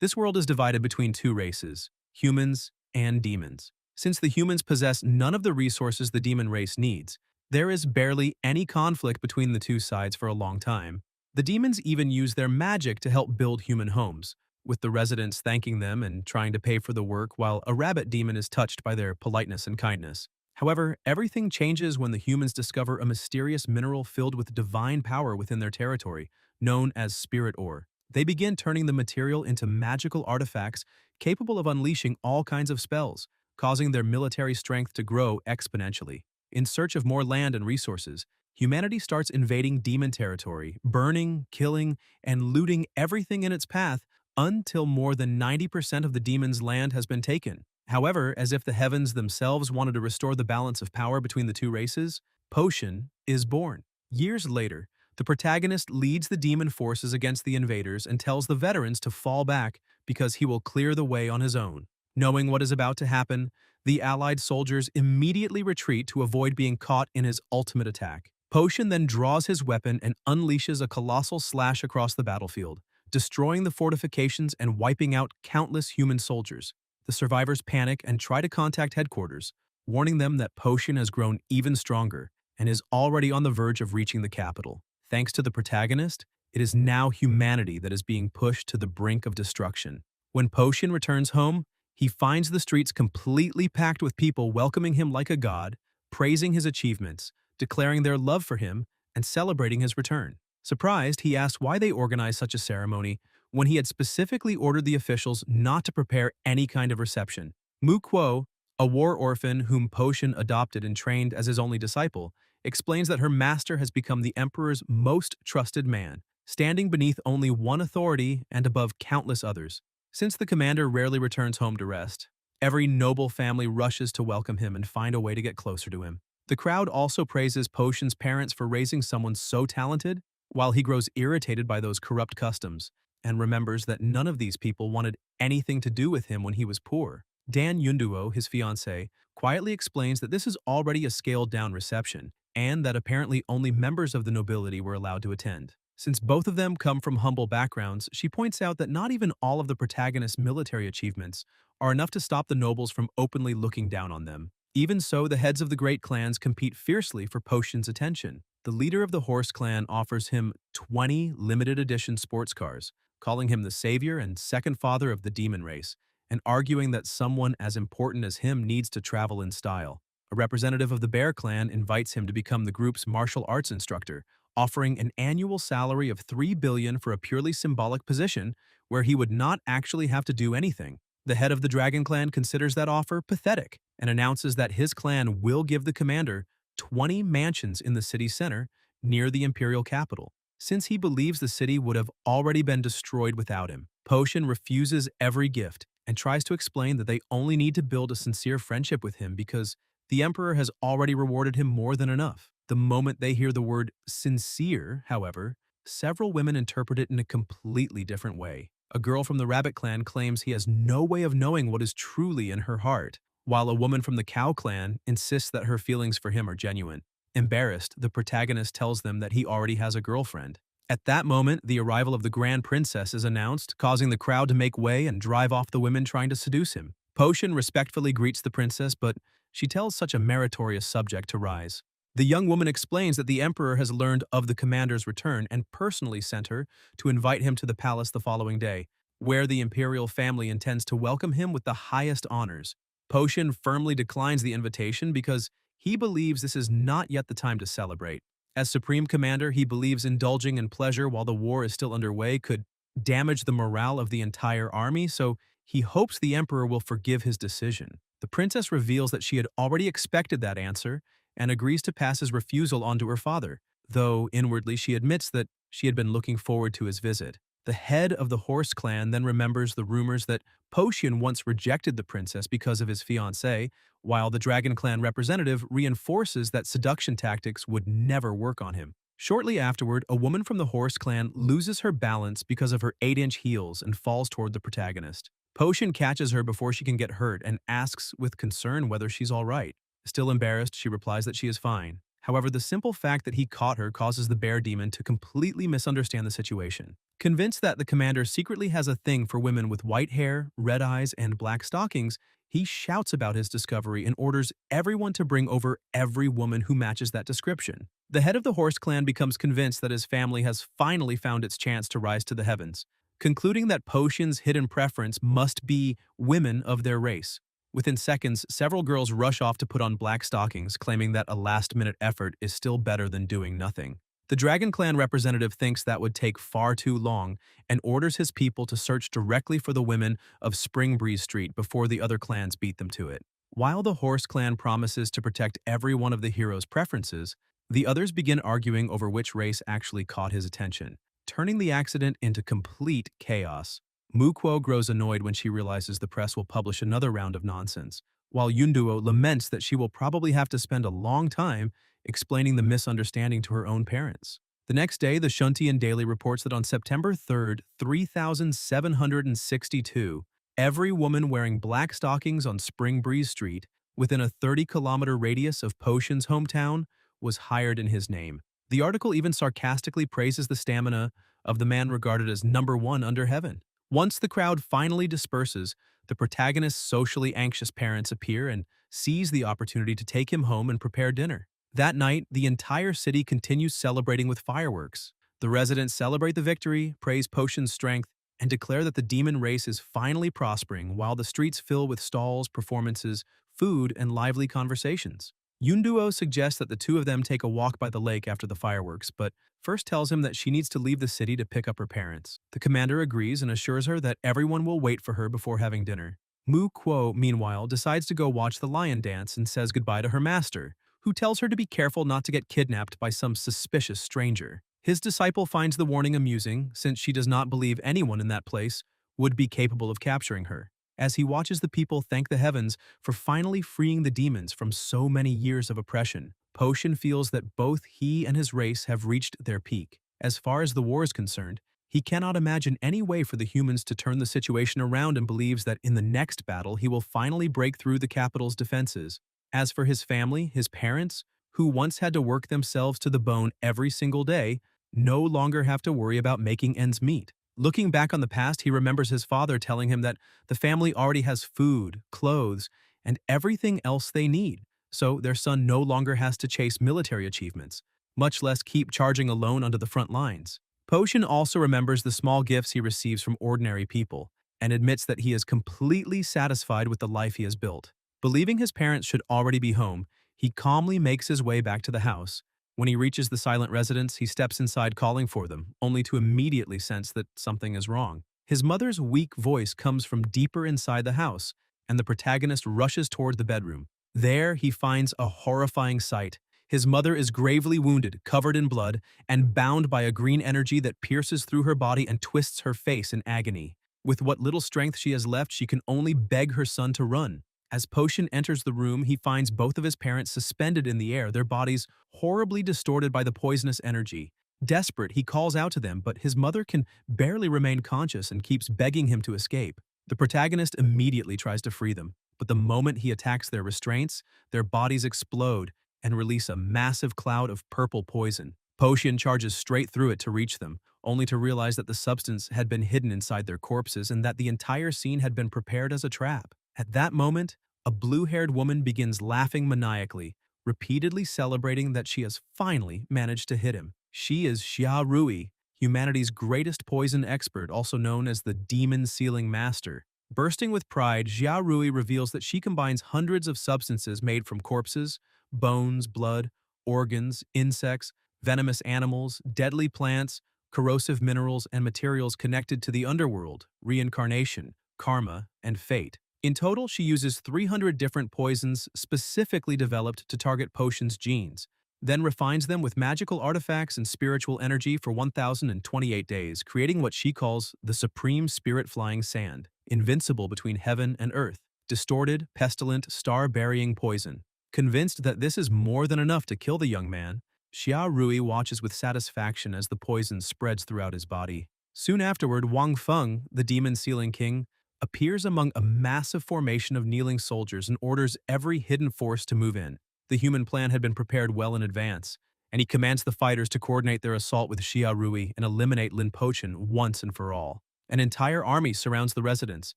This world is divided between two races, humans and demons. Since the humans possess none of the resources the demon race needs, there is barely any conflict between the two sides for a long time. The demons even use their magic to help build human homes, with the residents thanking them and trying to pay for the work while a rabbit demon is touched by their politeness and kindness. However, everything changes when the humans discover a mysterious mineral filled with divine power within their territory, known as spirit ore. They begin turning the material into magical artifacts capable of unleashing all kinds of spells, causing their military strength to grow exponentially. In search of more land and resources, humanity starts invading demon territory, burning, killing, and looting everything in its path until more than 90% of the demon's land has been taken. However, as if the heavens themselves wanted to restore the balance of power between the two races, Potion is born. Years later, the protagonist leads the demon forces against the invaders and tells the veterans to fall back because he will clear the way on his own. Knowing what is about to happen, the allied soldiers immediately retreat to avoid being caught in his ultimate attack. Potion then draws his weapon and unleashes a colossal slash across the battlefield, destroying the fortifications and wiping out countless human soldiers. The survivors panic and try to contact headquarters, warning them that Potion has grown even stronger and is already on the verge of reaching the capital. Thanks to the protagonist, it is now humanity that is being pushed to the brink of destruction. When Potion returns home, he finds the streets completely packed with people welcoming him like a god, praising his achievements, declaring their love for him, and celebrating his return. Surprised, he asks why they organized such a ceremony when he had specifically ordered the officials not to prepare any kind of reception. Mu Kuo, a war orphan whom Potion adopted and trained as his only disciple, explains that her master has become the emperor's most trusted man, standing beneath only one authority and above countless others. Since the commander rarely returns home to rest, every noble family rushes to welcome him and find a way to get closer to him. The crowd also praises Potion's parents for raising someone so talented, while he grows irritated by those corrupt customs and remembers that none of these people wanted anything to do with him when he was poor. Dan Yunduo, his fiancée, quietly explains that this is already a scaled-down reception and that apparently only members of the nobility were allowed to attend. Since both of them come from humble backgrounds, she points out that not even all of the protagonist's military achievements are enough to stop the nobles from openly looking down on them. Even so, the heads of the great clans compete fiercely for Potion's attention. The leader of the Horse clan offers him 20 limited edition sports cars, calling him the savior and second father of the demon race, and arguing that someone as important as him needs to travel in style. A representative of the Bear clan invites him to become the group's martial arts instructor, offering an annual salary of $3 billion for a purely symbolic position where he would not actually have to do anything. The head of the Dragon clan considers that offer pathetic and announces that his clan will give the commander 20 mansions in the city center near the imperial capital, since he believes the city would have already been destroyed without him. Potion refuses every gift and tries to explain that they only need to build a sincere friendship with him because the emperor has already rewarded him more than enough. The moment they hear the word sincere, however, several women interpret it in a completely different way. A girl from the Rabbit clan claims he has no way of knowing what is truly in her heart, while a woman from the Cow clan insists that her feelings for him are genuine. Embarrassed, the protagonist tells them that he already has a girlfriend. At that moment, the arrival of the Grand Princess is announced, causing the crowd to make way and drive off the women trying to seduce him. Potion respectfully greets the princess, but she tells such a meritorious subject to rise. The young woman explains that the emperor has learned of the commander's return and personally sent her to invite him to the palace the following day, where the imperial family intends to welcome him with the highest honors. Potion firmly declines the invitation because he believes this is not yet the time to celebrate. As Supreme Commander, he believes indulging in pleasure while the war is still underway could damage the morale of the entire army, so he hopes the emperor will forgive his decision. The princess reveals that she had already expected that answer and agrees to pass his refusal on to her father, though inwardly she admits that she had been looking forward to his visit. The head of the Horse clan then remembers the rumors that Potion once rejected the princess because of his fiancée, while the Dragon clan representative reinforces that seduction tactics would never work on him. Shortly afterward, a woman from the Horse clan loses her balance because of her 8-inch heels and falls toward the protagonist. Potion catches her before she can get hurt and asks with concern whether she's all right. Still embarrassed, she replies that she is fine. However, the simple fact that he caught her causes the bear demon to completely misunderstand the situation. Convinced that the commander secretly has a thing for women with white hair, red eyes, and black stockings, he shouts about his discovery and orders everyone to bring over every woman who matches that description. The head of the horse clan becomes convinced that his family has finally found its chance to rise to the heavens, concluding that Potion's hidden preference must be women of their race. Within seconds, several girls rush off to put on black stockings, claiming that a last-minute effort is still better than doing nothing. The Dragon Clan representative thinks that would take far too long and orders his people to search directly for the women of Spring Breeze Street before the other clans beat them to it. While the Horse Clan promises to protect every one of the hero's preferences, the others begin arguing over which race actually caught his attention, turning the accident into complete chaos. Mukuo grows annoyed when she realizes the press will publish another round of nonsense, while Yunduo laments that she will probably have to spend a long time explaining the misunderstanding to her own parents. The next day, the Shuntian Daily reports that on September 3rd, 3762, every woman wearing black stockings on Spring Breeze Street, within a 30-kilometer radius of Potion's hometown, was hired in his name. The article even sarcastically praises the stamina of the man regarded as #1 under heaven. Once the crowd finally disperses, the protagonist's socially anxious parents appear and seize the opportunity to take him home and prepare dinner. That night, the entire city continues celebrating with fireworks. The residents celebrate the victory, praise Potion's strength, and declare that the demon race is finally prospering while the streets fill with stalls, performances, food, and lively conversations. Yunduo suggests that the two of them take a walk by the lake after the fireworks, but first tells him that she needs to leave the city to pick up her parents. The commander agrees and assures her that everyone will wait for her before having dinner. Mu Kuo, meanwhile, decides to go watch the lion dance and says goodbye to her master, who tells her to be careful not to get kidnapped by some suspicious stranger. His disciple finds the warning amusing, since she does not believe anyone in that place would be capable of capturing her. As he watches the people thank the heavens for finally freeing the demons from so many years of oppression, Potion feels that both he and his race have reached their peak. As far as the war is concerned, he cannot imagine any way for the humans to turn the situation around and believes that in the next battle he will finally break through the capital's defenses. As for his family, his parents, who once had to work themselves to the bone every single day, no longer have to worry about making ends meet. Looking back on the past, he remembers his father telling him that the family already has food, clothes, and everything else they need, so their son no longer has to chase military achievements, much less keep charging alone onto the front lines. Potion also remembers the small gifts he receives from ordinary people, and admits that he is completely satisfied with the life he has built. Believing his parents should already be home, he calmly makes his way back to the house. When he reaches the silent residence, he steps inside calling for them, only to immediately sense that something is wrong. His mother's weak voice comes from deeper inside the house, and the protagonist rushes toward the bedroom. There, he finds a horrifying sight. His mother is gravely wounded, covered in blood, and bound by a green energy that pierces through her body and twists her face in agony. With what little strength she has left, she can only beg her son to run. As Potion enters the room, he finds both of his parents suspended in the air, their bodies horribly distorted by the poisonous energy. Desperate, he calls out to them, but his mother can barely remain conscious and keeps begging him to escape. The protagonist immediately tries to free them, but the moment he attacks their restraints, their bodies explode and release a massive cloud of purple poison. Potion charges straight through it to reach them, only to realize that the substance had been hidden inside their corpses and that the entire scene had been prepared as a trap. At that moment, a blue-haired woman begins laughing maniacally, repeatedly celebrating that she has finally managed to hit him. She is Xia Rui, humanity's greatest poison expert, also known as the Demon Sealing Master. Bursting with pride, Xia Rui reveals that she combines hundreds of substances made from corpses, bones, blood, organs, insects, venomous animals, deadly plants, corrosive minerals, and materials connected to the underworld, reincarnation, karma, and fate. In total, she uses 300 different poisons specifically developed to target Potion's genes, then refines them with magical artifacts and spiritual energy for 1,028 days, creating what she calls the Supreme Spirit Flying Sand, invincible between heaven and earth, distorted, pestilent, star-burying poison. Convinced that this is more than enough to kill the young man, Xia Rui watches with satisfaction as the poison spreads throughout his body. Soon afterward, Wang Feng, the demon-sealing king, appears among a massive formation of kneeling soldiers and orders every hidden force to move in. The human plan had been prepared well in advance, and he commands the fighters to coordinate their assault with Xia Rui and eliminate Lin Pochen once and for all. An entire army surrounds the residence,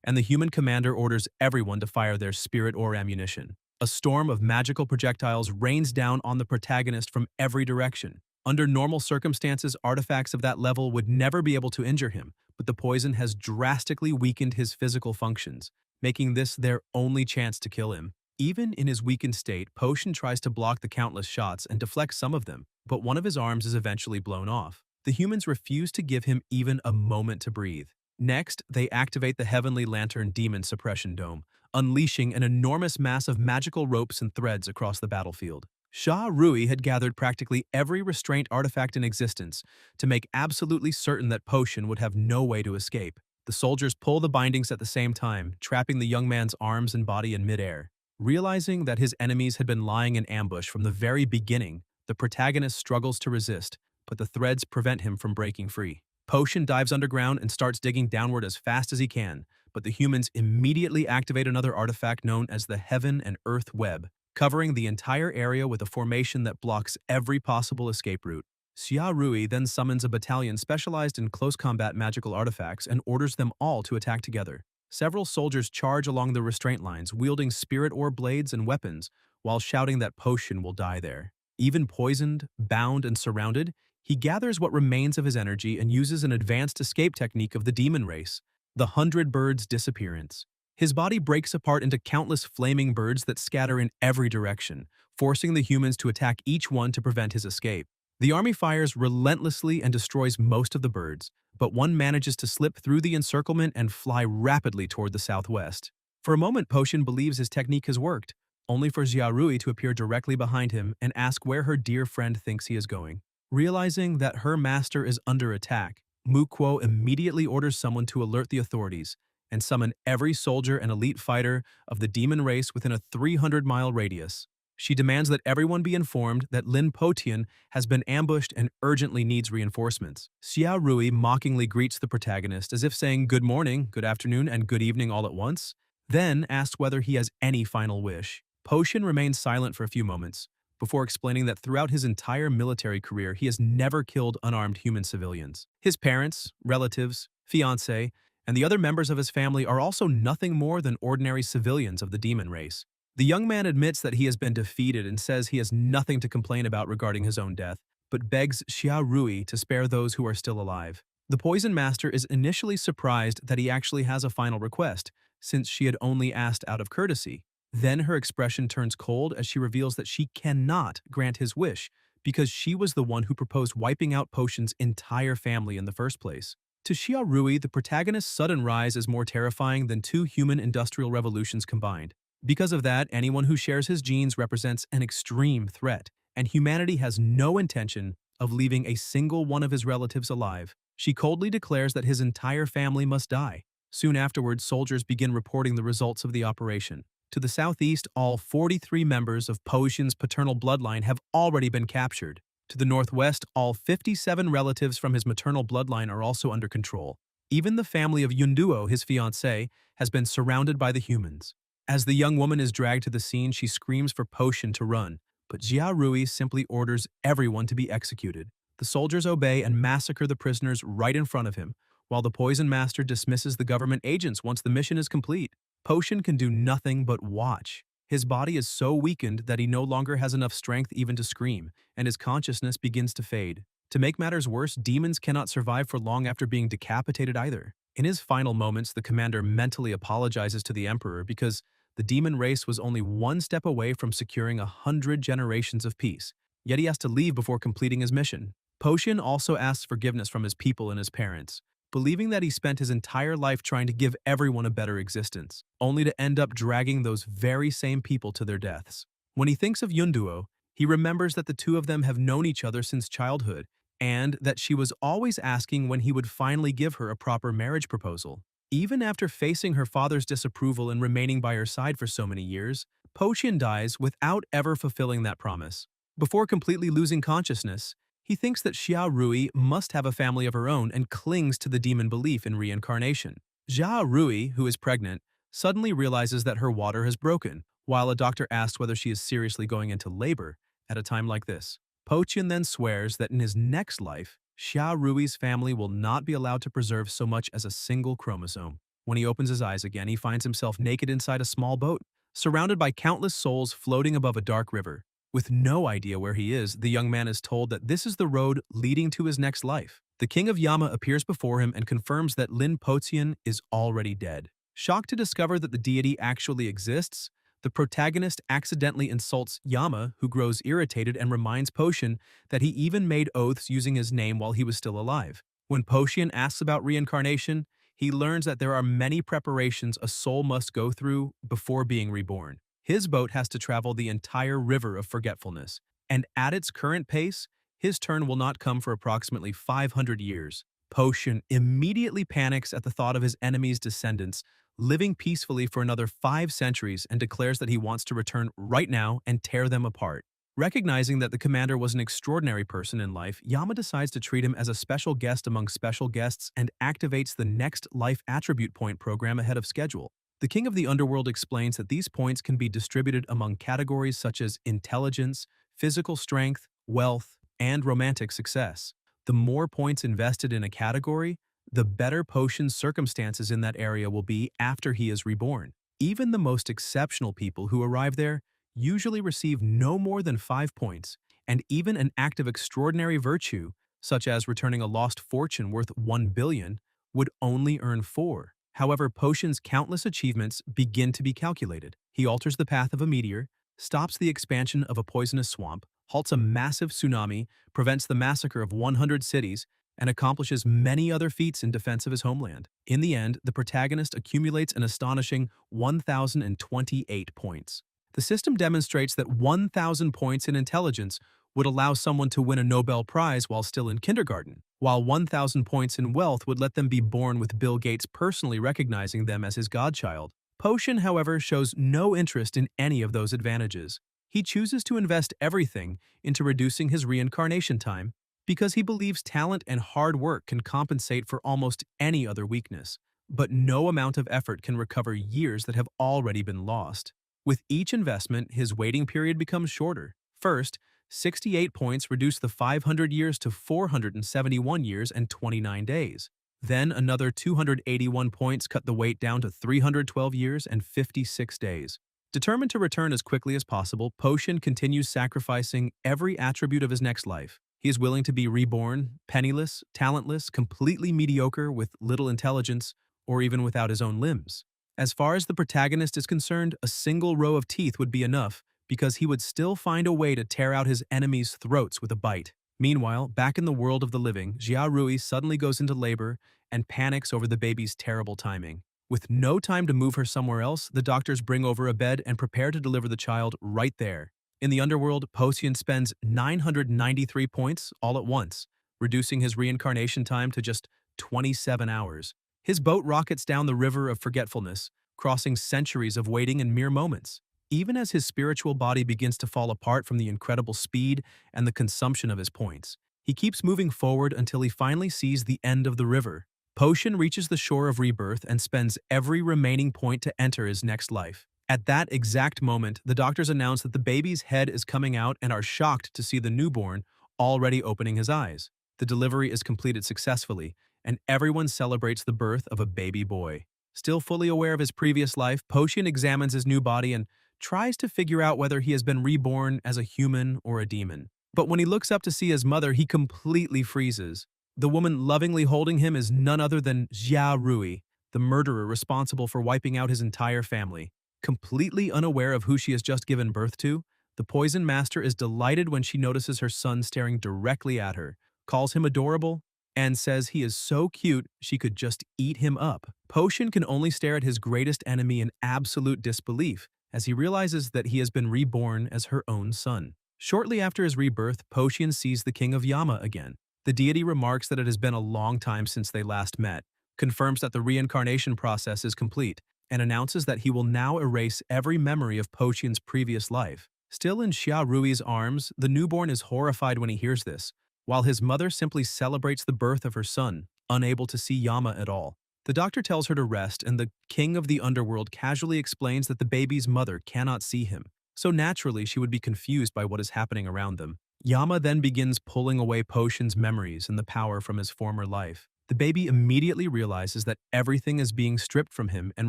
and the human commander orders everyone to fire their spirit or ammunition. A storm of magical projectiles rains down on the protagonist from every direction. Under normal circumstances, artifacts of that level would never be able to injure him, but the poison has drastically weakened his physical functions, making this their only chance to kill him. Even in his weakened state, Potion tries to block the countless shots and deflect some of them, but one of his arms is eventually blown off. The humans refuse to give him even a moment to breathe. Next, they activate the Heavenly Lantern Demon Suppression Dome, unleashing an enormous mass of magical ropes and threads across the battlefield. Xia Rui had gathered practically every restraint artifact in existence to make absolutely certain that Potion would have no way to escape. The soldiers pull the bindings at the same time, trapping the young man's arms and body in midair. Realizing that his enemies had been lying in ambush from the very beginning, the protagonist struggles to resist, but the threads prevent him from breaking free. Potion dives underground and starts digging downward as fast as he can, but the humans immediately activate another artifact known as the Heaven and Earth Web, covering the entire area with a formation that blocks every possible escape route. Xia Rui then summons a battalion specialized in close combat magical artifacts and orders them all to attack together. Several soldiers charge along the restraint lines, wielding spirit orb blades and weapons, while shouting that Potion will die there. Even poisoned, bound, and surrounded, he gathers what remains of his energy and uses an advanced escape technique of the demon race, the 100 Birds Disappearance. His body breaks apart into countless flaming birds that scatter in every direction, forcing the humans to attack each one to prevent his escape. The army fires relentlessly and destroys most of the birds, but one manages to slip through the encirclement and fly rapidly toward the southwest. For a moment, Potion believes his technique has worked, only for Xia Rui to appear directly behind him and ask where her dear friend thinks he is going. Realizing that her master is under attack, Muquo immediately orders someone to alert the authorities and summon every soldier and elite fighter of the demon race within a 300-mile radius. She demands that everyone be informed that Lin Potian has been ambushed and urgently needs reinforcements. Xia Rui mockingly greets the protagonist as if saying good morning, good afternoon, and good evening all at once, then asks whether he has any final wish. Potion remains silent for a few moments, before explaining that throughout his entire military career he has never killed unarmed human civilians. His parents, relatives, fiancé, and the other members of his family are also nothing more than ordinary civilians of the demon race. The young man admits that he has been defeated and says he has nothing to complain about regarding his own death, but begs Xia Rui to spare those who are still alive. The Poison Master is initially surprised that he actually has a final request, since she had only asked out of courtesy. Then her expression turns cold as she reveals that she cannot grant his wish because she was the one who proposed wiping out Potion's entire family in the first place. To Xia Rui, the protagonist's sudden rise is more terrifying than two human industrial revolutions combined. Because of that, anyone who shares his genes represents an extreme threat, and humanity has no intention of leaving a single one of his relatives alive. She coldly declares that his entire family must die. Soon afterwards, soldiers begin reporting the results of the operation. To the southeast, all 43 members of Potion's paternal bloodline have already been captured. To the northwest, all 57 relatives from his maternal bloodline are also under control. Even the family of Yunduo, his fiancé, has been surrounded by the humans. As the young woman is dragged to the scene, she screams for Potion to run, but Xia Rui simply orders everyone to be executed. The soldiers obey and massacre the prisoners right in front of him, while the Poison Master dismisses the government agents once the mission is complete. Potion can do nothing but watch. His body is so weakened that he no longer has enough strength even to scream, and his consciousness begins to fade. To make matters worse, demons cannot survive for long after being decapitated either. In his final moments, the commander mentally apologizes to the Emperor because the demon race was only one step away from securing 100 generations of peace, yet he has to leave before completing his mission. Potion also asks forgiveness from his people and his parents, believing that he spent his entire life trying to give everyone a better existence, only to end up dragging those very same people to their deaths. When he thinks of Yunduo, he remembers that the two of them have known each other since childhood, and that she was always asking when he would finally give her a proper marriage proposal. Even after facing her father's disapproval and remaining by her side for so many years, Potion dies without ever fulfilling that promise. Before completely losing consciousness, he thinks that Xia Rui must have a family of her own and clings to the demon belief in reincarnation. Xia Rui, who is pregnant, suddenly realizes that her water has broken, while a doctor asks whether she is seriously going into labor at a time like this. Pochien then swears that in his next life, Xia Rui's family will not be allowed to preserve so much as a single chromosome. When he opens his eyes again, he finds himself naked inside a small boat, surrounded by countless souls floating above a dark river. With no idea where he is, the young man is told that this is the road leading to his next life. The king of Yama appears before him and confirms that Lin Potian is already dead. Shocked to discover that the deity actually exists, the protagonist accidentally insults Yama, who grows irritated and reminds Potian that he even made oaths using his name while he was still alive. When Potian asks about reincarnation, he learns that there are many preparations a soul must go through before being reborn. His boat has to travel the entire river of forgetfulness, and at its current pace, his turn will not come for approximately 500 years. Potian immediately panics at the thought of his enemy's descendants living peacefully for another 5 centuries and declares that he wants to return right now and tear them apart. Recognizing that the commander was an extraordinary person in life, Yama decides to treat him as a special guest among special guests and activates the next life attribute point program ahead of schedule. The king of the underworld explains that these points can be distributed among categories such as intelligence, physical strength, wealth, and romantic success. The more points invested in a category, the better Potian's circumstances in that area will be after he is reborn. Even the most exceptional people who arrive there usually receive no more than 5 points, and even an act of extraordinary virtue, such as returning a lost fortune worth 1 billion, would only earn 4. However, Potian's countless achievements begin to be calculated. He alters the path of a meteor, stops the expansion of a poisonous swamp, halts a massive tsunami, prevents the massacre of 100 cities, and accomplishes many other feats in defense of his homeland. In the end, the protagonist accumulates an astonishing 1,028 points. The system demonstrates that 1,000 points in intelligence would allow someone to win a Nobel Prize while still in kindergarten, while 1,000 points in wealth would let them be born with Bill Gates personally recognizing them as his godchild. Potian, however, shows no interest in any of those advantages. He chooses to invest everything into reducing his reincarnation time because he believes talent and hard work can compensate for almost any other weakness. But no amount of effort can recover years that have already been lost. With each investment, his waiting period becomes shorter. First, 68 points reduce the 500 years to 471 years and 29 days. Then another 281 points cut the wait down to 312 years and 56 days. Determined to return as quickly as possible, Potian continues sacrificing every attribute of his next life. He is willing to be reborn, penniless, talentless, completely mediocre with little intelligence, or even without his own limbs. As far as the protagonist is concerned, a single row of teeth would be enough, because he would still find a way to tear out his enemies' throats with a bite. Meanwhile, back in the world of the living, Xia Rui suddenly goes into labor and panics over the baby's terrible timing. With no time to move her somewhere else, the doctors bring over a bed and prepare to deliver the child right there. In the underworld, Potian spends 993 points all at once, reducing his reincarnation time to just 27 hours. His boat rockets down the river of forgetfulness, crossing centuries of waiting in mere moments. Even as his spiritual body begins to fall apart from the incredible speed and the consumption of his points, he keeps moving forward until he finally sees the end of the river. Potian reaches the shore of rebirth and spends every remaining point to enter his next life. At that exact moment, the doctors announce that the baby's head is coming out and are shocked to see the newborn already opening his eyes. The delivery is completed successfully, and everyone celebrates the birth of a baby boy. Still fully aware of his previous life, Potian examines his new body and tries to figure out whether he has been reborn as a human or a demon. But when he looks up to see his mother, he completely freezes. The woman lovingly holding him is none other than Xia Rui, the murderer responsible for wiping out his entire family. Completely unaware of who she has just given birth to, the Poison Master is delighted when she notices her son staring directly at her, calls him adorable, and says he is so cute she could just eat him up. Potian can only stare at his greatest enemy in absolute disbelief, as he realizes that he has been reborn as her own son. Shortly after his rebirth, Potian sees the king of Yama again. The deity remarks that it has been a long time since they last met, confirms that the reincarnation process is complete, and announces that he will now erase every memory of Potian's previous life. Still in Xia Rui's arms, the newborn is horrified when he hears this, while his mother simply celebrates the birth of her son, unable to see Yama at all. The doctor tells her to rest, and the king of the underworld casually explains that the baby's mother cannot see him, so naturally she would be confused by what is happening around them. Yama then begins pulling away Potion's memories and the power from his former life. The baby immediately realizes that everything is being stripped from him and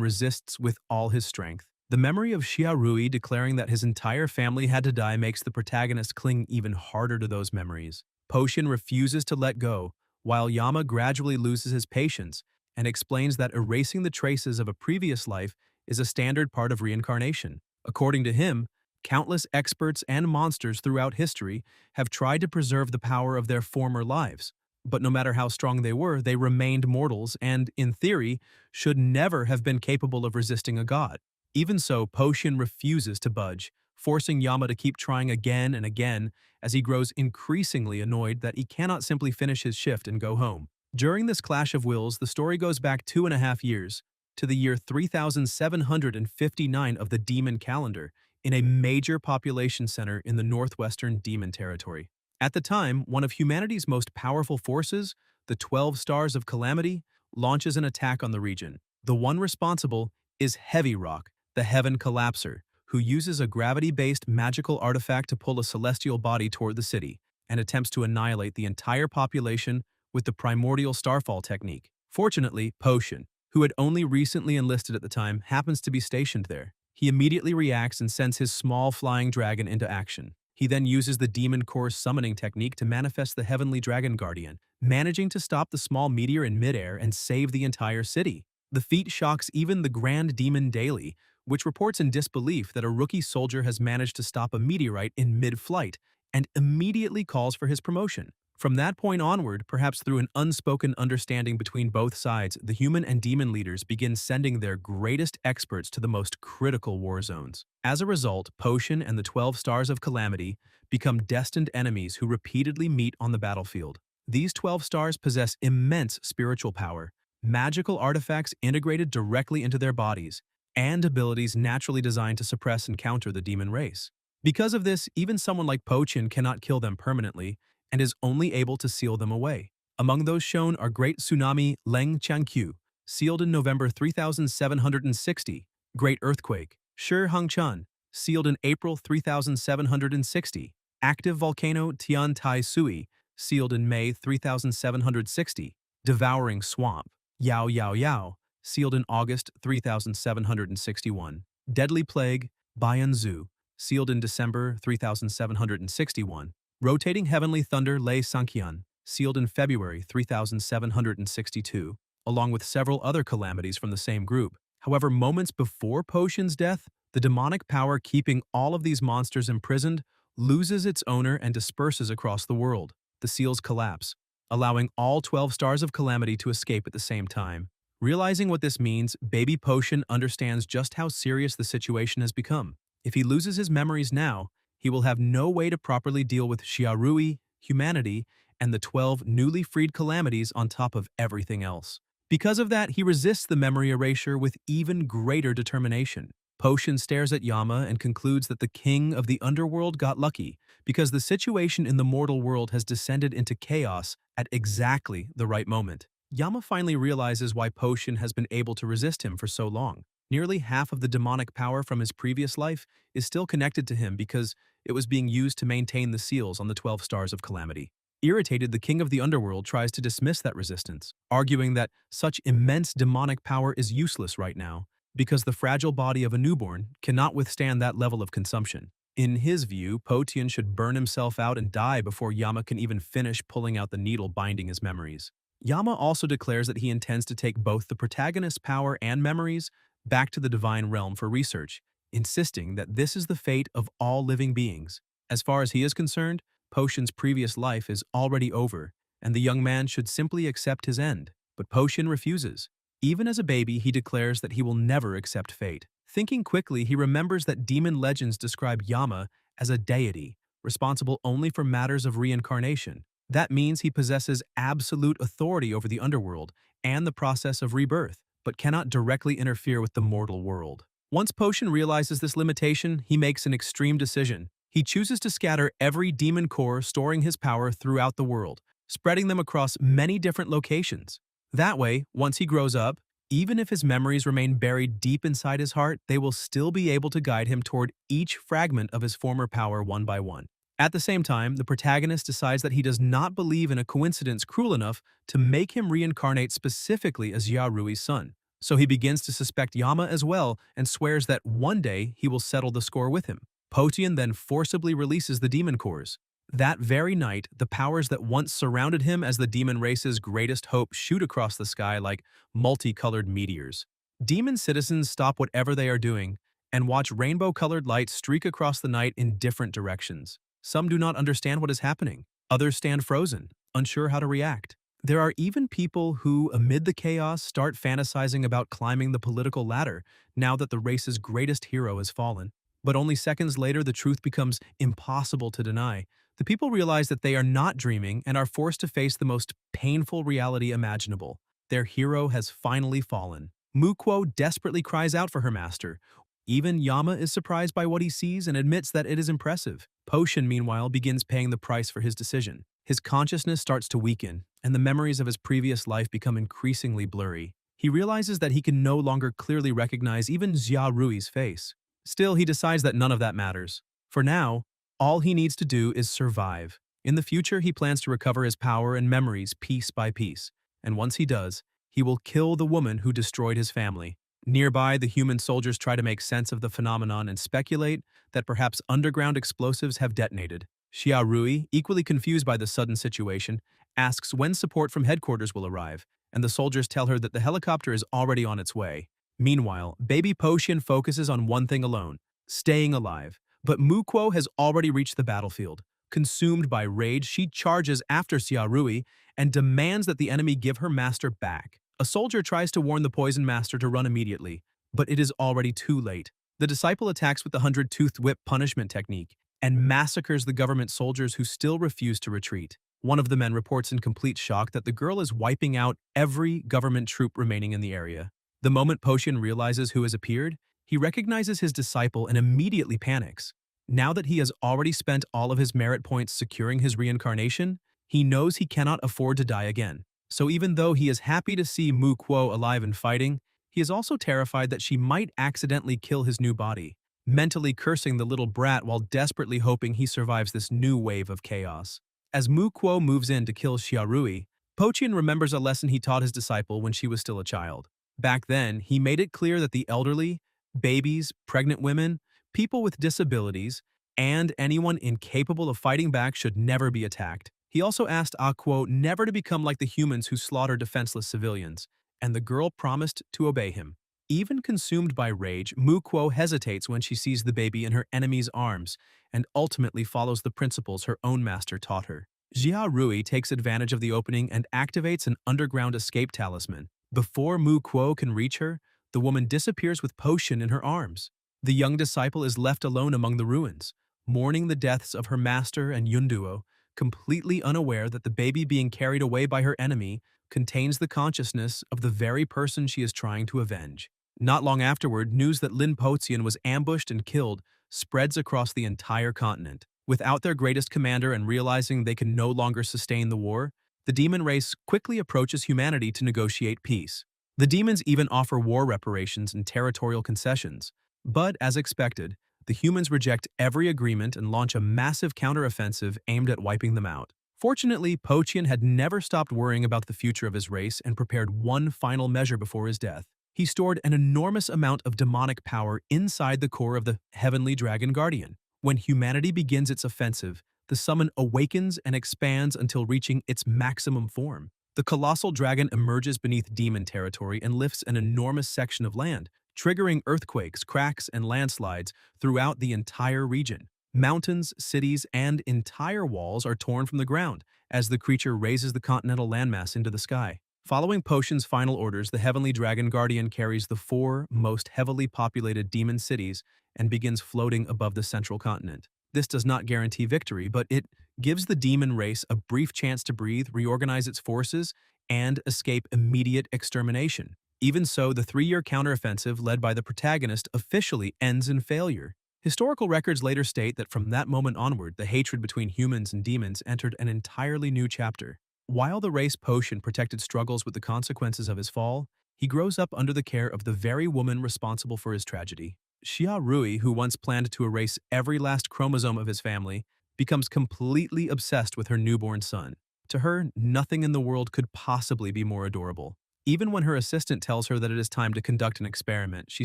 resists with all his strength. The memory of Xiaorui declaring that his entire family had to die makes the protagonist cling even harder to those memories. Potion refuses to let go, while Yama gradually loses his patience and explains that erasing the traces of a previous life is a standard part of reincarnation. According to him, countless experts and monsters throughout history have tried to preserve the power of their former lives, but no matter how strong they were, they remained mortals and, in theory, should never have been capable of resisting a god. Even so, Potion refuses to budge, forcing Yama to keep trying again and again as he grows increasingly annoyed that he cannot simply finish his shift and go home. During this clash of wills, the story goes back 2.5 years, to the year 3759 of the Demon Calendar, in a major population center in the northwestern Demon Territory. At the time, one of humanity's most powerful forces, the 12 Stars of Calamity, launches an attack on the region. The one responsible is Heavy Rock, the Heaven Collapser, who uses a gravity-based magical artifact to pull a celestial body toward the city, and attempts to annihilate the entire population with the primordial starfall technique. Fortunately, Potion, who had only recently enlisted at the time, happens to be stationed there. He immediately reacts and sends his small flying dragon into action. He then uses the Demon Core's summoning technique to manifest the Heavenly Dragon Guardian, managing to stop the small meteor in midair and save the entire city. The feat shocks even the Grand Demon Daily, which reports in disbelief that a rookie soldier has managed to stop a meteorite in mid-flight, and immediately calls for his promotion. From that point onward, perhaps through an unspoken understanding between both sides, the human and demon leaders begin sending their greatest experts to the most critical war zones. As a result, Potion and the 12 Stars of Calamity become destined enemies who repeatedly meet on the battlefield. These 12 stars possess immense spiritual power, magical artifacts integrated directly into their bodies, and abilities naturally designed to suppress and counter the demon race. Because of this, even someone like Potion cannot kill them permanently, and is only able to seal them away. Among those shown are Great Tsunami Leng Changqiu, sealed in November 3760, Great Earthquake Shi Hengchun, sealed in April 3760, Active Volcano Tian Tai Sui, sealed in May 3760, Devouring Swamp Yao Yao Yao, sealed in August 3761, Deadly Plague Bayan Zhu, sealed in December 3761, Rotating Heavenly Thunder Lei Sanqian, sealed in February 3762, along with several other calamities from the same group. However, moments before Potion's death, the demonic power keeping all of these monsters imprisoned loses its owner and disperses across the world. The seals collapse, allowing all 12 Stars of Calamity to escape at the same time. Realizing what this means, Baby Potion understands just how serious the situation has become. If he loses his memories now, he will have no way to properly deal with Xiaorui, humanity, and the 12 newly freed calamities on top of everything else. Because of that, he resists the memory erasure with even greater determination. Potion stares at Yama and concludes that the king of the underworld got lucky because the situation in the mortal world has descended into chaos at exactly the right moment. Yama finally realizes why Potion has been able to resist him for so long. Nearly half of the demonic power from his previous life is still connected to him because it was being used to maintain the seals on the 12 Stars of Calamity. Irritated, the king of the underworld tries to dismiss that resistance, arguing that such immense demonic power is useless right now because the fragile body of a newborn cannot withstand that level of consumption. In his view, Potion should burn himself out and die before Yama can even finish pulling out the needle binding his memories. Yama also declares that he intends to take both the protagonist's power and memories back to the divine realm for research, insisting that this is the fate of all living beings. As far as he is concerned, Potion's previous life is already over, and the young man should simply accept his end. But Potion refuses. Even as a baby, he declares that he will never accept fate. Thinking quickly, he remembers that demon legends describe Yama as a deity, responsible only for matters of reincarnation. That means he possesses absolute authority over the underworld and the process of rebirth, but cannot directly interfere with the mortal world. Once Potion realizes this limitation, he makes an extreme decision. He chooses to scatter every demon core storing his power throughout the world, spreading them across many different locations. That way, once he grows up, Even if his memories remain buried deep inside his heart, they will still be able to guide him toward each fragment of his former power one by one. At the same time, the protagonist decides that he does not believe in a coincidence cruel enough to make him reincarnate specifically as Yarui's son. So he begins to suspect Yama as well and swears that one day he will settle the score with him. Potion then forcibly releases the demon cores. That very night, the powers that once surrounded him as the demon race's greatest hope shoot across the sky like multicolored meteors. Demon citizens stop whatever they are doing and watch rainbow-colored lights streak across the night in different directions. Some do not understand what is happening. Others stand frozen, unsure how to react. There are even people who, amid the chaos, start fantasizing about climbing the political ladder now that the race's greatest hero has fallen. But only seconds later, the truth becomes impossible to deny. The people realize that they are not dreaming and are forced to face the most painful reality imaginable. Their hero has finally fallen. Mukuo desperately cries out for her master. Even Yama is surprised by what he sees and admits that it is impressive. Potion, meanwhile, begins paying the price for his decision. His consciousness starts to weaken, and the memories of his previous life become increasingly blurry. He realizes that he can no longer clearly recognize even Xia Rui's face. Still, he decides that none of that matters. For now, all he needs to do is survive. In the future, he plans to recover his power and memories piece by piece. And once he does, he will kill the woman who destroyed his family. Nearby, the human soldiers try to make sense of the phenomenon and speculate that perhaps underground explosives have detonated. Xia Rui, equally confused by the sudden situation, asks when support from headquarters will arrive, and the soldiers tell her that the helicopter is already on its way. Meanwhile, baby Potion focuses on one thing alone: staying alive. But Mukuo has already reached the battlefield. Consumed by rage, she charges after Xia Rui and demands that the enemy give her master back. A soldier tries to warn the poison master to run immediately, but it is already too late. The disciple attacks with the 100-toothed whip punishment technique and massacres the government soldiers who still refuse to retreat. One of the men reports in complete shock that the girl is wiping out every government troop remaining in the area. The moment Potion realizes who has appeared, he recognizes his disciple and immediately panics. Now that he has already spent all of his merit points securing his reincarnation, he knows he cannot afford to die again. So even though he is happy to see Mukuo alive and fighting, he is also terrified that she might accidentally kill his new body, mentally cursing the little brat while desperately hoping he survives this new wave of chaos. As Mukuo moves in to kill Xia Rui, Pochen remembers a lesson he taught his disciple when she was still a child. Back then, he made it clear that the elderly, babies, pregnant women, people with disabilities, and anyone incapable of fighting back should never be attacked. He also asked Aquo never to become like the humans who slaughter defenseless civilians, and the girl promised to obey him. Even consumed by rage, Mukuo hesitates when she sees the baby in her enemy's arms and ultimately follows the principles her own master taught her. Xia Rui takes advantage of the opening and activates an underground escape talisman. Before Mukuo can reach her, the woman disappears with Potion in her arms. The young disciple is left alone among the ruins, mourning the deaths of her master and Yunduo, completely unaware that the baby being carried away by her enemy contains the consciousness of the very person she is trying to avenge. Not long afterward, news that Lin Potian was ambushed and killed spreads across the entire continent. Without their greatest commander and realizing they can no longer sustain the war, the demon race quickly approaches humanity to negotiate peace. The demons even offer war reparations and territorial concessions. But, as expected, the humans reject every agreement and launch a massive counteroffensive aimed at wiping them out. Fortunately, Pochen had never stopped worrying about the future of his race and prepared one final measure before his death. He stored an enormous amount of demonic power inside the core of the Heavenly Dragon Guardian. When humanity begins its offensive, the summon awakens and expands until reaching its maximum form. The colossal dragon emerges beneath demon territory and lifts an enormous section of land, triggering earthquakes, cracks, and landslides throughout the entire region. Mountains, cities, and entire walls are torn from the ground as the creature raises the continental landmass into the sky. Following Potion's final orders, the Heavenly Dragon Guardian carries the 4 most heavily populated demon cities and begins floating above the central continent. This does not guarantee victory, but it gives the demon race a brief chance to breathe, reorganize its forces, and escape immediate extermination. Even so, the 3-year counteroffensive led by the protagonist officially ends in failure. Historical records later state that from that moment onward, the hatred between humans and demons entered an entirely new chapter. While the race Potion protected struggles with the consequences of his fall, He grows up under the care of the very woman responsible for his tragedy. Xia Rui, who once planned to erase every last chromosome of his family, becomes completely obsessed with her newborn son. To her, nothing in the world could possibly be more adorable. Even when her assistant tells her that it is time to conduct an experiment, she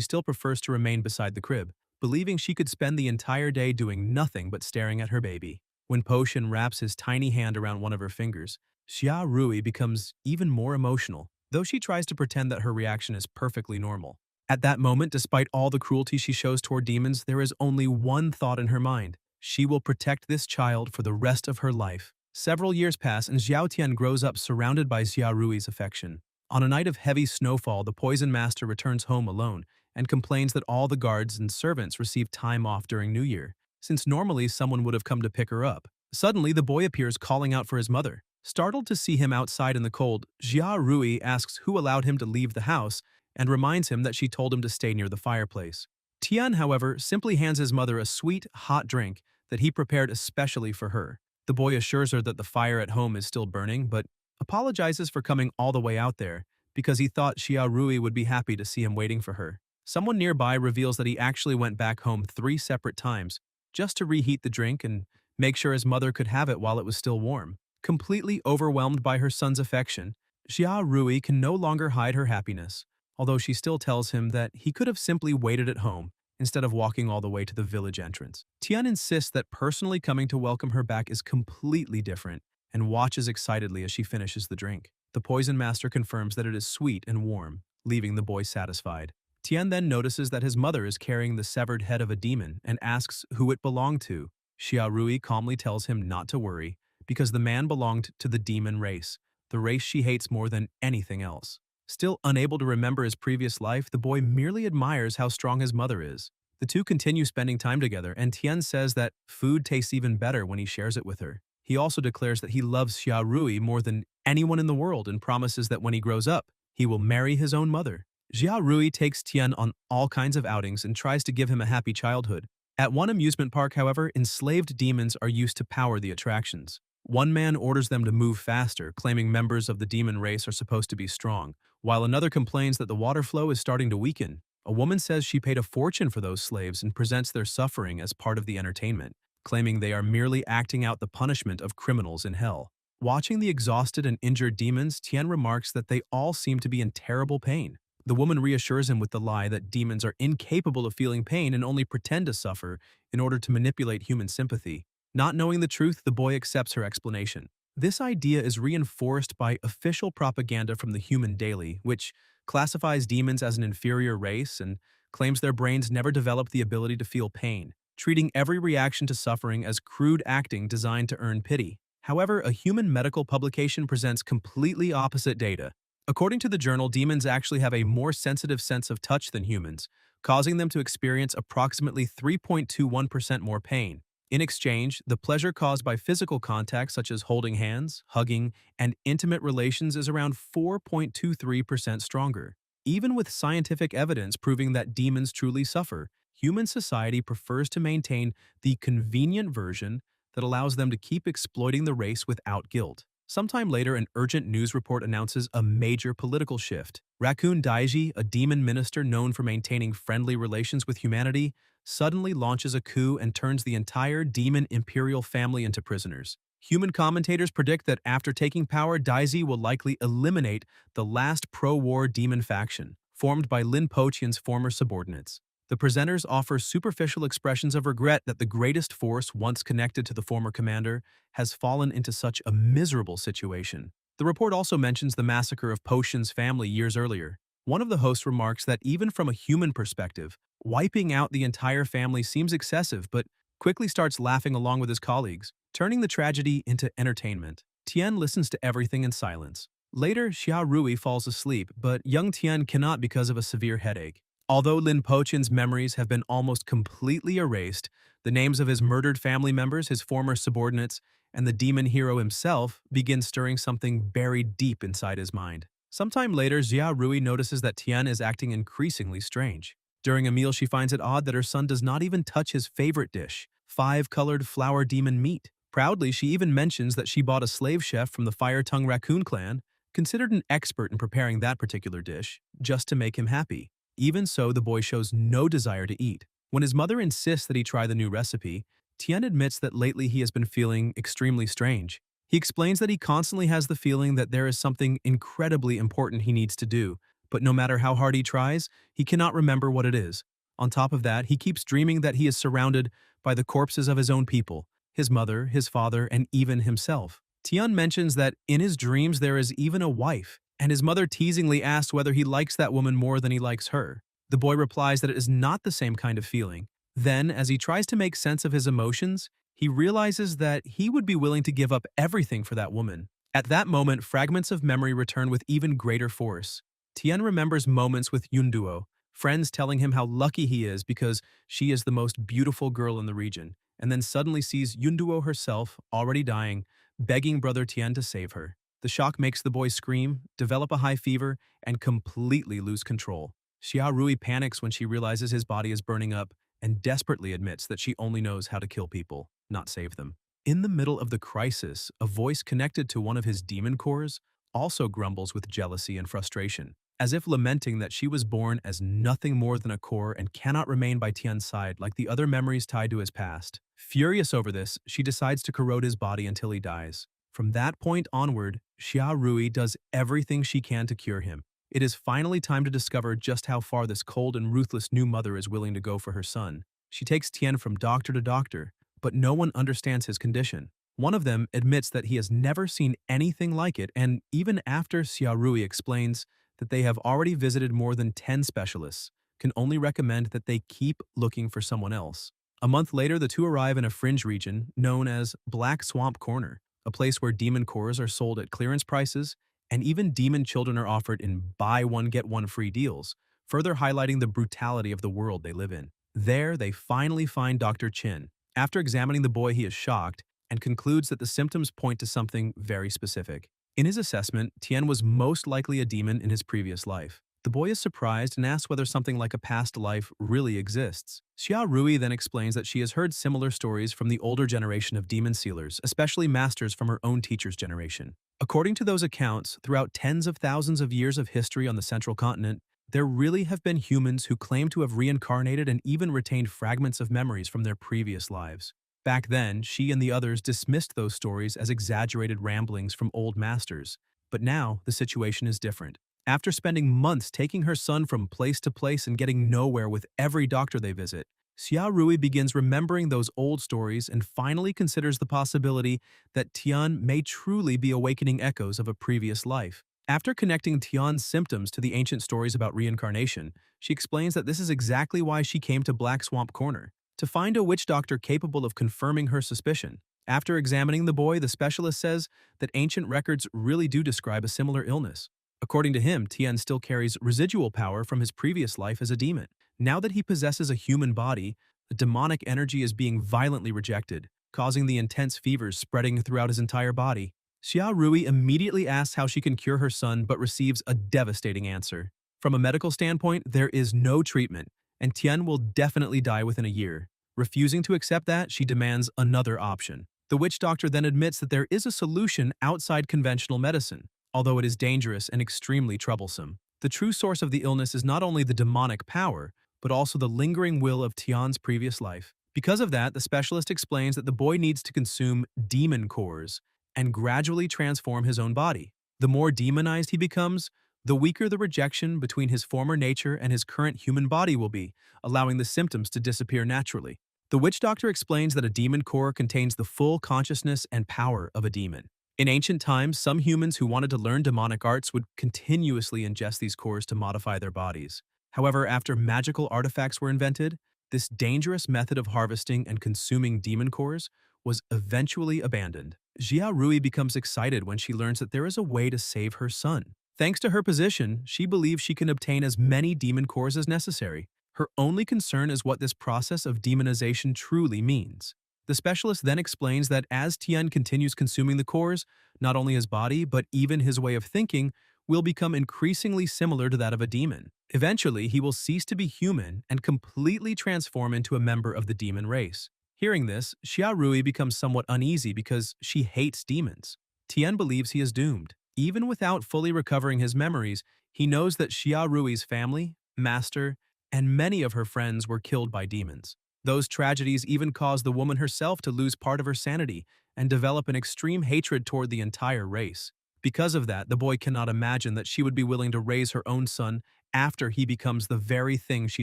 still prefers to remain beside the crib, believing she could spend the entire day doing nothing but staring at her baby. When Potion wraps his tiny hand around one of her fingers, Xia Rui becomes even more emotional, though she tries to pretend that her reaction is perfectly normal. At that moment, despite all the cruelty she shows toward demons, there is only one thought in her mind. She will protect this child for the rest of her life. Several years pass and Xiao Tian grows up surrounded by Xia Rui's affection. On a night of heavy snowfall, the poison master returns home alone and complains that all the guards and servants receive time off during New Year, since normally someone would have come to pick her up. Suddenly, the boy appears calling out for his mother. Startled to see him outside in the cold, Xia Rui asks who allowed him to leave the house and reminds him that she told him to stay near the fireplace. Tian, however, simply hands his mother a sweet, hot drink that he prepared especially for her. The boy assures her that the fire at home is still burning, but apologizes for coming all the way out there because he thought Xia Rui would be happy to see him waiting for her. Someone nearby reveals that he actually went back home 3 separate times just to reheat the drink and make sure his mother could have it while it was still warm. Completely overwhelmed by her son's affection, Xia Rui can no longer hide her happiness, although she still tells him that he could have simply waited at home instead of walking all the way to the village entrance. Tian insists that personally coming to welcome her back is completely different and watches excitedly as she finishes the drink. The poison master confirms that it is sweet and warm, leaving the boy satisfied. Tian then notices that his mother is carrying the severed head of a demon and asks who it belonged to. Xia Rui calmly tells him not to worry, because the man belonged to the demon race, the race she hates more than anything else. Still unable to remember his previous life, the boy merely admires how strong his mother is. The two continue spending time together, and Tian says that food tastes even better when he shares it with her. He also declares that he loves Xia Rui more than anyone in the world and promises that when he grows up, he will marry his own mother. Xia Rui takes Tian on all kinds of outings and tries to give him a happy childhood. At one amusement park, however, enslaved demons are used to power the attractions. One man orders them to move faster, claiming members of the demon race are supposed to be strong, while another complains that the water flow is starting to weaken. A woman says she paid a fortune for those slaves and presents their suffering as part of the entertainment, claiming they are merely acting out the punishment of criminals in hell. Watching the exhausted and injured demons, Tian remarks that they all seem to be in terrible pain. The woman reassures him with the lie that demons are incapable of feeling pain and only pretend to suffer in order to manipulate human sympathy. Not knowing the truth, the boy accepts her explanation. This idea is reinforced by official propaganda from the Human Daily, which classifies demons as an inferior race and claims their brains never develop the ability to feel pain, treating every reaction to suffering as crude acting designed to earn pity. However, a human medical publication presents completely opposite data. According to the journal, demons actually have a more sensitive sense of touch than humans, causing them to experience approximately 3.21% more pain. In exchange, the pleasure caused by physical contact such as holding hands, hugging, and intimate relations is around 4.23% stronger. Even with scientific evidence proving that demons truly suffer, human society prefers to maintain the convenient version that allows them to keep exploiting the race without guilt. Sometime later, an urgent news report announces a major political shift. Raccoon Daiji, a demon minister known for maintaining friendly relations with humanity, suddenly launches a coup and turns the entire demon imperial family into prisoners. Human commentators predict that after taking power, Daiji will likely eliminate the last pro-war demon faction, formed by Lin Poqian's former subordinates. The presenters offer superficial expressions of regret that the greatest force once connected to the former commander has fallen into such a miserable situation. The report also mentions the massacre of Potion's family years earlier. One of the hosts remarks that even from a human perspective, wiping out the entire family seems excessive, but quickly starts laughing along with his colleagues, turning the tragedy into entertainment. Tian listens to everything in silence. Later, Xia Rui falls asleep, but young Tian cannot because of a severe headache. Although Lin Poqian's memories have been almost completely erased, the names of his murdered family members, his former subordinates, and the demon hero himself begin stirring something buried deep inside his mind. Sometime later, Xia Rui notices that Tian is acting increasingly strange. During a meal, she finds it odd that her son does not even touch his favorite dish, 5-colored flower demon meat. Proudly, she even mentions that she bought a slave chef from the Fire-Tongue Raccoon clan considered an expert in preparing that particular dish, just to make him happy. Even so, the boy shows no desire to eat. When his mother insists that he try the new recipe, Tian admits that lately he has been feeling extremely strange. He explains that he constantly has the feeling that there is something incredibly important he needs to do, but no matter how hard he tries, he cannot remember what it is. On top of that, he keeps dreaming that he is surrounded by the corpses of his own people, his mother, his father, and even himself. Tian mentions that in his dreams there is even a wife, and his mother teasingly asks whether he likes that woman more than he likes her. The boy replies that it is not the same kind of feeling. Then, as he tries to make sense of his emotions, he realizes that he would be willing to give up everything for that woman. At that moment, fragments of memory return with even greater force. Tian remembers moments with Yunduo, friends telling him how lucky he is because she is the most beautiful girl in the region, and then suddenly sees Yunduo herself, already dying, begging brother Tian to save her. The shock makes the boy scream, develop a high fever, and completely lose control. Xia Rui panics when she realizes his body is burning up and desperately admits that she only knows how to kill people, not save them. In the middle of the crisis, a voice connected to one of his demon cores also grumbles with jealousy and frustration, as if lamenting that she was born as nothing more than a core and cannot remain by Tian's side like the other memories tied to his past. Furious over this, she decides to corrode his body until he dies. From that point onward, Xia Rui does everything she can to cure him. It is finally time to discover just how far this cold and ruthless new mother is willing to go for her son. She takes Tian from doctor to doctor, but no one understands his condition. One of them admits that he has never seen anything like it, and even after Xia Rui explains that they have already visited more than 10 specialists, can only recommend that they keep looking for someone else. A month later, the two arrive in a fringe region known as Black Swamp Corner, a place where demon cores are sold at clearance prices, and even demon children are offered in buy one get one free deals, further highlighting the brutality of the world they live in. There, they finally find Dr. Chin. After examining the boy, he is shocked and concludes that the symptoms point to something very specific. In his assessment, Tian was most likely a demon in his previous life. The boy is surprised and asks whether something like a past life really exists. Xia Rui then explains that she has heard similar stories from the older generation of demon sealers, especially masters from her own teacher's generation. According to those accounts, throughout tens of thousands of years of history on the central continent, there really have been humans who claim to have reincarnated and even retained fragments of memories from their previous lives. Back then, she and the others dismissed those stories as exaggerated ramblings from old masters. But now, the situation is different. After spending months taking her son from place to place and getting nowhere with every doctor they visit, Xia Rui begins remembering those old stories and finally considers the possibility that Tian may truly be awakening echoes of a previous life. After connecting Tian's symptoms to the ancient stories about reincarnation, she explains that this is exactly why she came to Black Swamp Corner, to find a witch doctor capable of confirming her suspicion. After examining the boy, the specialist says that ancient records really do describe a similar illness. According to him, Tian still carries residual power from his previous life as a demon. Now that he possesses a human body, the demonic energy is being violently rejected, causing the intense fevers spreading throughout his entire body. Xia Rui immediately asks how she can cure her son but receives a devastating answer. From a medical standpoint, there is no treatment, and Tian will definitely die within a year. Refusing to accept that, she demands another option. The witch doctor then admits that there is a solution outside conventional medicine, although it is dangerous and extremely troublesome. The true source of the illness is not only the demonic power, but also the lingering will of Tian's previous life. Because of that, the specialist explains that the boy needs to consume demon cores and gradually transform his own body. The more demonized he becomes, the weaker the rejection between his former nature and his current human body will be, allowing the symptoms to disappear naturally. The witch doctor explains that a demon core contains the full consciousness and power of a demon. In ancient times, some humans who wanted to learn demonic arts would continuously ingest these cores to modify their bodies. However, after magical artifacts were invented, this dangerous method of harvesting and consuming demon cores was eventually abandoned. Xia Rui becomes excited when she learns that there is a way to save her son. Thanks to her position, she believes she can obtain as many demon cores as necessary. Her only concern is what this process of demonization truly means. The specialist then explains that as Tian continues consuming the cores, not only his body, but even his way of thinking will become increasingly similar to that of a demon. Eventually, he will cease to be human and completely transform into a member of the demon race. Hearing this, Xia Rui becomes somewhat uneasy because she hates demons. Tian believes he is doomed. Even without fully recovering his memories, he knows that Xia Rui's family, master, and many of her friends were killed by demons. Those tragedies even caused the woman herself to lose part of her sanity and develop an extreme hatred toward the entire race. Because of that, the boy cannot imagine that she would be willing to raise her own son after he becomes the very thing she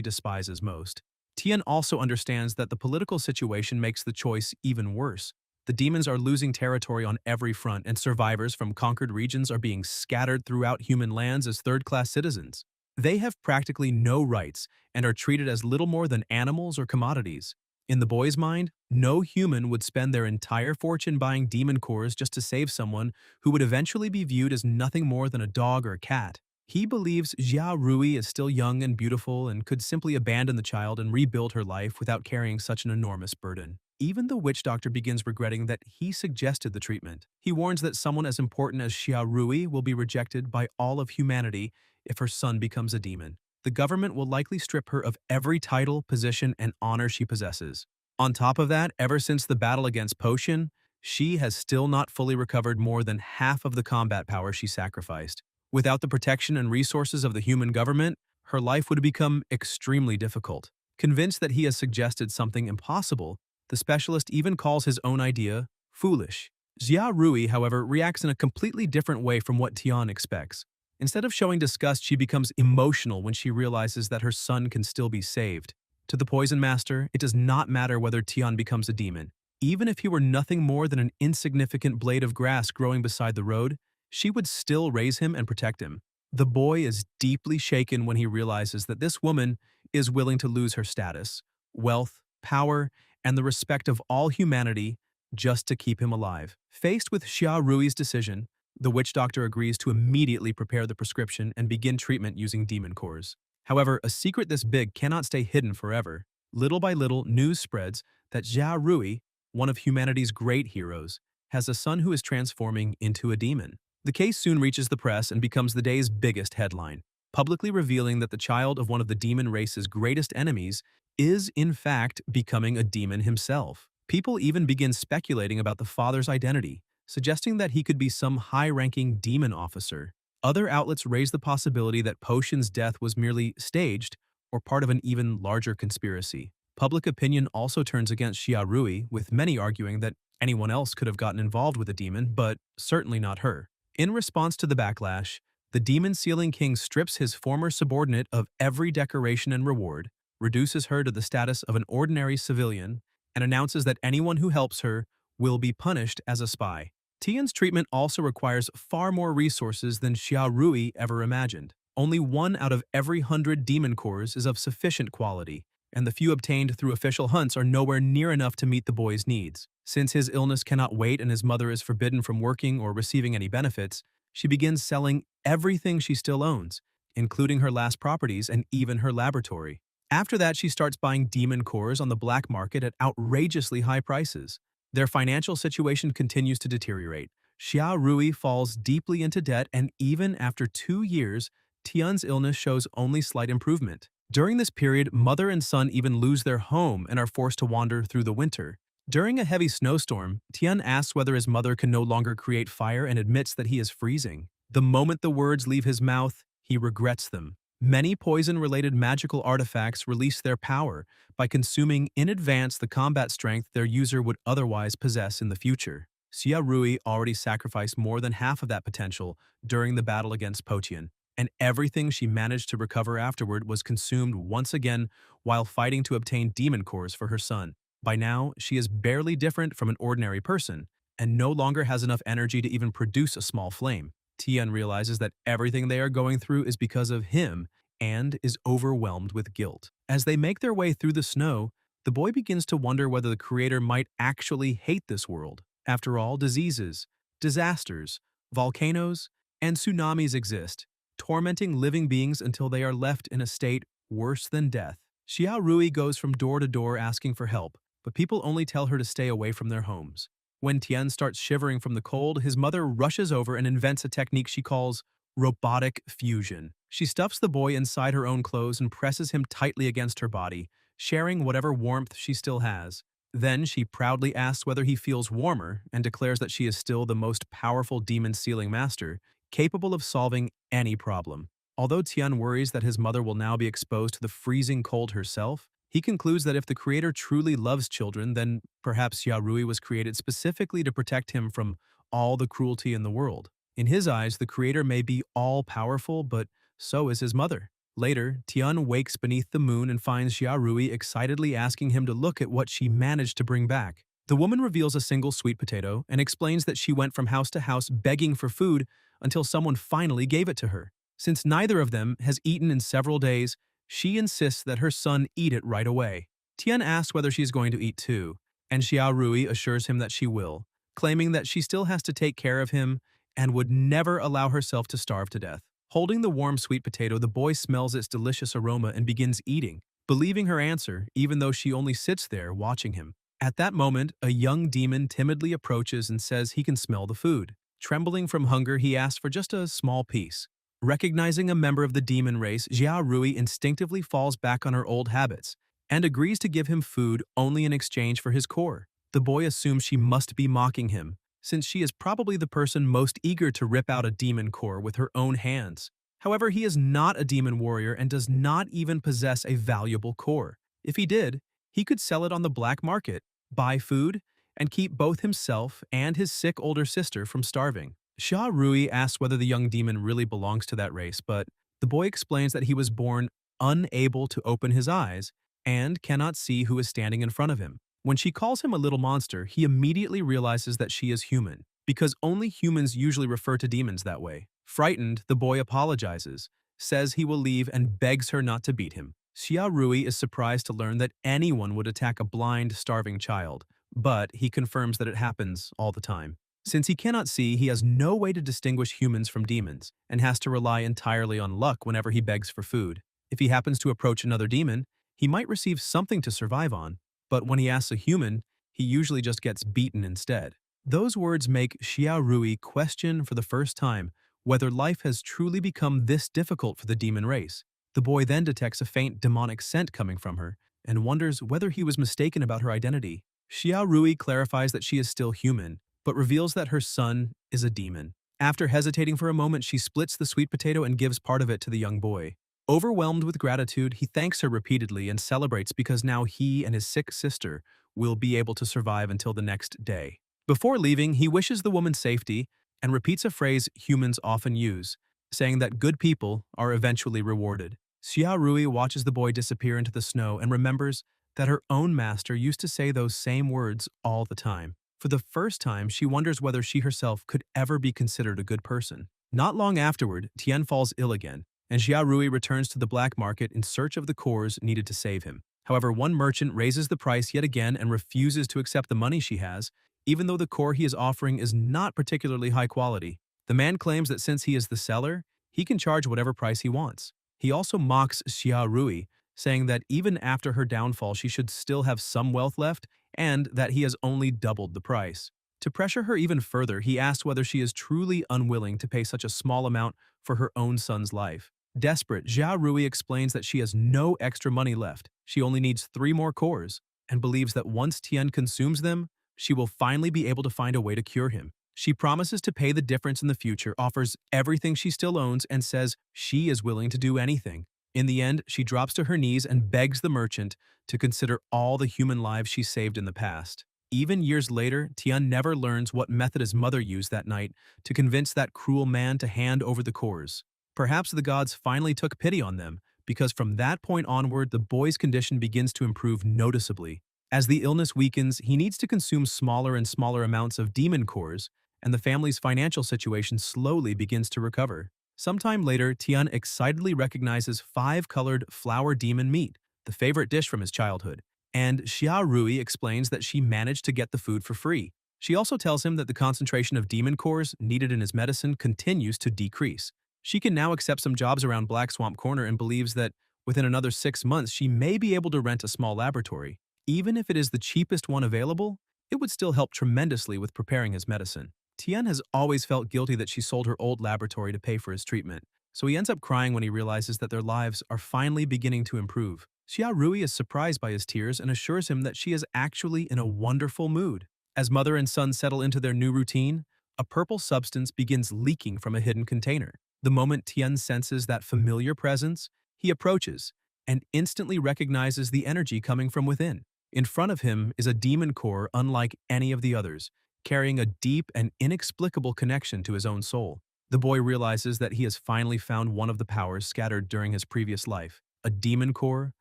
despises most. Tian also understands that the political situation makes the choice even worse. The demons are losing territory on every front, and survivors from conquered regions are being scattered throughout human lands as third-class citizens. They have practically no rights and are treated as little more than animals or commodities. In the boy's mind, no human would spend their entire fortune buying demon cores just to save someone who would eventually be viewed as nothing more than a dog or a cat. He believes Jia Rui is still young and beautiful and could simply abandon the child and rebuild her life without carrying such an enormous burden. Even the witch doctor begins regretting that he suggested the treatment. He warns that someone as important as Xia Rui will be rejected by all of humanity if her son becomes a demon. The government will likely strip her of every title, position, and honor she possesses. On top of that, ever since the battle against Potion, she has still not fully recovered more than half of the combat power she sacrificed. Without the protection and resources of the human government, her life would become extremely difficult. Convinced that he has suggested something impossible, the specialist even calls his own idea foolish. Xia Rui, however, reacts in a completely different way from what Tian expects. Instead of showing disgust, she becomes emotional when she realizes that her son can still be saved. To the Poison Master, it does not matter whether Tian becomes a demon. Even if he were nothing more than an insignificant blade of grass growing beside the road, she would still raise him and protect him. The boy is deeply shaken when he realizes that this woman is willing to lose her status, wealth, power, and the respect of all humanity just to keep him alive. Faced with Xia Rui's decision, the witch doctor agrees to immediately prepare the prescription and begin treatment using demon cores. However, a secret this big cannot stay hidden forever. Little by little, news spreads that Xia Rui, one of humanity's great heroes, has a son who is transforming into a demon. The case soon reaches the press and becomes the day's biggest headline, publicly revealing that the child of one of the demon race's greatest enemies is, in fact, becoming a demon himself. People even begin speculating about the father's identity, suggesting that he could be some high-ranking demon officer. Other outlets raise the possibility that Potion's death was merely staged or part of an even larger conspiracy. Public opinion also turns against Xia Rui, with many arguing that anyone else could have gotten involved with a demon, but certainly not her. In response to the backlash, the Demon Sealing King strips his former subordinate of every decoration and reward, reduces her to the status of an ordinary civilian, and announces that anyone who helps her will be punished as a spy. Tian's treatment also requires far more resources than Xia Rui ever imagined. Only 1 out of every 100 demon cores is of sufficient quality, and the few obtained through official hunts are nowhere near enough to meet the boy's needs. Since his illness cannot wait and his mother is forbidden from working or receiving any benefits, she begins selling everything she still owns, including her last properties and even her laboratory. After that, she starts buying demon cores on the black market at outrageously high prices. Their financial situation continues to deteriorate. Xia Rui falls deeply into debt, and even after 2 years, Tian's illness shows only slight improvement. During this period, mother and son even lose their home and are forced to wander through the winter. During a heavy snowstorm, Tian asks whether his mother can no longer create fire and admits that he is freezing. The moment the words leave his mouth, he regrets them. Many poison-related magical artifacts release their power by consuming in advance the combat strength their user would otherwise possess in the future. Xia Rui already sacrificed more than half of that potential during the battle against Potian, and everything she managed to recover afterward was consumed once again while fighting to obtain demon cores for her son. By now, she is barely different from an ordinary person, and no longer has enough energy to even produce a small flame. Tian realizes that everything they are going through is because of him and is overwhelmed with guilt. As they make their way through the snow, the boy begins to wonder whether the creator might actually hate this world. After all, diseases, disasters, volcanoes, and tsunamis exist, tormenting living beings until they are left in a state worse than death. Xia Rui goes from door to door asking for help, but people only tell her to stay away from their homes. When Tian starts shivering from the cold, his mother rushes over and invents a technique she calls robotic fusion. She stuffs the boy inside her own clothes and presses him tightly against her body, sharing whatever warmth she still has. Then she proudly asks whether he feels warmer and declares that she is still the most powerful demon sealing master, capable of solving any problem. Although Tian worries that his mother will now be exposed to the freezing cold herself, he concludes that if the creator truly loves children, then perhaps Xiaorui was created specifically to protect him from all the cruelty in the world. In his eyes, the creator may be all-powerful, but so is his mother. Later, Tian wakes beneath the moon and finds Xiaorui excitedly asking him to look at what she managed to bring back. The woman reveals a single sweet potato and explains that she went from house to house begging for food until someone finally gave it to her. Since neither of them has eaten in several days, she insists that her son eat it right away. Tian asks whether she is going to eat too, and Xiaorui assures him that she will, claiming that she still has to take care of him and would never allow herself to starve to death. Holding the warm sweet potato, the boy smells its delicious aroma and begins eating, believing her answer even though she only sits there watching him. At that moment, a young demon timidly approaches and says he can smell the food. Trembling from hunger, he asks for just a small piece. Recognizing a member of the demon race, Xiaorui instinctively falls back on her old habits and agrees to give him food only in exchange for his core. The boy assumes she must be mocking him, since she is probably the person most eager to rip out a demon core with her own hands. However, he is not a demon warrior and does not even possess a valuable core. If he did, he could sell it on the black market, buy food, and keep both himself and his sick older sister from starving. Xiaorui asks whether the young demon really belongs to that race, but the boy explains that he was born unable to open his eyes and cannot see who is standing in front of him. When she calls him a little monster, he immediately realizes that she is human, because only humans usually refer to demons that way. Frightened, the boy apologizes, says he will leave and begs her not to beat him. Xiaorui is surprised to learn that anyone would attack a blind, starving child, but he confirms that it happens all the time. Since he cannot see, he has no way to distinguish humans from demons and has to rely entirely on luck whenever he begs for food. If he happens to approach another demon, he might receive something to survive on, but when he asks a human, he usually just gets beaten instead. Those words make Xiaorui question for the first time whether life has truly become this difficult for the demon race. The boy then detects a faint demonic scent coming from her and wonders whether he was mistaken about her identity. Xiaorui clarifies that she is still human, but reveals that her son is a demon. After hesitating for a moment, she splits the sweet potato and gives part of it to the young boy. Overwhelmed with gratitude, he thanks her repeatedly and celebrates because now he and his sick sister will be able to survive until the next day. Before leaving, he wishes the woman safety and repeats a phrase humans often use, saying that good people are eventually rewarded. Xiaorui watches the boy disappear into the snow and remembers that her own master used to say those same words all the time. For the first time, she wonders whether she herself could ever be considered a good person. Not long afterward, Tian falls ill again, and Xiaorui returns to the black market in search of the cores needed to save him. However, one merchant raises the price yet again and refuses to accept the money she has, even though the core he is offering is not particularly high quality. The man claims that since he is the seller, he can charge whatever price he wants. He also mocks Xiaorui, saying that even after her downfall she should still have some wealth left and that he has only doubled the price. To pressure her even further, he asks whether she is truly unwilling to pay such a small amount for her own son's life. Desperate, Xiaorui explains that she has no extra money left. She only needs 3 more cores, and believes that once Tian consumes them, she will finally be able to find a way to cure him. She promises to pay the difference in the future, offers everything she still owns, and says she is willing to do anything. In the end, she drops to her knees and begs the merchant to consider all the human lives she saved in the past. Even years later, Tian never learns what method his mother used that night to convince that cruel man to hand over the cores. Perhaps the gods finally took pity on them, because from that point onward, the boy's condition begins to improve noticeably. As the illness weakens, he needs to consume smaller and smaller amounts of demon cores, and the family's financial situation slowly begins to recover. Sometime later, Tian excitedly recognizes 5-colored flower demon meat, the favorite dish from his childhood, and Xiaorui explains that she managed to get the food for free. She also tells him that the concentration of demon cores needed in his medicine continues to decrease. She can now accept some jobs around Black Swamp Corner and believes that within another 6 months she may be able to rent a small laboratory. Even if it is the cheapest one available, it would still help tremendously with preparing his medicine. Tian has always felt guilty that she sold her old laboratory to pay for his treatment, so he ends up crying when he realizes that their lives are finally beginning to improve. Xiaorui is surprised by his tears and assures him that she is actually in a wonderful mood. As mother and son settle into their new routine, A purple substance begins leaking from a hidden container. The moment Tian senses that familiar presence, he approaches and instantly recognizes the energy coming from within. In front of him is a demon core unlike any of the others, carrying a deep and inexplicable connection to his own soul. The boy realizes that he has finally found one of the powers scattered during his previous life, a demon core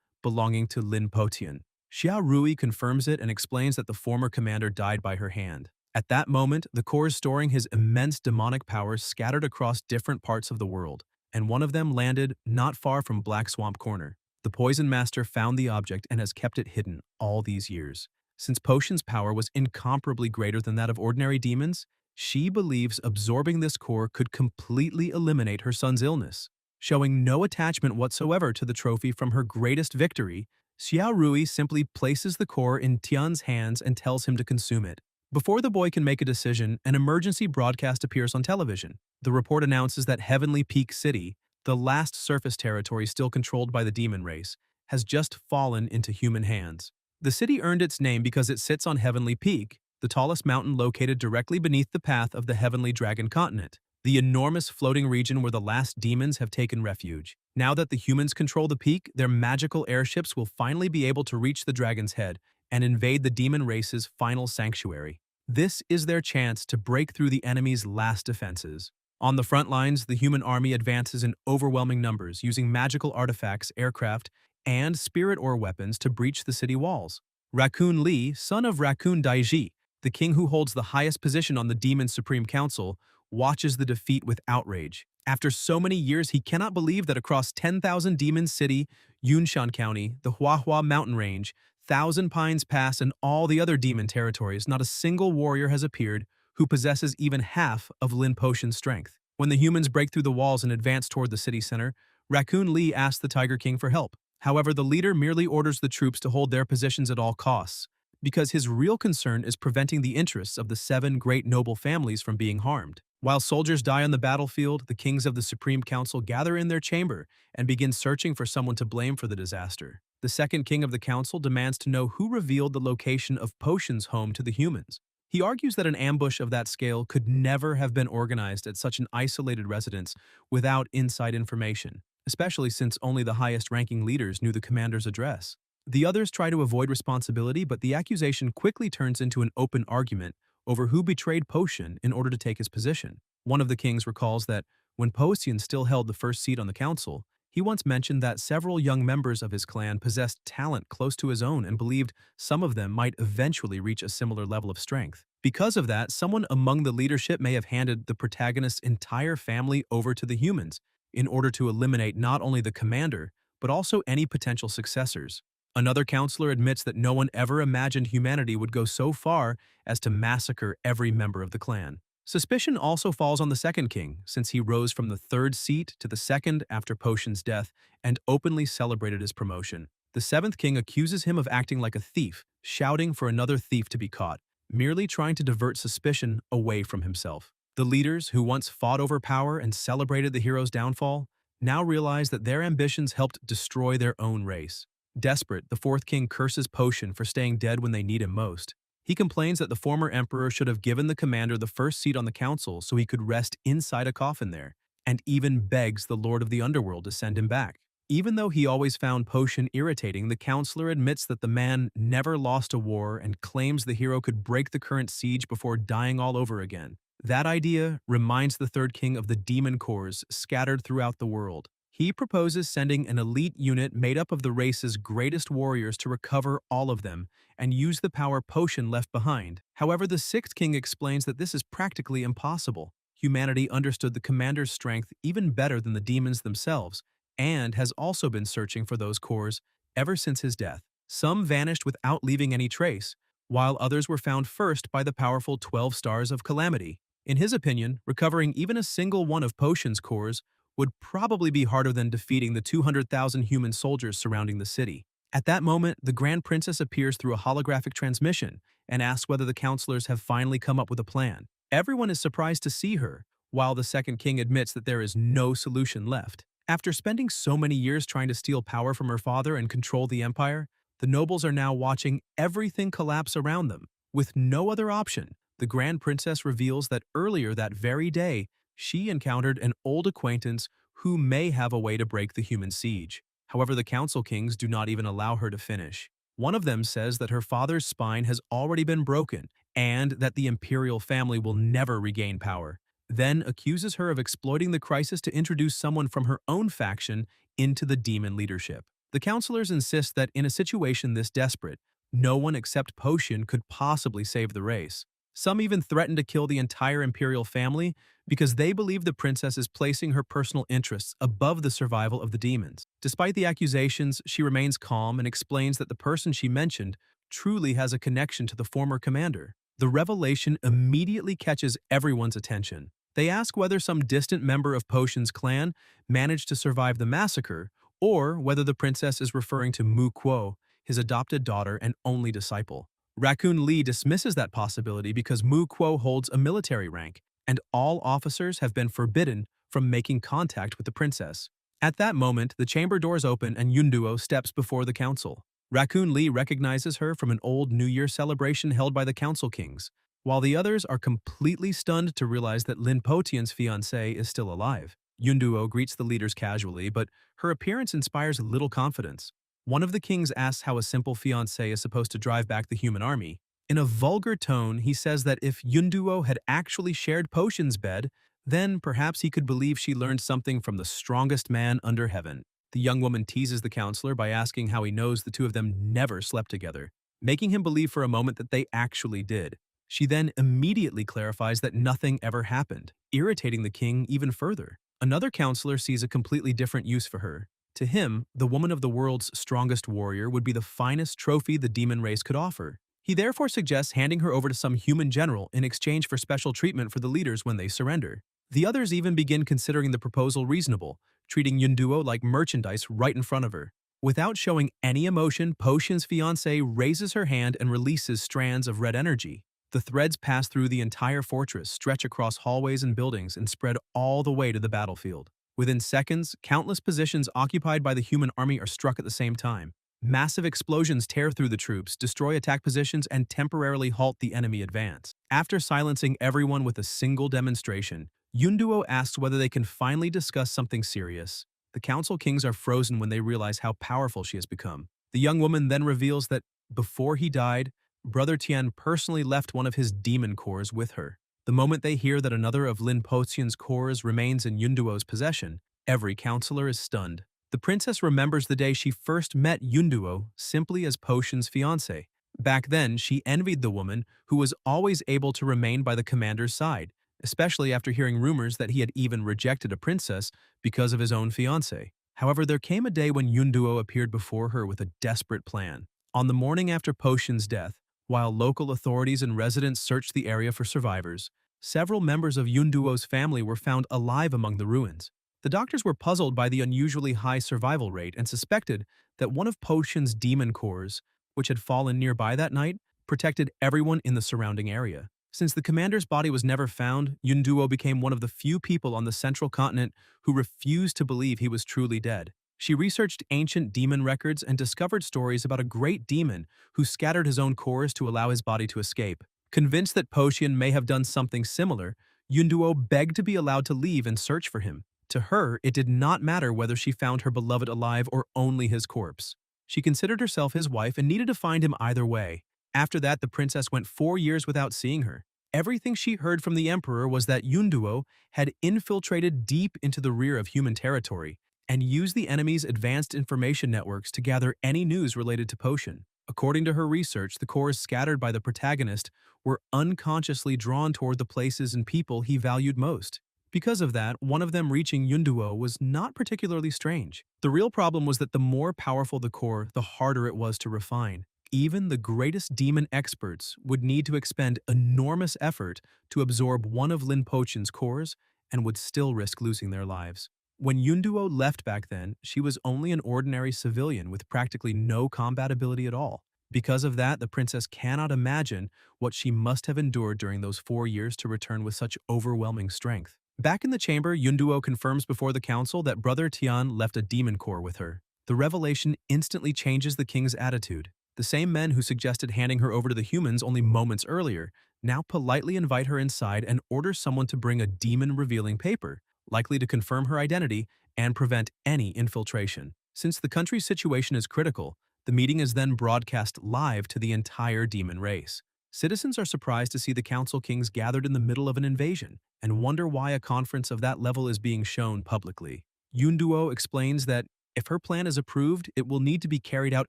belonging to Lin Potian. Xia Rui confirms it and explains that the former commander died by her hand. At that moment, the core storing his immense demonic powers scattered across different parts of the world, and one of them landed not far from Black Swamp Corner. The Poison Master found the object and has kept it hidden all these years. Since Potion's power was incomparably greater than that of ordinary demons, she believes absorbing this core could completely eliminate her son's illness. Showing no attachment whatsoever to the trophy from her greatest victory, Xiao Rui simply places the core in Tian's hands and tells him to consume it. Before the boy can make a decision, an emergency broadcast appears on television. The report announces that Heavenly Peak City, the last surface territory still controlled by the demon race, has just fallen into human hands. The city earned its name because it sits on Heavenly Peak, the tallest mountain located directly beneath the path of the Heavenly Dragon Continent, the enormous floating region where the last demons have taken refuge. Now that the humans control the peak, their magical airships will finally be able to reach the dragon's head and invade the demon race's final sanctuary. This is their chance to break through the enemy's last defenses. On the front lines, the human army advances in overwhelming numbers, using magical artifacts, aircraft, and spirit ore weapons to breach the city walls. Raccoon Li, son of Raccoon Daiji, the king who holds the highest position on the Demon Supreme Council, watches the defeat with outrage. After so many years, he cannot believe that across 10,000 Demon City, Yunshan County, the Huahua Mountain Range, Thousand Pines Pass, and all the other demon territories, not a single warrior has appeared who possesses even half of Lin Potion's strength. When the humans break through the walls and advance toward the city center, Raccoon Li asks the Tiger King for help. However, the leader merely orders the troops to hold their positions at all costs, because his real concern is preventing the interests of the 7 great noble families from being harmed. While soldiers die on the battlefield, the kings of the Supreme Council gather in their chamber and begin searching for someone to blame for the disaster. The second king of the council demands to know who revealed the location of Potion's home to the humans. He argues that an ambush of that scale could never have been organized at such an isolated residence without inside information, especially since only the highest-ranking leaders knew the commander's address. The others try to avoid responsibility, but the accusation quickly turns into an open argument over who betrayed Potion in order to take his position. One of the kings recalls that when Potion still held the first seat on the council, he once mentioned that several young members of his clan possessed talent close to his own and believed some of them might eventually reach a similar level of strength. Because of that, someone among the leadership may have handed the protagonist's entire family over to the humans in order to eliminate not only the commander, but also any potential successors. Another counselor admits that no one ever imagined humanity would go so far as to massacre every member of the clan. Suspicion also falls on the second king, since he rose from the 3rd seat to the 2nd after Potion's death and openly celebrated his promotion. The 7th king accuses him of acting like a thief, shouting for another thief to be caught, merely trying to divert suspicion away from himself. The leaders, who once fought over power and celebrated the hero's downfall, now realize that their ambitions helped destroy their own race. Desperate, the 4th king curses Potion for staying dead when they need him most. He complains that the former emperor should have given the commander the first seat on the council so he could rest inside a coffin there, and even begs the Lord of the Underworld to send him back. Even though he always found Potion irritating, the counselor admits that the man never lost a war and claims the hero could break the current siege before dying all over again. That idea reminds the 3rd king of the demon cores scattered throughout the world. He proposes sending an elite unit made up of the race's greatest warriors to recover all of them and use the power Potion left behind. However, the 6th king explains that this is practically impossible. Humanity understood the commander's strength even better than the demons themselves, and has also been searching for those cores ever since his death. Some vanished without leaving any trace, while others were found first by the powerful 12 Stars of Calamity. In his opinion, recovering even a single one of Potion's cores would probably be harder than defeating the 200,000 human soldiers surrounding the city. At that moment, the Grand Princess appears through a holographic transmission and asks whether the counselors have finally come up with a plan. Everyone is surprised to see her, while the second king admits that there is no solution left. After spending so many years trying to steal power from her father and control the empire, the nobles are now watching everything collapse around them. With no other option, the Grand Princess reveals that earlier that very day, she encountered an old acquaintance who may have a way to break the human siege. However, the Council Kings do not even allow her to finish. One of them says that her father's spine has already been broken and that the imperial family will never regain power, then accuses her of exploiting the crisis to introduce someone from her own faction into the demon leadership. The counselors insist that in a situation this desperate, no one except Potion could possibly save the race. Some even threaten to kill the entire imperial family because they believe the princess is placing her personal interests above the survival of the demons. Despite the accusations, she remains calm and explains that the person she mentioned truly has a connection to the former commander. The revelation immediately catches everyone's attention. They ask whether some distant member of Potion's clan managed to survive the massacre, or whether the princess is referring to Mu Kuo, his adopted daughter and only disciple. Raccoon Lee dismisses that possibility because Mu Kuo holds a military rank, and all officers have been forbidden from making contact with the princess. At that moment, the chamber doors open and Yunduo steps before the council. Raccoon Lee recognizes her from an old New Year celebration held by the Council Kings, while the others are completely stunned to realize that Lin Potian's fiancé is still alive. Yunduo greets the leaders casually, but her appearance inspires little confidence. One of the kings asks how a simple fiancé is supposed to drive back the human army. In a vulgar tone, he says that if Yunduo had actually shared Potion's bed, then perhaps he could believe she learned something from the strongest man under heaven. The young woman teases the counselor by asking how he knows the two of them never slept together, making him believe for a moment that they actually did. She then immediately clarifies that nothing ever happened, irritating the king even further. Another counselor sees a completely different use for her. To him, the woman of the world's strongest warrior would be the finest trophy the demon race could offer. He therefore suggests handing her over to some human general in exchange for special treatment for the leaders when they surrender. The others even begin considering the proposal reasonable, treating Yunduo like merchandise right in front of her. Without showing any emotion, Potion's fiancé raises her hand and releases strands of red energy. The threads pass through the entire fortress, stretch across hallways and buildings, and spread all the way to the battlefield. Within seconds, countless positions occupied by the human army are struck at the same time. Massive explosions tear through the troops, destroy attack positions, and temporarily halt the enemy advance. After silencing everyone with a single demonstration, Yunduo asks whether they can finally discuss something serious. The Council Kings are frozen when they realize how powerful she has become. The young woman then reveals that, before he died, Brother Tian personally left one of his demon cores with her. The moment they hear that another of Lin Potian's cores remains in Yunduo's possession, every counselor is stunned. The princess remembers the day she first met Yunduo simply as Potion's fiancé. Back then, she envied the woman who was always able to remain by the commander's side, especially after hearing rumors that he had even rejected a princess because of his own fiancé. However, there came a day when Yunduo appeared before her with a desperate plan. On the morning after Potion's death, while local authorities and residents searched the area for survivors, several members of Yunduo's family were found alive among the ruins. The doctors were puzzled by the unusually high survival rate and suspected that one of Potion's demon cores, which had fallen nearby that night, protected everyone in the surrounding area. Since the commander's body was never found, Yunduo became one of the few people on the central continent who refused to believe he was truly dead. She researched ancient demon records and discovered stories about a great demon who scattered his own cores to allow his body to escape. Convinced that Potion may have done something similar, Yunduo begged to be allowed to leave and search for him. To her, it did not matter whether she found her beloved alive or only his corpse. She considered herself his wife and needed to find him either way. After that, the princess went 4 years without seeing her. Everything she heard from the emperor was that Yunduo had infiltrated deep into the rear of human territory and used the enemy's advanced information networks to gather any news related to Potion. According to her research, the cores scattered by the protagonist were unconsciously drawn toward the places and people he valued most. Because of that, one of them reaching Yunduo was not particularly strange. The real problem was that the more powerful the core, the harder it was to refine. Even the greatest demon experts would need to expend enormous effort to absorb one of Lin Potion's cores and would still risk losing their lives. When Yunduo left back then, she was only an ordinary civilian with practically no combat ability at all. Because of that, the princess cannot imagine what she must have endured during those 4 years to return with such overwhelming strength. Back in the chamber, Yunduo confirms before the council that Brother Tian left a demon core with her. The revelation instantly changes the king's attitude. The same men who suggested handing her over to the humans only moments earlier now politely invite her inside and order someone to bring a demon-revealing paper, likely to confirm her identity and prevent any infiltration. Since the country's situation is critical, the meeting is then broadcast live to the entire demon race. Citizens are surprised to see the Council Kings gathered in the middle of an invasion and wonder why a conference of that level is being shown publicly. Yunduo explains that if her plan is approved, it will need to be carried out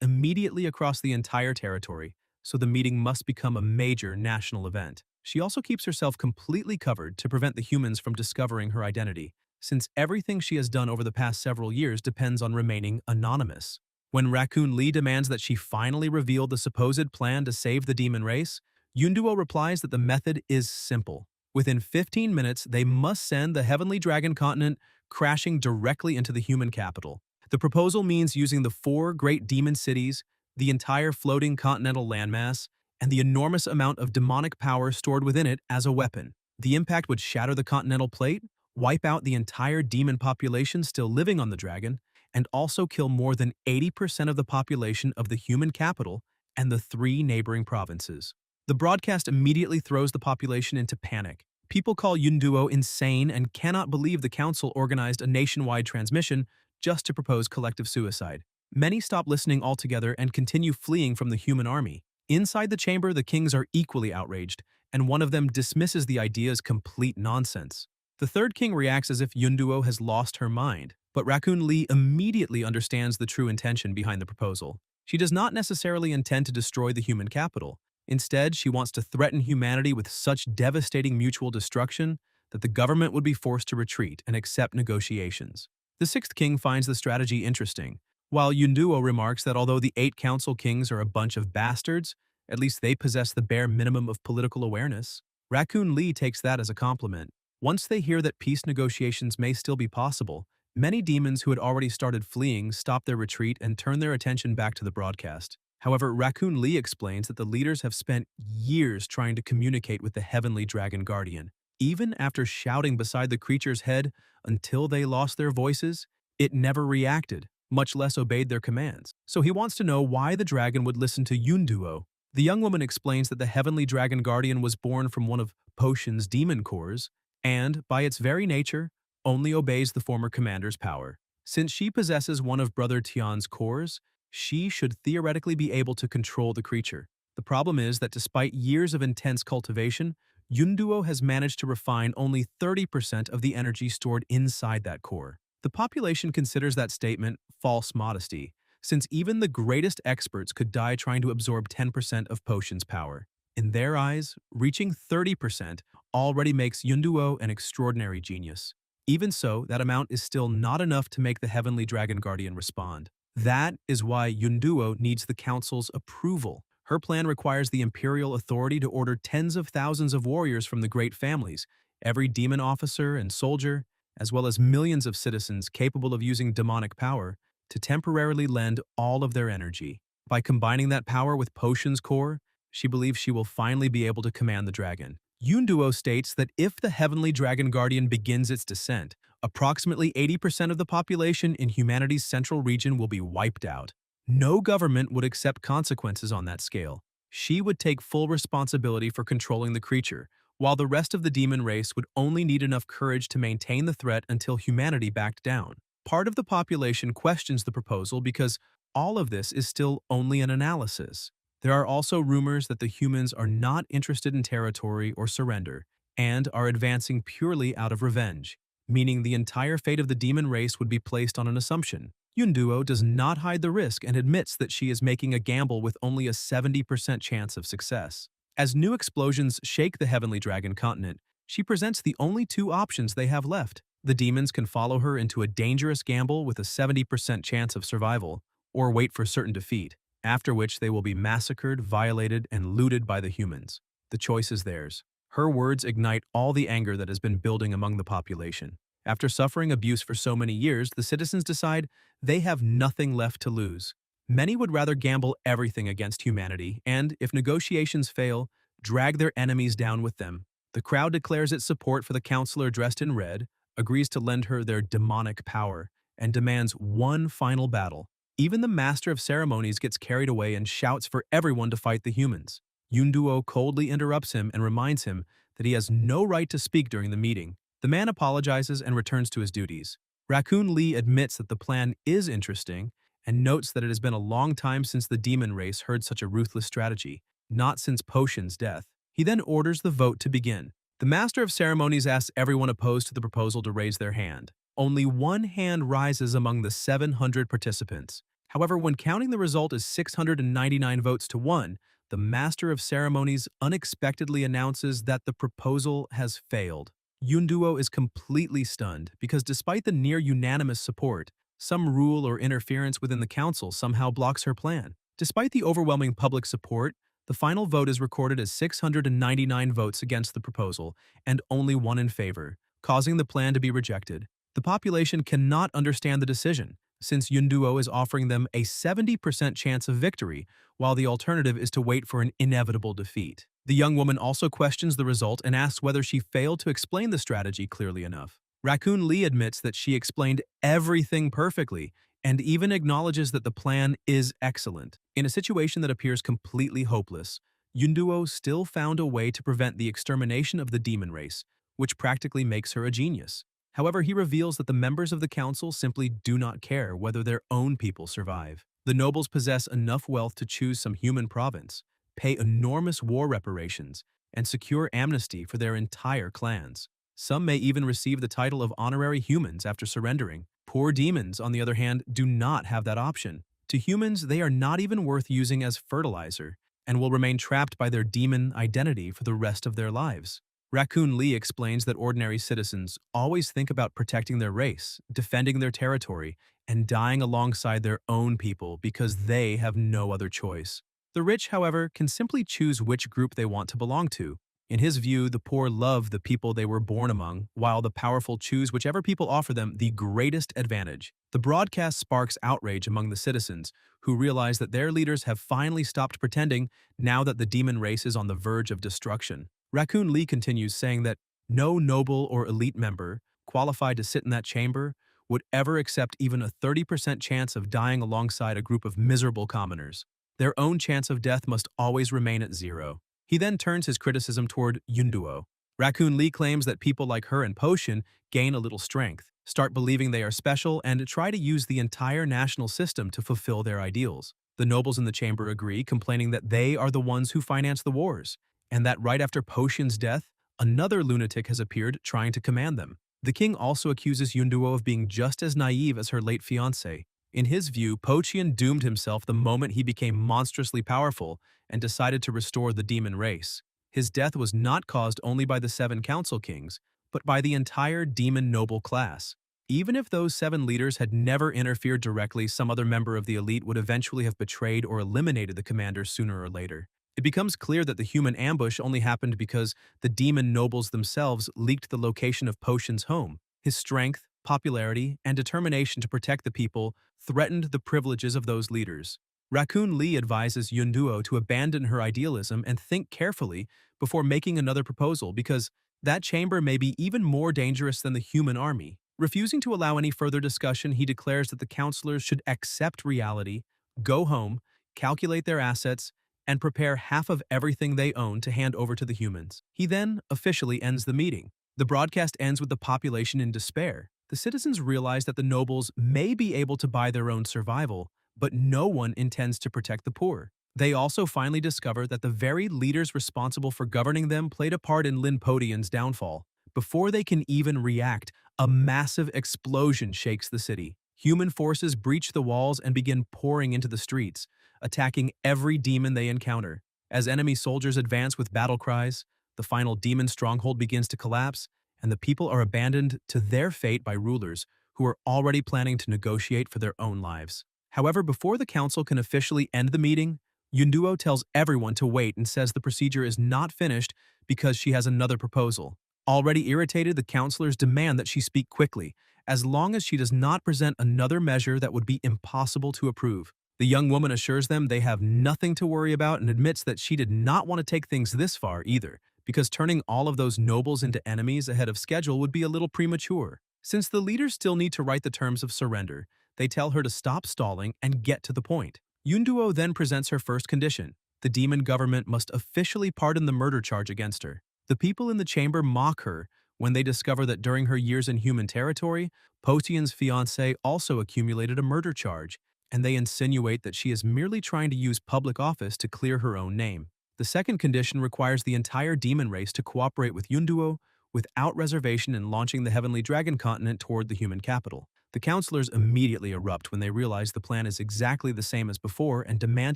immediately across the entire territory, so the meeting must become a major national event. She also keeps herself completely covered to prevent the humans from discovering her identity, since everything she has done over the past several years depends on remaining anonymous. When Raccoon Lee demands that she finally reveal the supposed plan to save the demon race, Yunduo replies that the method is simple. Within 15 minutes, they must send the Heavenly Dragon continent crashing directly into the human capital. The proposal means using the 4 great demon cities, the entire floating continental landmass, and the enormous amount of demonic power stored within it as a weapon. The impact would shatter the continental plate, wipe out the entire demon population still living on the dragon, and also kill more than 80% of the population of the human capital and the 3 neighboring provinces. The broadcast immediately throws the population into panic. People call Yunduo insane and cannot believe the council organized a nationwide transmission just to propose collective suicide. Many stop listening altogether and continue fleeing from the human army. Inside the chamber, the kings are equally outraged, and one of them dismisses the idea as complete nonsense. The third king reacts as if Yunduo has lost her mind, but Raccoon Lee immediately understands the true intention behind the proposal. She does not necessarily intend to destroy the human capital. Instead, she wants to threaten humanity with such devastating mutual destruction that the government would be forced to retreat and accept negotiations. The sixth king finds the strategy interesting, while Yunduo remarks that although the 8 council kings are a bunch of bastards, at least they possess the bare minimum of political awareness. Raccoon Lee takes that as a compliment. Once they hear that peace negotiations may still be possible, many demons who had already started fleeing stop their retreat and turn their attention back to the broadcast. However, Raccoon Lee explains that the leaders have spent years trying to communicate with the Heavenly Dragon Guardian. Even after shouting beside the creature's head until they lost their voices, it never reacted, much less obeyed their commands. So he wants to know why the dragon would listen to Yunduo. The young woman explains that the Heavenly Dragon Guardian was born from one of Potion's demon cores, and, by its very nature, only obeys the former commander's power. Since she possesses one of Brother Tian's cores, she should theoretically be able to control the creature. The problem is that despite years of intense cultivation, Yunduo has managed to refine only 30% of the energy stored inside that core. The population considers that statement false modesty, since even the greatest experts could die trying to absorb 10% of Potion's power. In their eyes, reaching 30% already makes Yunduo an extraordinary genius. Even so, that amount is still not enough to make the Heavenly Dragon Guardian respond. That is why Yunduo needs the Council's approval. Her plan requires the Imperial authority to order tens of thousands of warriors from the great families, every demon officer and soldier, as well as millions of citizens capable of using demonic power, to temporarily lend all of their energy. By combining that power with Potion's core, she believes she will finally be able to command the dragon. Yunduo states that if the Heavenly Dragon Guardian begins its descent, approximately 80% of the population in humanity's central region will be wiped out. No government would accept consequences on that scale. She would take full responsibility for controlling the creature, while the rest of the demon race would only need enough courage to maintain the threat until humanity backed down. Part of the population questions the proposal because all of this is still only an analysis. There are also rumors that the humans are not interested in territory or surrender, and are advancing purely out of revenge, meaning the entire fate of the demon race would be placed on an assumption. Yunduo does not hide the risk and admits that she is making a gamble with only a 70% chance of success. As new explosions shake the Heavenly Dragon continent, she presents the only 2 options they have left. The demons can follow her into a dangerous gamble with a 70% chance of survival, or wait for certain defeat, after which they will be massacred, violated, and looted by the humans. The choice is theirs. Her words ignite all the anger that has been building among the population. After suffering abuse for so many years, the citizens decide they have nothing left to lose. Many would rather gamble everything against humanity and, if negotiations fail, drag their enemies down with them. The crowd declares its support for the counselor dressed in red, agrees to lend her their demonic power, and demands one final battle. Even the master of ceremonies gets carried away and shouts for everyone to fight the humans. Yunduo coldly interrupts him and reminds him that he has no right to speak during the meeting. The man apologizes and returns to his duties. Raccoon Lee admits that the plan is interesting and notes that it has been a long time since the demon race heard such a ruthless strategy, not since Potion's death. He then orders the vote to begin. The master of ceremonies asks everyone opposed to the proposal to raise their hand. Only one hand rises among the 700 participants. However, when counting the result as 699 votes to 1, the master of ceremonies unexpectedly announces that the proposal has failed. Yunduo is completely stunned because despite the near-unanimous support, some rule or interference within the council somehow blocks her plan. Despite the overwhelming public support, the final vote is recorded as 699 votes against the proposal and only 1 in favor, causing the plan to be rejected. The population cannot understand the decision, since Yunduo is offering them a 70% chance of victory, while the alternative is to wait for an inevitable defeat. The young woman also questions the result and asks whether she failed to explain the strategy clearly enough. Raccoon Lee admits that she explained everything perfectly and even acknowledges that the plan is excellent. In a situation that appears completely hopeless, Yunduo still found a way to prevent the extermination of the demon race, which practically makes her a genius. However, he reveals that the members of the council simply do not care whether their own people survive. The nobles possess enough wealth to choose some human province, pay enormous war reparations, and secure amnesty for their entire clans. Some may even receive the title of honorary humans after surrendering. Poor demons, on the other hand, do not have that option. To humans, they are not even worth using as fertilizer and will remain trapped by their demon identity for the rest of their lives. Raccoon Lee explains that ordinary citizens always think about protecting their race, defending their territory, and dying alongside their own people because they have no other choice. The rich, however, can simply choose which group they want to belong to. In his view, the poor love the people they were born among, while the powerful choose whichever people offer them the greatest advantage. The broadcast sparks outrage among the citizens, who realize that their leaders have finally stopped pretending now that the demon race is on the verge of destruction. Raccoon Lee continues, saying that no noble or elite member qualified to sit in that chamber would ever accept even a 30% chance of dying alongside a group of miserable commoners. Their own chance of death must always remain at 0. He then turns his criticism toward Yunduo. Raccoon Lee claims that people like her and Potion gain a little strength, start believing they are special, and try to use the entire national system to fulfill their ideals. The nobles in the chamber agree, complaining that they are the ones who finance the wars, and that right after Potion's death, another lunatic has appeared trying to command them. The king also accuses Yunduo of being just as naive as her late fiancé. In his view, Potion doomed himself the moment he became monstrously powerful and decided to restore the demon race. His death was not caused only by the 7 council kings, but by the entire demon noble class. Even if those 7 leaders had never interfered directly, some other member of the elite would eventually have betrayed or eliminated the commander sooner or later. It becomes clear that the human ambush only happened because the demon nobles themselves leaked the location of Potion's home. His strength, popularity, and determination to protect the people threatened the privileges of those leaders. Raccoon Lee advises Yunduo to abandon her idealism and think carefully before making another proposal because that chamber may be even more dangerous than the human army. Refusing to allow any further discussion, he declares that the counselors should accept reality, go home, calculate their assets, and prepare half of everything they own to hand over to the humans. He then officially ends the meeting. The broadcast ends with the population in despair. The citizens realize that the nobles may be able to buy their own survival, but no one intends to protect the poor. They also finally discover that the very leaders responsible for governing them played a part in Lin Podian's downfall. Before they can even react, a massive explosion shakes the city. Human forces breach the walls and begin pouring into the streets, attacking every demon they encounter. As enemy soldiers advance with battle cries, the final demon stronghold begins to collapse, and the people are abandoned to their fate by rulers who are already planning to negotiate for their own lives. However, before the council can officially end the meeting, Yunduo tells everyone to wait and says the procedure is not finished because she has another proposal. Already irritated, the counselors demand that she speak quickly, as long as she does not present another measure that would be impossible to approve. The young woman assures them they have nothing to worry about and admits that she did not want to take things this far either, because turning all of those nobles into enemies ahead of schedule would be a little premature. Since the leaders still need to write the terms of surrender, They tell her to stop stalling and get to the point. Yunduo then presents her first condition. The demon government must officially pardon the murder charge against her. The people in the chamber mock her when they discover that during her years in human territory, Potian's fiancé also accumulated a murder charge, and they insinuate that she is merely trying to use public office to clear her own name. The second condition requires the entire demon race to cooperate with Yunduo without reservation in launching the Heavenly Dragon continent toward the human capital. The counselors immediately erupt when they realize the plan is exactly the same as before and demand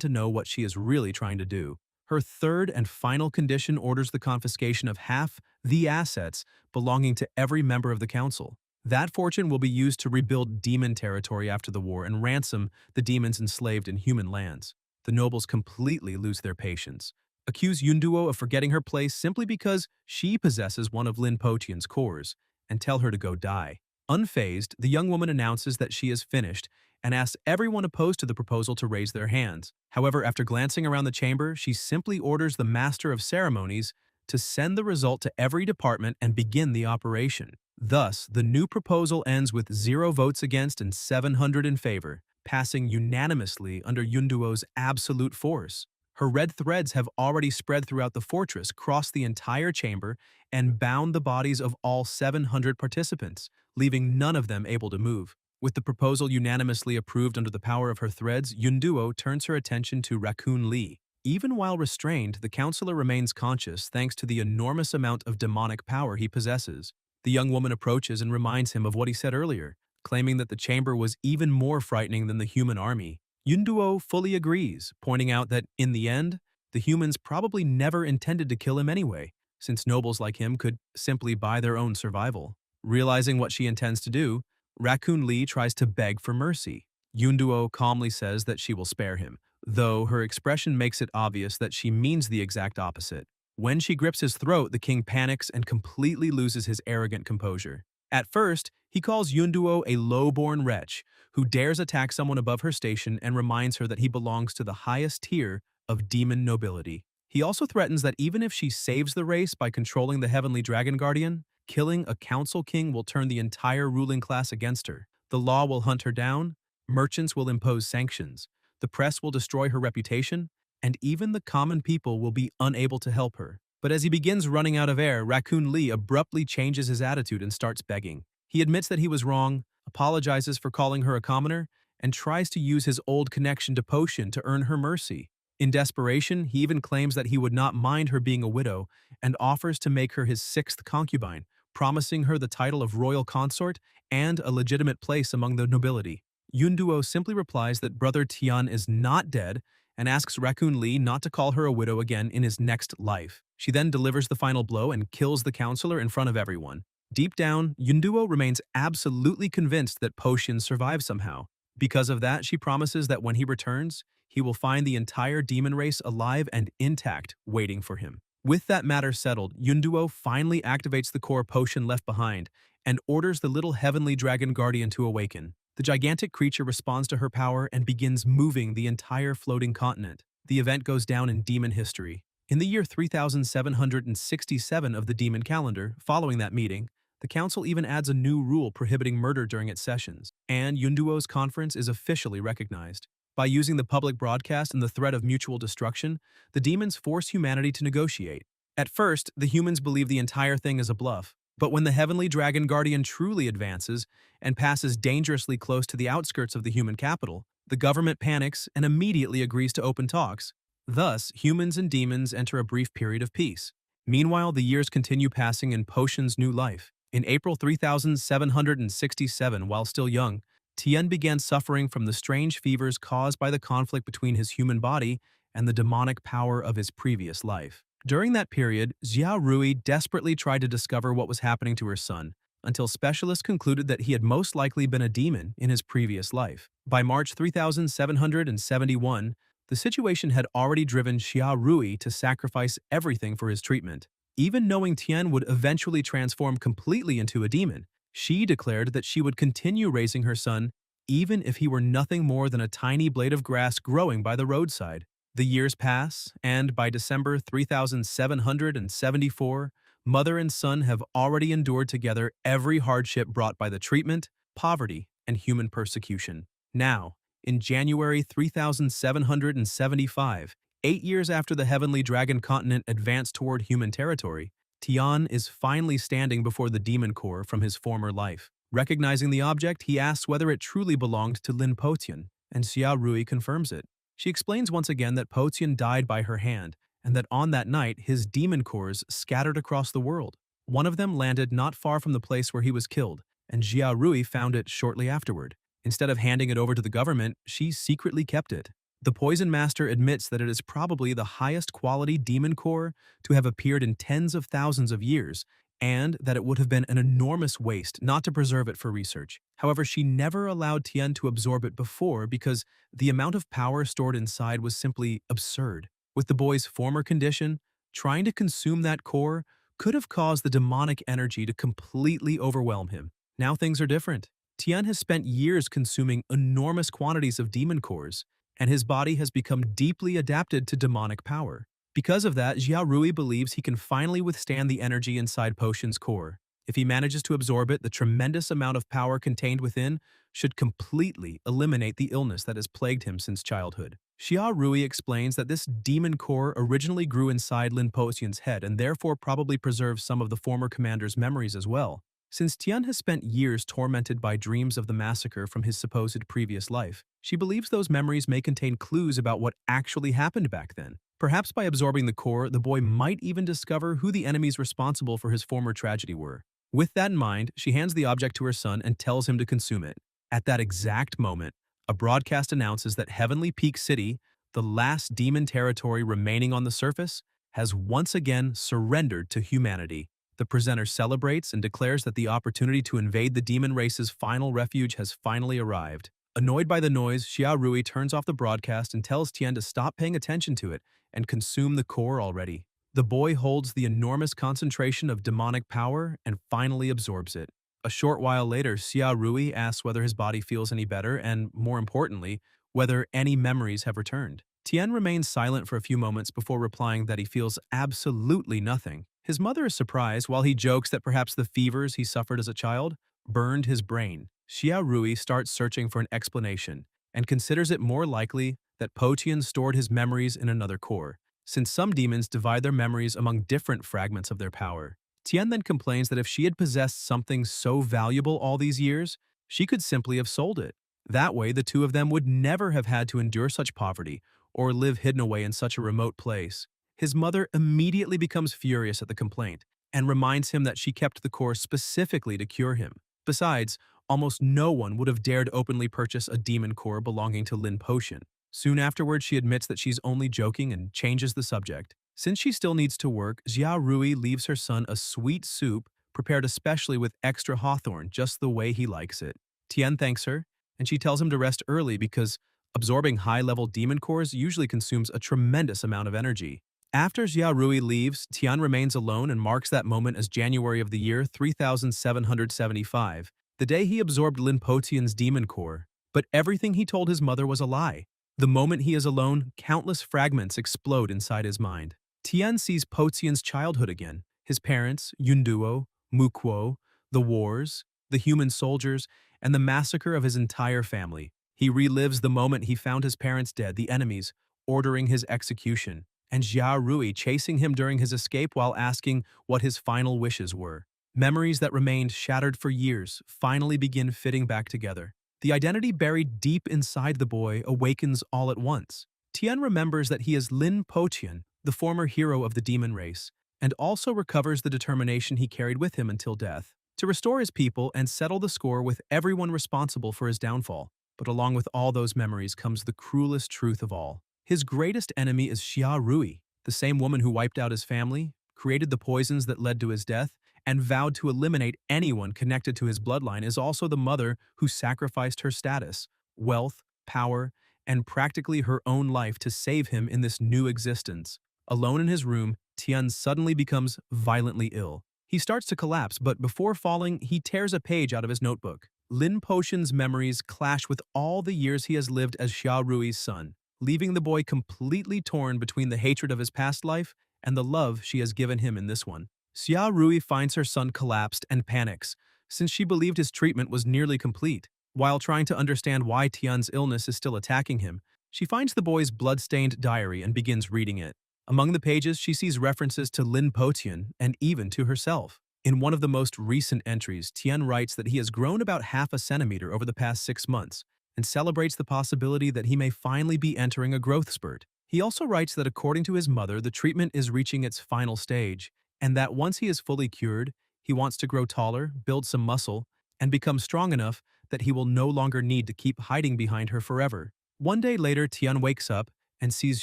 to know what she is really trying to do. Her third and final condition orders the confiscation of half the assets belonging to every member of the council. That fortune will be used to rebuild demon territory after the war and ransom the demons enslaved in human lands. The nobles completely lose their patience, accuse Yunduo of forgetting her place simply because she possesses one of Lin Potian's cores, and tell her to go die. Unfazed, the young woman announces that she is finished and asks everyone opposed to the proposal to raise their hands. However, after glancing around the chamber, she simply orders the Master of Ceremonies to send the result to every department and begin the operation. Thus, the new proposal ends with 0 votes against and 700 in favor, passing unanimously under Yunduo's absolute force. Her red threads have already spread throughout the fortress, crossed the entire chamber, and bound the bodies of all 700 participants, leaving none of them able to move. With the proposal unanimously approved under the power of her threads, Yunduo turns her attention to Raccoon Lee. Even while restrained, the counselor remains conscious thanks to the enormous amount of demonic power he possesses. The young woman approaches and reminds him of what he said earlier, claiming that the chamber was even more frightening than the human army. Yunduo fully agrees, pointing out that, in the end, the humans probably never intended to kill him anyway, since nobles like him could simply buy their own survival. Realizing what she intends to do, Raccoon Lee tries to beg for mercy. Yunduo calmly says that she will spare him, though her expression makes it obvious that she means the exact opposite. When she grips his throat, the king panics and completely loses his arrogant composure. At first, he calls Yunduo a low-born wretch who dares attack someone above her station and reminds her that he belongs to the highest tier of demon nobility. He also threatens that even if she saves the race by controlling the Heavenly Dragon Guardian, killing a council king will turn the entire ruling class against her. The law will hunt her down, merchants will impose sanctions, the press will destroy her reputation, and even the common people will be unable to help her. But as he begins running out of air, Raccoon Lee abruptly changes his attitude and starts begging. He admits that he was wrong, apologizes for calling her a commoner, and tries to use his old connection to Potion to earn her mercy. In desperation, he even claims that he would not mind her being a widow and offers to make her his 6th concubine, promising her the title of royal consort and a legitimate place among the nobility. Yunduo simply replies that Brother Tian is not dead and asks Raccoon Lee not to call her a widow again in his next life. She then delivers the final blow and kills the counselor in front of everyone. Deep down, Yunduo remains absolutely convinced that Potion survives somehow. Because of that, she promises that when he returns, he will find the entire demon race alive and intact, waiting for him. With that matter settled, Yunduo finally activates the core potion left behind and orders the little heavenly dragon guardian to awaken. The gigantic creature responds to her power and begins moving the entire floating continent. The event goes down in demon history. In the year 3767 of the demon calendar, following that meeting, the council even adds a new rule prohibiting murder during its sessions, and Yunduo's conference is officially recognized. By using the public broadcast and the threat of mutual destruction, the demons force humanity to negotiate. At first, the humans believe the entire thing is a bluff, but when the Heavenly Dragon Guardian truly advances and passes dangerously close to the outskirts of the human capital, the government panics and immediately agrees to open talks. Thus, humans and demons enter a brief period of peace. Meanwhile, the years continue passing in Potion's new life. In April 3767, while still young, Tien began suffering from the strange fevers caused by the conflict between his human body and the demonic power of his previous life. During that period, Xia Rui desperately tried to discover what was happening to her son, until specialists concluded that he had most likely been a demon in his previous life. By March 3771, the situation had already driven Xia Rui to sacrifice everything for his treatment. Even knowing Tien would eventually transform completely into a demon, she declared that she would continue raising her son even if he were nothing more than a tiny blade of grass growing by the roadside. The years pass, and by December 3774, mother and son have already endured together every hardship brought by the treatment, poverty, and human persecution. Now, in January 3775, 8 years after the heavenly dragon continent advanced toward human territory, Tian is finally standing before the demon core from his former life. Recognizing the object, he asks whether it truly belonged to Lin Potian, and Xia Rui confirms it. She explains once again that Potian died by her hand, and that on that night his demon cores scattered across the world. One of them landed not far from the place where he was killed, and Xia Rui found it shortly afterward. Instead of handing it over to the government, she secretly kept it. The Poison Master admits that it is probably the highest quality demon core to have appeared in tens of thousands of years, and that it would have been an enormous waste not to preserve it for research. However, she never allowed Tien to absorb it before because the amount of power stored inside was simply absurd. With the boy's former condition, trying to consume that core could have caused the demonic energy to completely overwhelm him. Now things are different. Tien has spent years consuming enormous quantities of demon cores, and his body has become deeply adapted to demonic power. Because of that, Xia Rui believes he can finally withstand the energy inside Potion's core. If he manages to absorb it, the tremendous amount of power contained within should completely eliminate the illness that has plagued him since childhood. Xia Rui explains that this demon core originally grew inside Lin Potion's head and therefore probably preserves some of the former commander's memories as well. Since Tian has spent years tormented by dreams of the massacre from his supposed previous life, she believes those memories may contain clues about what actually happened back then. Perhaps by absorbing the core, the boy might even discover who the enemies responsible for his former tragedy were. With that in mind, she hands the object to her son and tells him to consume it. At that exact moment, a broadcast announces that Heavenly Peak City, the last demon territory remaining on the surface, has once again surrendered to humanity. The presenter celebrates and declares that the opportunity to invade the demon race's final refuge has finally arrived. Annoyed by the noise, Xia Rui turns off the broadcast and tells Tian to stop paying attention to it and consume the core already. The boy holds the enormous concentration of demonic power and finally absorbs it. A short while later, Xia Rui asks whether his body feels any better and, more importantly, whether any memories have returned. Tian remains silent for a few moments before replying that he feels absolutely nothing. His mother is surprised while he jokes that perhaps the fevers he suffered as a child burned his brain. Xia Rui starts searching for an explanation and considers it more likely that Potian stored his memories in another core, since some demons divide their memories among different fragments of their power. Tian then complains that if she had possessed something so valuable all these years, she could simply have sold it. That way, the two of them would never have had to endure such poverty or live hidden away in such a remote place. His mother immediately becomes furious at the complaint and reminds him that she kept the core specifically to cure him. Besides, almost no one would have dared openly purchase a demon core belonging to Lin Potion. Soon afterwards, she admits that she's only joking and changes the subject. Since she still needs to work, Xia Rui leaves her son a sweet soup prepared especially with extra hawthorn, just the way he likes it. Tian thanks her, and she tells him to rest early because absorbing high-level demon cores usually consumes a tremendous amount of energy. After Xia Rui leaves, Tian remains alone and marks that moment as January of the year 3775, the day he absorbed Lin Potian's demon core. But everything he told his mother was a lie. The moment he is alone, countless fragments explode inside his mind. Tian sees Potian's childhood again, his parents, Yunduo, Mukuo, the wars, the human soldiers, and the massacre of his entire family. He relives the moment he found his parents dead, the enemies ordering his execution, and Xia Rui chasing him during his escape while asking what his final wishes were. Memories that remained shattered for years finally begin fitting back together. The identity buried deep inside the boy awakens all at once. Tian remembers that he is Lin Potian, the former hero of the demon race, and also recovers the determination he carried with him until death, to restore his people and settle the score with everyone responsible for his downfall. But along with all those memories comes the cruelest truth of all. His greatest enemy is Xia Rui, the same woman who wiped out his family, created the poisons that led to his death, and vowed to eliminate anyone connected to his bloodline, is also the mother who sacrificed her status, wealth, power, and practically her own life to save him in this new existence. Alone in his room, Tian suddenly becomes violently ill. He starts to collapse, but before falling, he tears a page out of his notebook. Lin Potion's memories clash with all the years he has lived as Xia Rui's son, leaving the boy completely torn between the hatred of his past life and the love she has given him in this one. Xia Rui finds her son collapsed and panics, since she believed his treatment was nearly complete. While trying to understand why Tian's illness is still attacking him, she finds the boy's blood-stained diary and begins reading it. Among the pages, she sees references to Lin Potian and even to herself. In one of the most recent entries, Tian writes that he has grown about half a centimeter over the past 6 months and celebrates the possibility that he may finally be entering a growth spurt. He also writes that according to his mother, the treatment is reaching its final stage, and that once he is fully cured, he wants to grow taller, build some muscle, and become strong enough that he will no longer need to keep hiding behind her forever. One day later, Tian wakes up and sees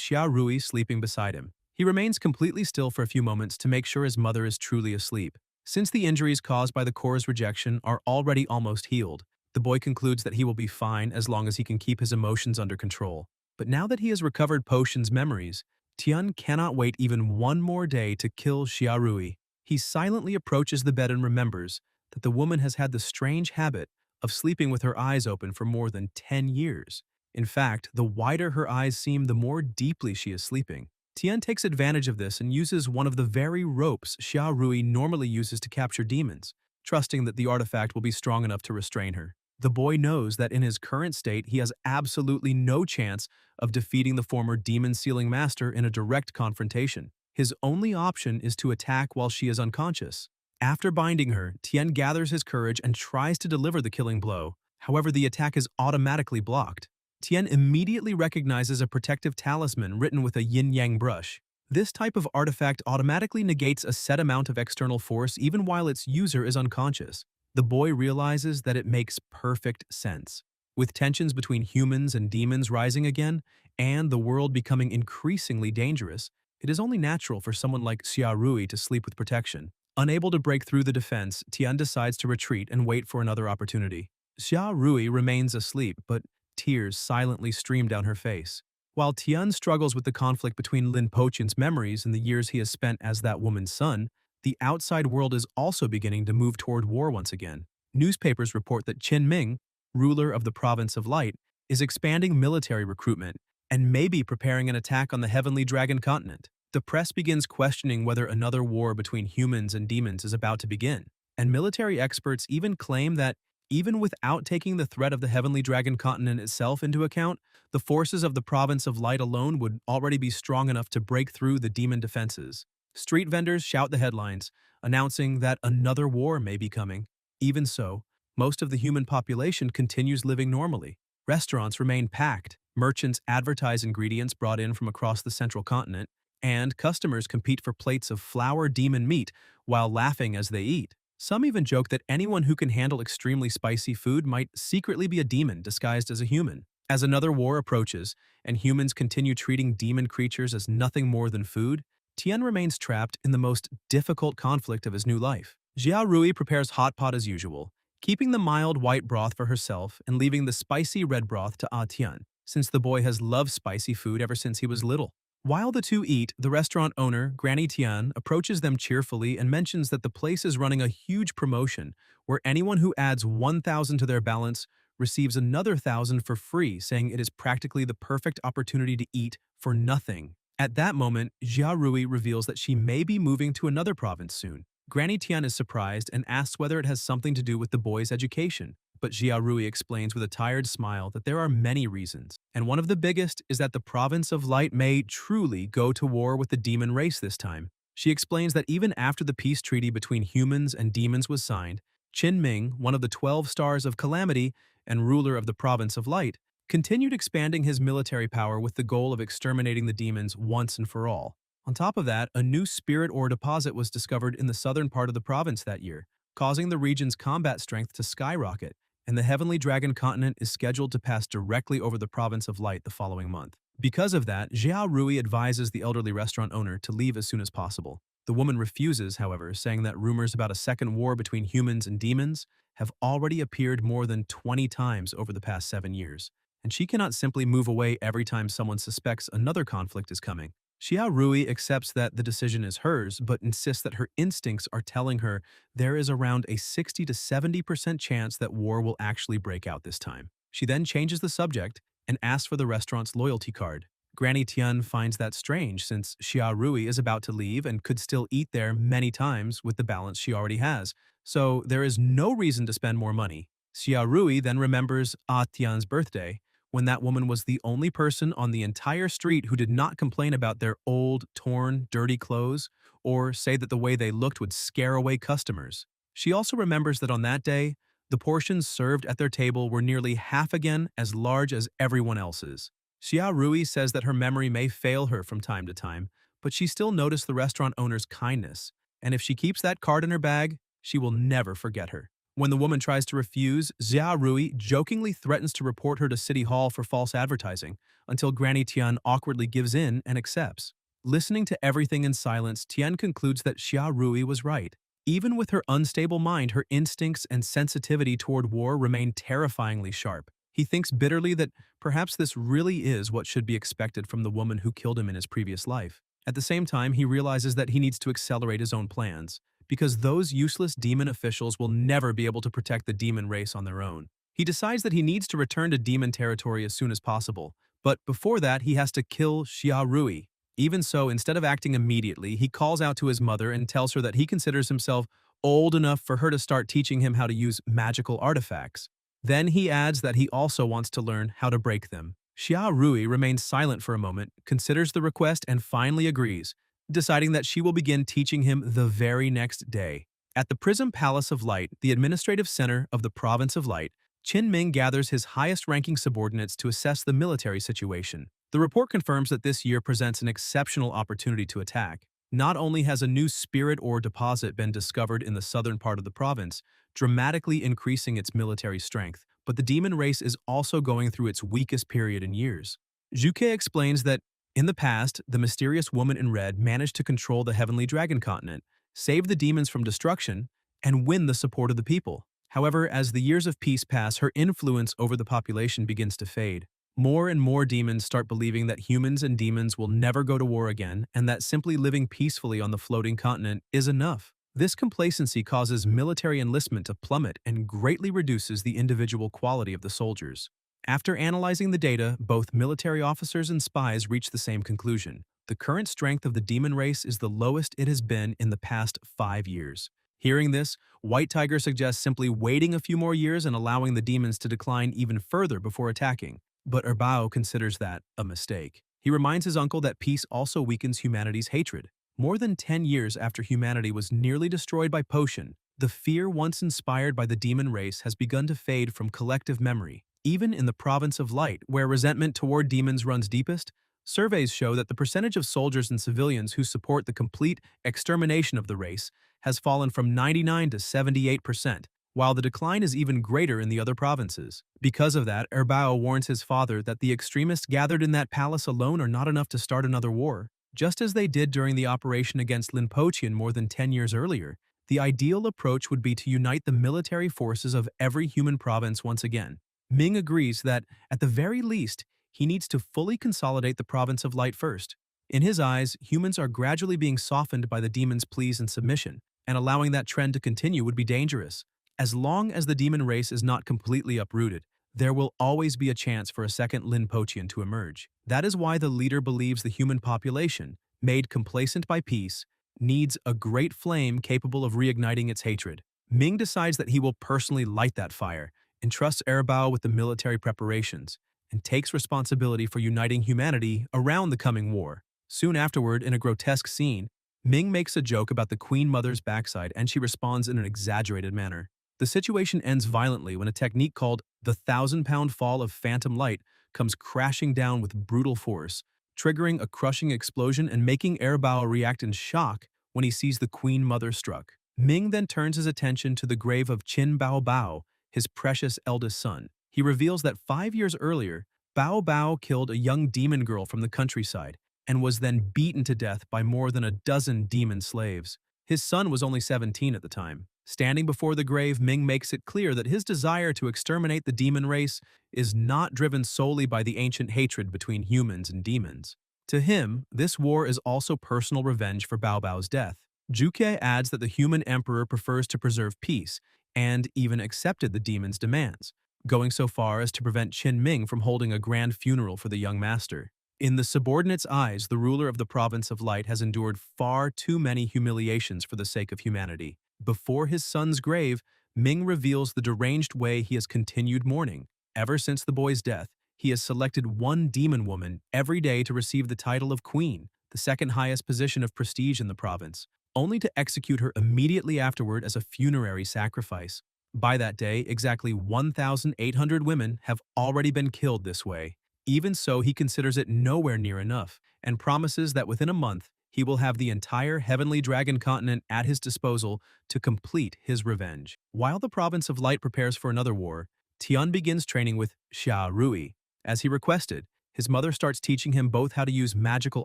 Xia Rui sleeping beside him. He remains completely still for a few moments to make sure his mother is truly asleep. Since the injuries caused by the core's rejection are already almost healed, the boy concludes that he will be fine as long as he can keep his emotions under control. But now that he has recovered Potion's memories, Tian cannot wait even one more day to kill Xia Rui. He silently approaches the bed and remembers that the woman has had the strange habit of sleeping with her eyes open for more than 10 years. In fact, the wider her eyes seem, the more deeply she is sleeping. Tian takes advantage of this and uses one of the very ropes Xia Rui normally uses to capture demons, trusting that the artifact will be strong enough to restrain her. The boy knows that in his current state, he has absolutely no chance of defeating the former demon-sealing master in a direct confrontation. His only option is to attack while she is unconscious. After binding her, Tian gathers his courage and tries to deliver the killing blow. However, the attack is automatically blocked. Tian immediately recognizes a protective talisman written with a yin-yang brush. This type of artifact automatically negates a set amount of external force even while its user is unconscious. The boy realizes that it makes perfect sense. With tensions between humans and demons rising again, and the world becoming increasingly dangerous, it is only natural for someone like Xia Rui to sleep with protection. Unable to break through the defense, Tian decides to retreat and wait for another opportunity. Xia Rui remains asleep, but tears silently stream down her face. While Tian struggles with the conflict between Lin Poqian's memories and the years he has spent as that woman's son, the outside world is also beginning to move toward war once again. Newspapers report that Qin Ming, ruler of the province of Light, is expanding military recruitment and may be preparing an attack on the Heavenly Dragon continent. The press begins questioning whether another war between humans and demons is about to begin, and military experts even claim that even without taking the threat of the Heavenly Dragon continent itself into account, the forces of the Province of Light alone would already be strong enough to break through the demon defenses. Street vendors shout the headlines, announcing that another war may be coming. Even so, most of the human population continues living normally. Restaurants remain packed, merchants advertise ingredients brought in from across the central continent, and customers compete for plates of flower demon meat while laughing as they eat. Some even joke that anyone who can handle extremely spicy food might secretly be a demon disguised as a human. As another war approaches, and humans continue treating demon creatures as nothing more than food, Tian remains trapped in the most difficult conflict of his new life. Xia Rui prepares hot pot as usual, keeping the mild white broth for herself and leaving the spicy red broth to Tian, since the boy has loved spicy food ever since he was little. While the two eat, the restaurant owner, Granny Tian, approaches them cheerfully and mentions that the place is running a huge promotion where anyone who adds 1,000 to their balance receives another 1,000 for free, saying it is practically the perfect opportunity to eat for nothing. At that moment, Xia Rui reveals that she may be moving to another province soon. Granny Tian is surprised and asks whether it has something to do with the boy's education. But Xia Rui explains with a tired smile that there are many reasons, and one of the biggest is that the Province of Light may truly go to war with the demon race this time. She explains that even after the peace treaty between humans and demons was signed, Qin Ming, one of the 12 Stars of Calamity and ruler of the Province of Light, continued expanding his military power with the goal of exterminating the demons once and for all. On top of that, a new spirit ore deposit was discovered in the southern part of the province that year, causing the region's combat strength to skyrocket, and the Heavenly Dragon continent is scheduled to pass directly over the Province of Light the following month. Because of that, Xia Rui advises the elderly restaurant owner to leave as soon as possible. The woman refuses, however, saying that rumors about a second war between humans and demons have already appeared more than 20 times over the past 7 years, and she cannot simply move away every time someone suspects another conflict is coming. Xia Rui accepts that the decision is hers, but insists that her instincts are telling her there is around a 60 to 70% chance that war will actually break out this time. She then changes the subject and asks for the restaurant's loyalty card. Granny Tian finds that strange since Xia Rui is about to leave and could still eat there many times with the balance she already has, so there is no reason to spend more money. Xiaorui then remembers Tian's birthday, when that woman was the only person on the entire street who did not complain about their old, torn, dirty clothes or say that the way they looked would scare away customers. She also remembers that on that day, the portions served at their table were nearly half again as large as everyone else's. Xia Rui says that her memory may fail her from time to time, but she still noticed the restaurant owner's kindness, and if she keeps that card in her bag, she will never forget her. When the woman tries to refuse, Xia Rui jokingly threatens to report her to City Hall for false advertising, until Granny Tian awkwardly gives in and accepts. Listening to everything in silence, Tian concludes that Xia Rui was right. Even with her unstable mind, her instincts and sensitivity toward war remain terrifyingly sharp. He thinks bitterly that perhaps this really is what should be expected from the woman who killed him in his previous life. At the same time, he realizes that he needs to accelerate his own plans, because those useless demon officials will never be able to protect the demon race on their own. He decides that he needs to return to demon territory as soon as possible, but before that he has to kill Xia Rui. Even so, instead of acting immediately, he calls out to his mother and tells her that he considers himself old enough for her to start teaching him how to use magical artifacts. Then he adds that he also wants to learn how to break them. Xia Rui remains silent for a moment, considers the request, and finally agrees, deciding that she will begin teaching him the very next day. At the Prism Palace of Light, the administrative center of the Province of Light, Qin Ming gathers his highest-ranking subordinates to assess the military situation. The report confirms that this year presents an exceptional opportunity to attack. Not only has a new spirit ore deposit been discovered in the southern part of the province, dramatically increasing its military strength, but the demon race is also going through its weakest period in years. Zhuke explains that in the past, the mysterious woman in red managed to control the heavenly dragon continent, save the demons from destruction, and win the support of the people. However, as the years of peace pass, her influence over the population begins to fade. More and more demons start believing that humans and demons will never go to war again, and that simply living peacefully on the floating continent is enough. This complacency causes military enlistment to plummet and greatly reduces the individual quality of the soldiers. After analyzing the data, both military officers and spies reach the same conclusion. The current strength of the demon race is the lowest it has been in the past 5 years. Hearing this, White Tiger suggests simply waiting a few more years and allowing the demons to decline even further before attacking. But Erbao considers that a mistake. He reminds his uncle that peace also weakens humanity's hatred. More than 10 years after humanity was nearly destroyed by potion, the fear once inspired by the demon race has begun to fade from collective memory. Even in the Province of Light, where resentment toward demons runs deepest, surveys show that the percentage of soldiers and civilians who support the complete extermination of the race has fallen from 99 to 78%, while the decline is even greater in the other provinces. Because of that, Erbao warns his father that the extremists gathered in that palace alone are not enough to start another war. Just as they did during the operation against Linpochian more than 10 years earlier, the ideal approach would be to unite the military forces of every human province once again. Ming agrees that, at the very least, he needs to fully consolidate the Province of Light first. In his eyes, humans are gradually being softened by the demon's pleas and submission, and allowing that trend to continue would be dangerous. As long as the demon race is not completely uprooted, there will always be a chance for a second Linpochian to emerge. That is why the leader believes the human population, made complacent by peace, needs a great flame capable of reigniting its hatred. Ming decides that he will personally light that fire, entrusts Erbao with the military preparations, and takes responsibility for uniting humanity around the coming war. Soon afterward, in a grotesque scene, Ming makes a joke about the Queen Mother's backside and she responds in an exaggerated manner. The situation ends violently when a technique called the 1,000-pound fall of phantom light comes crashing down with brutal force, triggering a crushing explosion and making Erbao react in shock when he sees the Queen Mother struck. Ming then turns his attention to the grave of Qin Bao Bao, his precious eldest son. He reveals that 5 years earlier, Bao Bao killed a young demon girl from the countryside and was then beaten to death by more than a dozen demon slaves. His son was only 17 at the time. Standing before the grave, Ming makes it clear that his desire to exterminate the demon race is not driven solely by the ancient hatred between humans and demons. To him, this war is also personal revenge for Bao Bao's death. Zhuke adds that the human emperor prefers to preserve peace, and even accepted the demon's demands, going so far as to prevent Qin Ming from holding a grand funeral for the young master. In the subordinates' eyes, the ruler of the Province of Light has endured far too many humiliations for the sake of humanity. Before his son's grave, Ming reveals the deranged way he has continued mourning. Ever since the boy's death, he has selected one demon woman every day to receive the title of queen, the second highest position of prestige in the province, only to execute her immediately afterward as a funerary sacrifice. By that day, exactly 1,800 women have already been killed this way. Even so, he considers it nowhere near enough, and promises that within a month, he will have the entire Heavenly Dragon continent at his disposal to complete his revenge. While the Province of Light prepares for another war, Tian begins training with Xia Rui. As he requested, his mother starts teaching him both how to use magical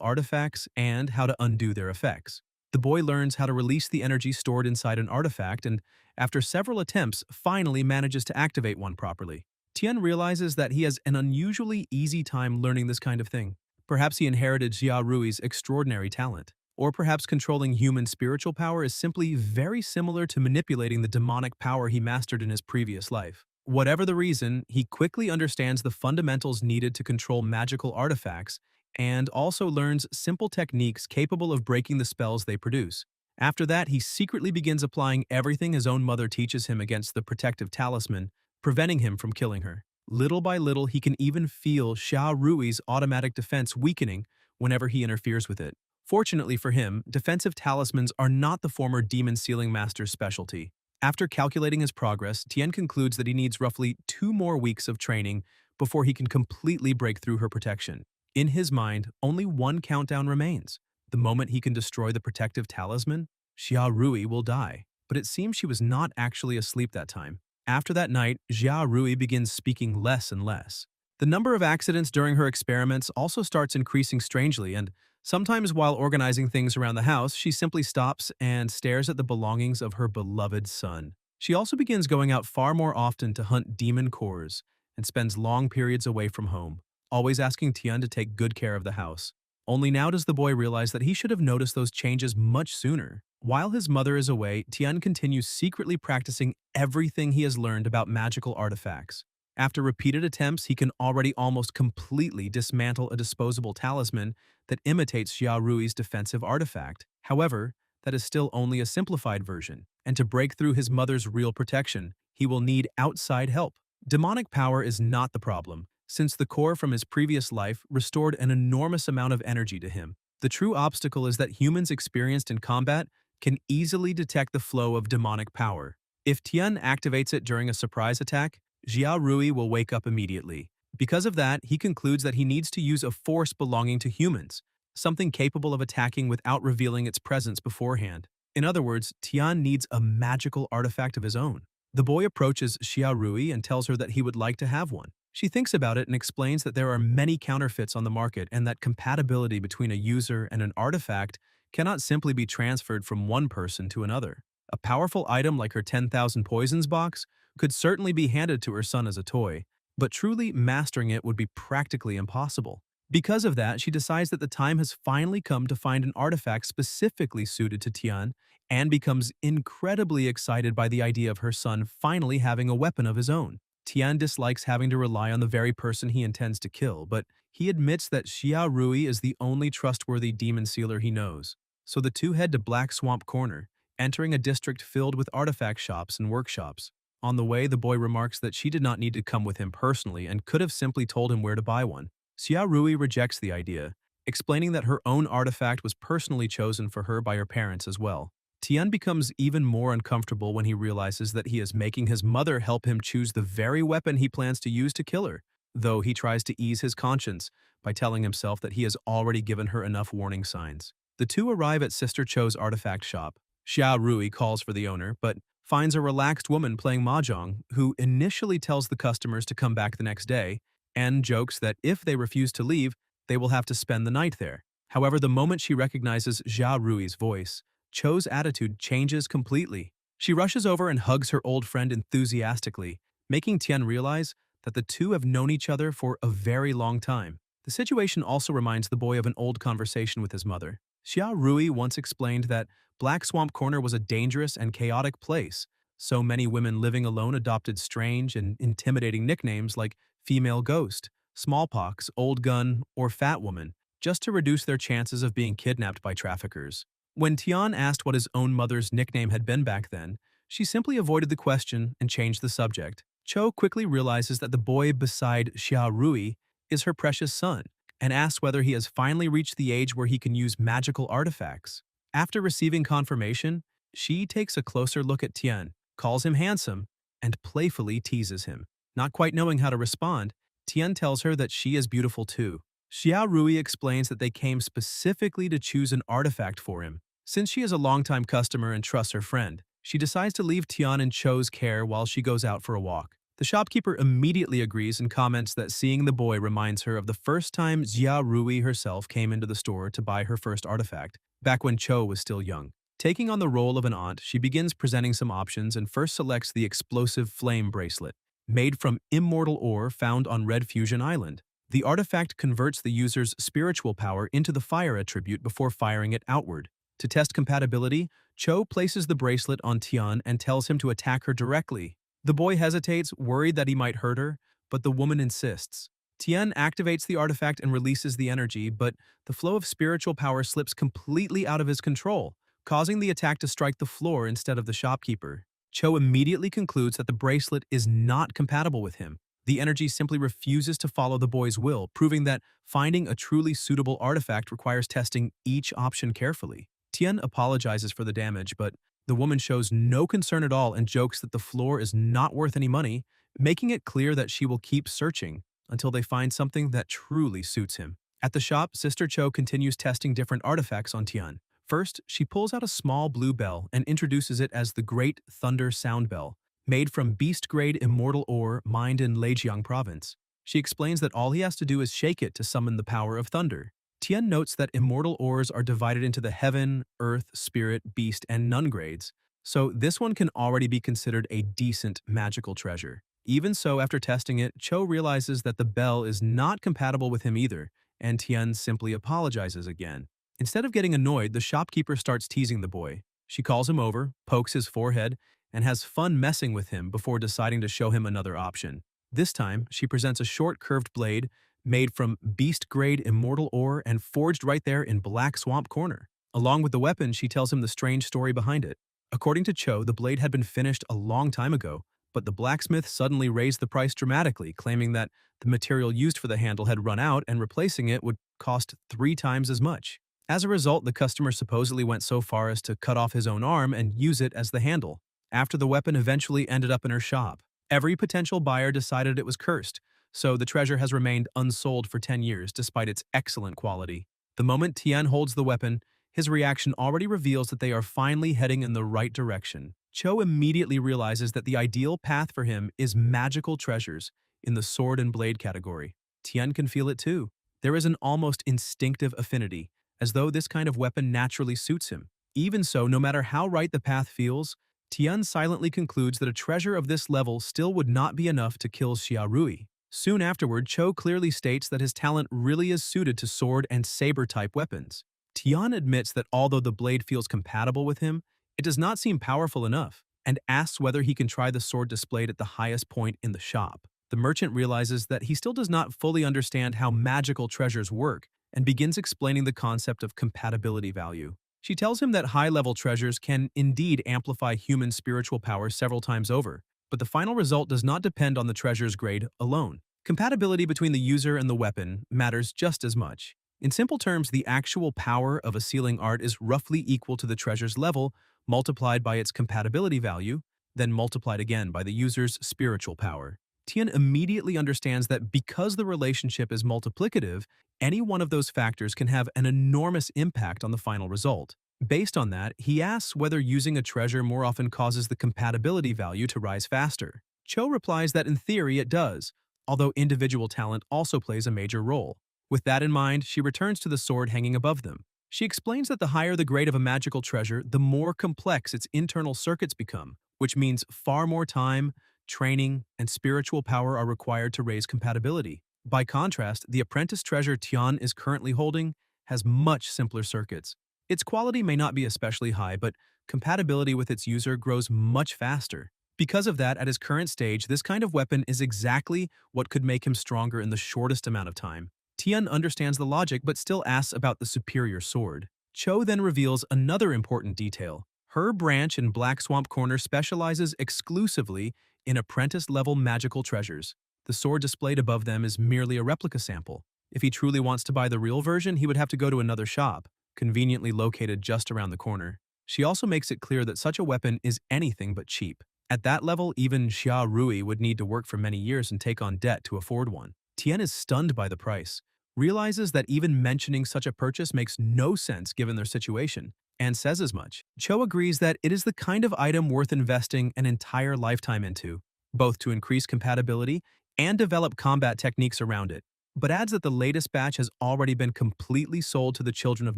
artifacts and how to undo their effects. The boy learns how to release the energy stored inside an artifact and, after several attempts, finally manages to activate one properly. Tian realizes that he has an unusually easy time learning this kind of thing. Perhaps he inherited Xia Rui's extraordinary talent. Or perhaps controlling human spiritual power is simply very similar to manipulating the demonic power he mastered in his previous life. Whatever the reason, he quickly understands the fundamentals needed to control magical artifacts and also learns simple techniques capable of breaking the spells they produce. After that, he secretly begins applying everything his own mother teaches him against the protective talisman, preventing him from killing her. Little by little, he can even feel Xia Rui's automatic defense weakening whenever he interferes with it. Fortunately for him, defensive talismans are not the former demon sealing master's specialty. After calculating his progress, Tien concludes that he needs roughly 2 more weeks of training before he can completely break through her protection. In his mind, only one countdown remains. The moment he can destroy the protective talisman, Xia Rui will die. But it seems she was not actually asleep that time. After that night, Xia Rui begins speaking less and less. The number of accidents during her experiments also starts increasing strangely, and sometimes while organizing things around the house, she simply stops and stares at the belongings of her beloved son. She also begins going out far more often to hunt demon cores and spends long periods away from home, always asking Tian to take good care of the house. Only now does the boy realize that he should have noticed those changes much sooner. While his mother is away, Tian continues secretly practicing everything he has learned about magical artifacts. After repeated attempts, he can already almost completely dismantle a disposable talisman that imitates Xia Rui's defensive artifact. However, that is still only a simplified version, and to break through his mother's real protection, he will need outside help. Demonic power is not the problem, since the core from his previous life restored an enormous amount of energy to him. The true obstacle is that humans experienced in combat can easily detect the flow of demonic power. If Tian activates it during a surprise attack, Xia Rui will wake up immediately. Because of that, he concludes that he needs to use a force belonging to humans, something capable of attacking without revealing its presence beforehand. In other words, Tian needs a magical artifact of his own. The boy approaches Xia Rui and tells her that he would like to have one. She thinks about it and explains that there are many counterfeits on the market and that compatibility between a user and an artifact cannot simply be transferred from one person to another. A powerful item like her 10,000 poisons box could certainly be handed to her son as a toy, but truly mastering it would be practically impossible. Because of that, she decides that the time has finally come to find an artifact specifically suited to Tian and becomes incredibly excited by the idea of her son finally having a weapon of his own. Tian dislikes having to rely on the very person he intends to kill, but he admits that Xia Rui is the only trustworthy demon sealer he knows. So the two head to Black Swamp Corner, entering a district filled with artifact shops and workshops. On the way, the boy remarks that she did not need to come with him personally and could have simply told him where to buy one. Xia Rui rejects the idea, explaining that her own artifact was personally chosen for her by her parents as well. Tian becomes even more uncomfortable when he realizes that he is making his mother help him choose the very weapon he plans to use to kill her, though he tries to ease his conscience by telling himself that he has already given her enough warning signs. The two arrive at Sister Cho's artifact shop. Xia Rui calls for the owner, but finds a relaxed woman playing mahjong who initially tells the customers to come back the next day and jokes that if they refuse to leave, they will have to spend the night there. However, the moment she recognizes Xia Rui's voice, Cho's attitude changes completely. She rushes over and hugs her old friend enthusiastically, making Tian realize that the two have known each other for a very long time. The situation also reminds the boy of an old conversation with his mother. Xia Rui once explained that Black Swamp Corner was a dangerous and chaotic place. So many women living alone adopted strange and intimidating nicknames like female ghost, smallpox, old gun, or fat woman, just to reduce their chances of being kidnapped by traffickers. When Tian asked what his own mother's nickname had been back then, She simply avoided the question and changed the subject. Cho quickly realizes that the boy beside Xia Rui is her precious son and asks whether he has finally reached the age where he can use magical artifacts. After receiving confirmation, she takes a closer look at Tian, calls him handsome, and playfully teases him. Not quite knowing how to respond, Tian tells her that she is beautiful too. Xia Rui explains that they came specifically to choose an artifact for him. Since she is a longtime customer and trusts her friend, she decides to leave Tian in Cho's care while she goes out for a walk. The shopkeeper immediately agrees and comments that seeing the boy reminds her of the first time Xia Rui herself came into the store to buy her first artifact, back when Cho was still young. Taking on the role of an aunt, she begins presenting some options and first selects the explosive flame bracelet, made from immortal ore found on Red Fusion Island. The artifact converts the user's spiritual power into the fire attribute before firing it outward. To test compatibility, Cho places the bracelet on Tian and tells him to attack her directly. The boy hesitates, worried that he might hurt her, but the woman insists. Tian activates the artifact and releases the energy, but the flow of spiritual power slips completely out of his control, causing the attack to strike the floor instead of the shopkeeper. Cho immediately concludes that the bracelet is not compatible with him. The energy simply refuses to follow the boy's will, proving that finding a truly suitable artifact requires testing each option carefully. Tian apologizes for the damage, but the woman shows no concern at all and jokes that the floor is not worth any money, making it clear that she will keep searching until they find something that truly suits him. At the shop, Sister Cho continues testing different artifacts on Tian. First, she pulls out a small blue bell and introduces it as the Great Thunder Sound Bell, made from beast-grade immortal ore mined in Lejiang province. She explains that all he has to do is shake it to summon the power of thunder. Tian notes that immortal ores are divided into the heaven, earth, spirit, beast, and nun grades, so this one can already be considered a decent magical treasure. Even so, after testing it, Cho realizes that the bell is not compatible with him either, and Tian simply apologizes again. Instead of getting annoyed, the shopkeeper starts teasing the boy. She calls him over, pokes his forehead, and has fun messing with him before deciding to show him another option. This time, she presents a short curved blade made from beast-grade immortal ore and forged right there in Black Swamp Corner. Along with the weapon, she tells him the strange story behind it. According to Cho, the blade had been finished a long time ago, but the blacksmith suddenly raised the price dramatically, claiming that the material used for the handle had run out and replacing it would cost 3 times as much. As a result, the customer supposedly went so far as to cut off his own arm and use it as the handle. After the weapon eventually ended up in her shop, every potential buyer decided it was cursed, so the treasure has remained unsold for 10 years despite its excellent quality. The moment Tian holds the weapon, his reaction already reveals that they are finally heading in the right direction. Cho immediately realizes that the ideal path for him is magical treasures in the sword and blade category. Tian can feel it too. There is an almost instinctive affinity, as though this kind of weapon naturally suits him. Even so, no matter how right the path feels, Tian silently concludes that a treasure of this level still would not be enough to kill Xia Rui. Soon afterward, Cho clearly states that his talent really is suited to sword and saber-type weapons. Tian admits that although the blade feels compatible with him, it does not seem powerful enough, and asks whether he can try the sword displayed at the highest point in the shop. The merchant realizes that he still does not fully understand how magical treasures work and begins explaining the concept of compatibility value. She tells him that high-level treasures can indeed amplify human spiritual power several times over, but the final result does not depend on the treasure's grade alone. Compatibility between the user and the weapon matters just as much. In simple terms, the actual power of a sealing art is roughly equal to the treasure's level, multiplied by its compatibility value, then multiplied again by the user's spiritual power. Tian immediately understands that because the relationship is multiplicative, any one of those factors can have an enormous impact on the final result. Based on that, he asks whether using a treasure more often causes the compatibility value to rise faster. Cho replies that in theory it does, although individual talent also plays a major role. With that in mind, she returns to the sword hanging above them. She explains that the higher the grade of a magical treasure, the more complex its internal circuits become, which means far more time, training, and spiritual power are required to raise compatibility. By contrast, the apprentice treasure Tian is currently holding has much simpler circuits. Its quality may not be especially high, but compatibility with its user grows much faster. Because of that, at his current stage, this kind of weapon is exactly what could make him stronger in the shortest amount of time. Tian understands the logic but still asks about the superior sword. Cho then reveals another important detail. Her branch in Black Swamp Corner specializes exclusively in apprentice-level magical treasures. The sword displayed above them is merely a replica sample. If he truly wants to buy the real version, he would have to go to another shop, conveniently located just around the corner. She also makes it clear that such a weapon is anything but cheap. At that level, even Xia Rui would need to work for many years and take on debt to afford one. Tian is stunned by the price, realizes that even mentioning such a purchase makes no sense given their situation, and says as much. Cho agrees that it is the kind of item worth investing an entire lifetime into, both to increase compatibility and develop combat techniques around it, but adds that the latest batch has already been completely sold to the children of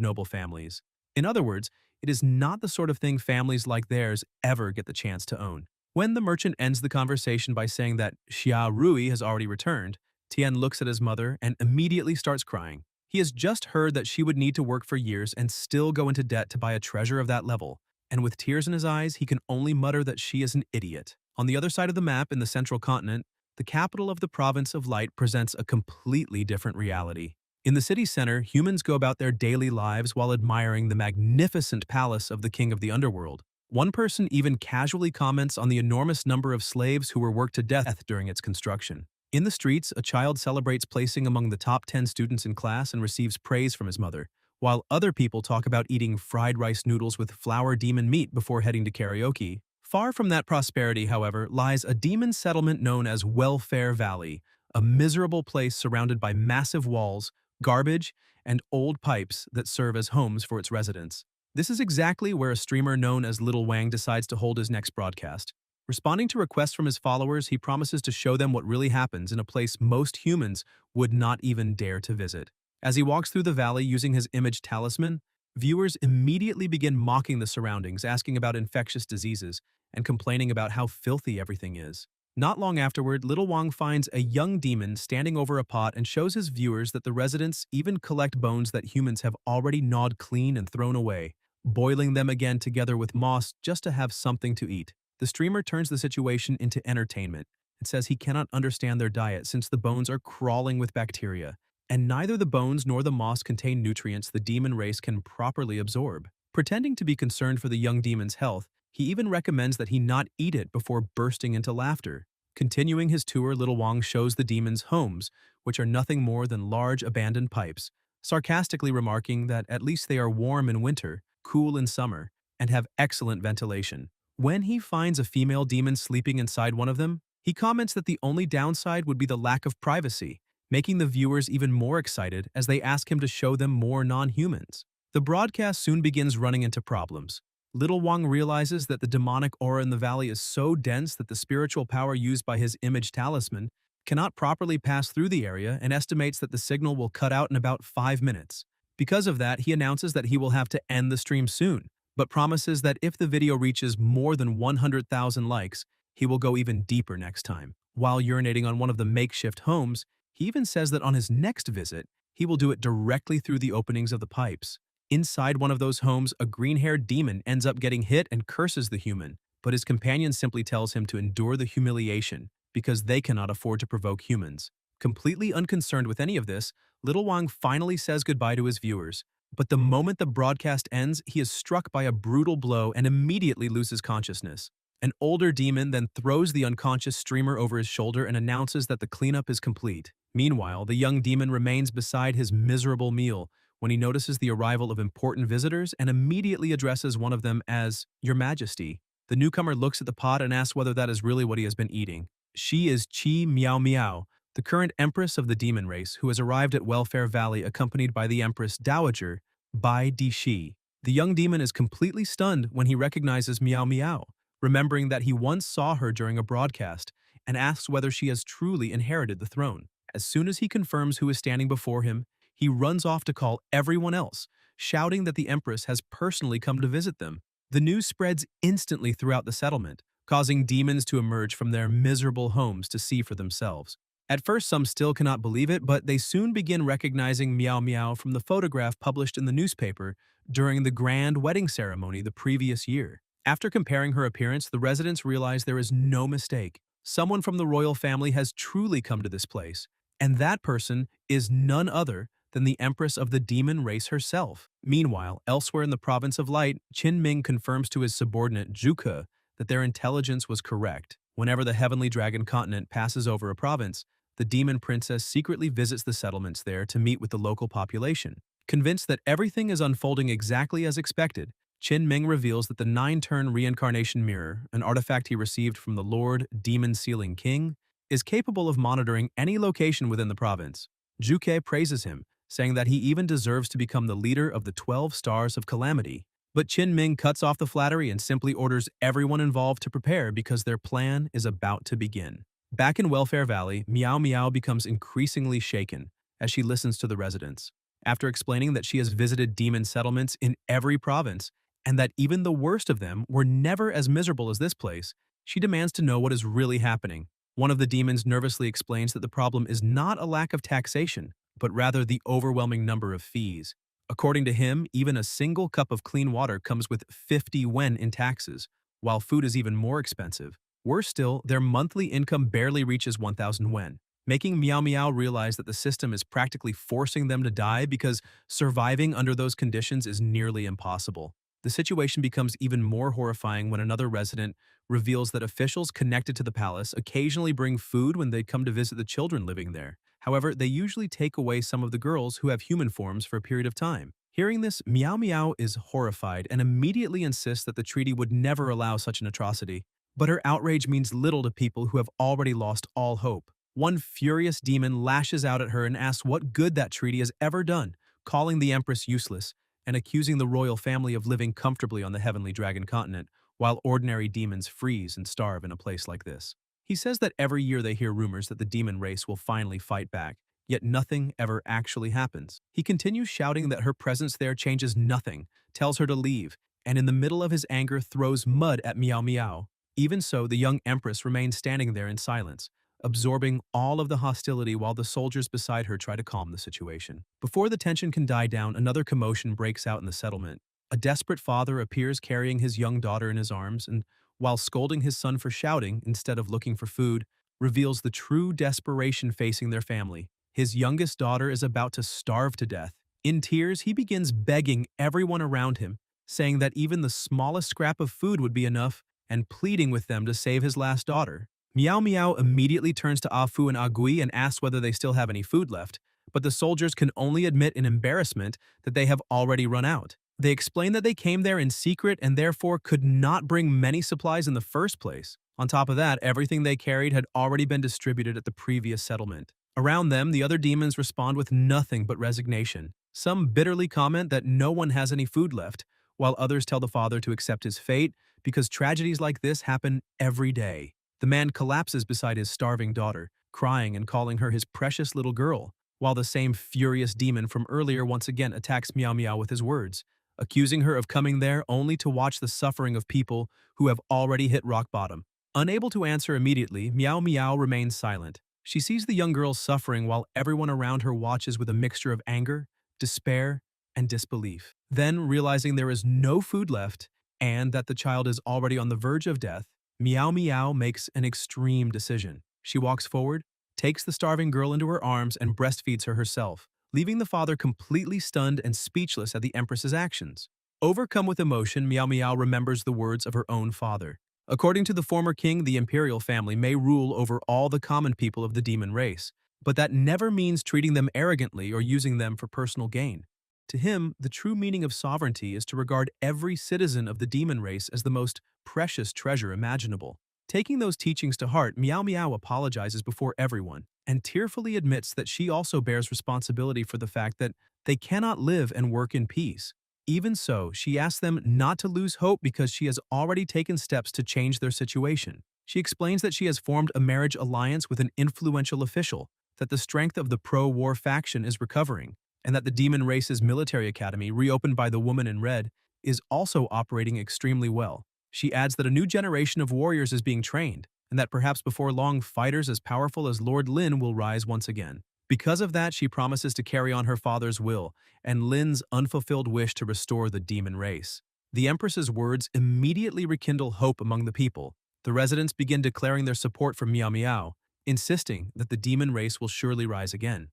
noble families. In other words, it is not the sort of thing families like theirs ever get the chance to own. When the merchant ends the conversation by saying that Xia Rui has already returned, Tian looks at his mother and immediately starts crying. He has just heard that she would need to work for years and still go into debt to buy a treasure of that level, and with tears in his eyes, he can only mutter that she is an idiot. On the other side of the map in the central continent, the capital of the province of Light presents a completely different reality. In the city center, humans go about their daily lives while admiring the magnificent palace of the king of the underworld. One person even casually comments on the enormous number of slaves who were worked to death during its construction. In the streets, a child celebrates placing among the top 10 students in class and receives praise from his mother, while other people talk about eating fried rice noodles with flour demon meat before heading to karaoke. Far from that prosperity, however, lies a demon settlement known as Welfare Valley, a miserable place surrounded by massive walls, garbage, and old pipes that serve as homes for its residents. This is exactly where a streamer known as Little Wang decides to hold his next broadcast. Responding to requests from his followers, he promises to show them what really happens in a place most humans would not even dare to visit. As he walks through the valley using his image talisman, viewers immediately begin mocking the surroundings, asking about infectious diseases, and complaining about how filthy everything is. Not long afterward, Little Wang finds a young demon standing over a pot and shows his viewers that the residents even collect bones that humans have already gnawed clean and thrown away, boiling them again together with moss just to have something to eat. The streamer turns the situation into entertainment and says he cannot understand their diet since the bones are crawling with bacteria, and neither the bones nor the moss contain nutrients the demon race can properly absorb. Pretending to be concerned for the young demon's health, he even recommends that he not eat it before bursting into laughter. Continuing his tour, Little Wang shows the demons homes, which are nothing more than large abandoned pipes, sarcastically remarking that at least they are warm in winter, cool in summer, and have excellent ventilation. When he finds a female demon sleeping inside one of them, he comments that the only downside would be the lack of privacy, making the viewers even more excited as they ask him to show them more non-humans. The broadcast soon begins running into problems. Little Wang realizes that the demonic aura in the valley is so dense that the spiritual power used by his image talisman cannot properly pass through the area and estimates that the signal will cut out in about 5 minutes. Because of that, he announces that he will have to end the stream soon, but promises that if the video reaches more than 100,000 likes, he will go even deeper next time. While urinating on one of the makeshift homes, he even says that on his next visit, he will do it directly through the openings of the pipes. Inside one of those homes, a green-haired demon ends up getting hit and curses the human, but his companion simply tells him to endure the humiliation because they cannot afford to provoke humans. Completely unconcerned with any of this, Little Wang finally says goodbye to his viewers, but the moment the broadcast ends, he is struck by a brutal blow and immediately loses consciousness. An older demon then throws the unconscious streamer over his shoulder and announces that the cleanup is complete. Meanwhile, the young demon remains beside his miserable meal when he notices the arrival of important visitors and immediately addresses one of them as Your Majesty. The newcomer looks at the pot and asks whether that is really what he has been eating. She is Qi Miao Miao, the current empress of the demon race, who has arrived at Welfare Valley accompanied by the empress dowager, Bai Dishi. The young demon is completely stunned when he recognizes Miao Miao, remembering that he once saw her during a broadcast, and asks whether she has truly inherited the throne. As soon as he confirms who is standing before him, he runs off to call everyone else, shouting that the empress has personally come to visit them. The news spreads instantly throughout the settlement, causing demons to emerge from their miserable homes to see for themselves. At first, some still cannot believe it, but they soon begin recognizing Miao Miao from the photograph published in the newspaper during the grand wedding ceremony the previous year. After comparing her appearance, the residents realize there is no mistake. Someone from the royal family has truly come to this place, and that person is none other than the empress of the demon race herself. Meanwhile, elsewhere in the province of Light, Qin Ming confirms to his subordinate Zhuke that their intelligence was correct. Whenever the Heavenly Dragon continent passes over a province, the demon princess secretly visits the settlements there to meet with the local population. Convinced that everything is unfolding exactly as expected, Qin Ming reveals that the 9-turn reincarnation mirror, an artifact he received from the Lord Demon Sealing King, is capable of monitoring any location within the province. Zhuke praises him, saying that he even deserves to become the leader of the 12 Stars of Calamity. But Qin Ming cuts off the flattery and simply orders everyone involved to prepare because their plan is about to begin. Back in Welfare Valley, Miao Miao becomes increasingly shaken as she listens to the residents. After explaining that she has visited demon settlements in every province, and that even the worst of them were never as miserable as this place, she demands to know what is really happening. One of the demons nervously explains that the problem is not a lack of taxation, but rather the overwhelming number of fees. According to him, even a single cup of clean water comes with 50 wen in taxes, while food is even more expensive. Worse still, their monthly income barely reaches 1,000 wen, making Miao Miao realize that the system is practically forcing them to die because surviving under those conditions is nearly impossible. The situation becomes even more horrifying when another resident reveals that officials connected to the palace occasionally bring food when they come to visit the children living there. However, they usually take away some of the girls who have human forms for a period of time. Hearing this, Miao Miao is horrified and immediately insists that the treaty would never allow such an atrocity. But her outrage means little to people who have already lost all hope. One furious demon lashes out at her and asks what good that treaty has ever done, calling the Empress useless and accusing the royal family of living comfortably on the Heavenly Dragon continent, while ordinary demons freeze and starve in a place like this. He says that every year they hear rumors that the demon race will finally fight back, yet nothing ever actually happens. He continues shouting that her presence there changes nothing, tells her to leave, and in the middle of his anger throws mud at Miao Miao. Even so, the young empress remains standing there in silence, absorbing all of the hostility while the soldiers beside her try to calm the situation. Before the tension can die down, another commotion breaks out in the settlement. A desperate father appears carrying his young daughter in his arms and, while scolding his son for shouting instead of looking for food, reveals the true desperation facing their family. His youngest daughter is about to starve to death. In tears, he begins begging everyone around him, saying that even the smallest scrap of food would be enough and pleading with them to save his last daughter. Miao Miao immediately turns to Afu and Agui and asks whether they still have any food left, but the soldiers can only admit in embarrassment that they have already run out. They explain that they came there in secret and therefore could not bring many supplies in the first place. On top of that, everything they carried had already been distributed at the previous settlement. Around them, the other demons respond with nothing but resignation. Some bitterly comment that no one has any food left, while others tell the father to accept his fate because tragedies like this happen every day. The man collapses beside his starving daughter, crying and calling her his precious little girl, while the same furious demon from earlier once again attacks Miao Miao with his words, accusing her of coming there only to watch the suffering of people who have already hit rock bottom. Unable to answer immediately, Miao Miao remains silent. She sees the young girl suffering while everyone around her watches with a mixture of anger, despair, and disbelief. Then, realizing there is no food left and that the child is already on the verge of death, Miao Miao makes an extreme decision. She walks forward, takes the starving girl into her arms, and breastfeeds her herself, leaving the father completely stunned and speechless at the Empress's actions. Overcome with emotion, Miao Miao remembers the words of her own father. According to the former king, the imperial family may rule over all the common people of the demon race, but that never means treating them arrogantly or using them for personal gain. To him, the true meaning of sovereignty is to regard every citizen of the demon race as the most precious treasure imaginable. Taking those teachings to heart, Miao Miao apologizes before everyone and tearfully admits that she also bears responsibility for the fact that they cannot live and work in peace. Even so, she asks them not to lose hope because she has already taken steps to change their situation. She explains that she has formed a marriage alliance with an influential official, that the strength of the pro-war faction is recovering, and that the demon race's military academy, reopened by the woman in red, is also operating extremely well. She adds that a new generation of warriors is being trained, and that perhaps before long fighters as powerful as Lord Lin will rise once again. Because of that, she promises to carry on her father's will and Lin's unfulfilled wish to restore the demon race. The Empress's words immediately rekindle hope among the people. The residents begin declaring their support for Miao Miao, insisting that the demon race will surely rise again.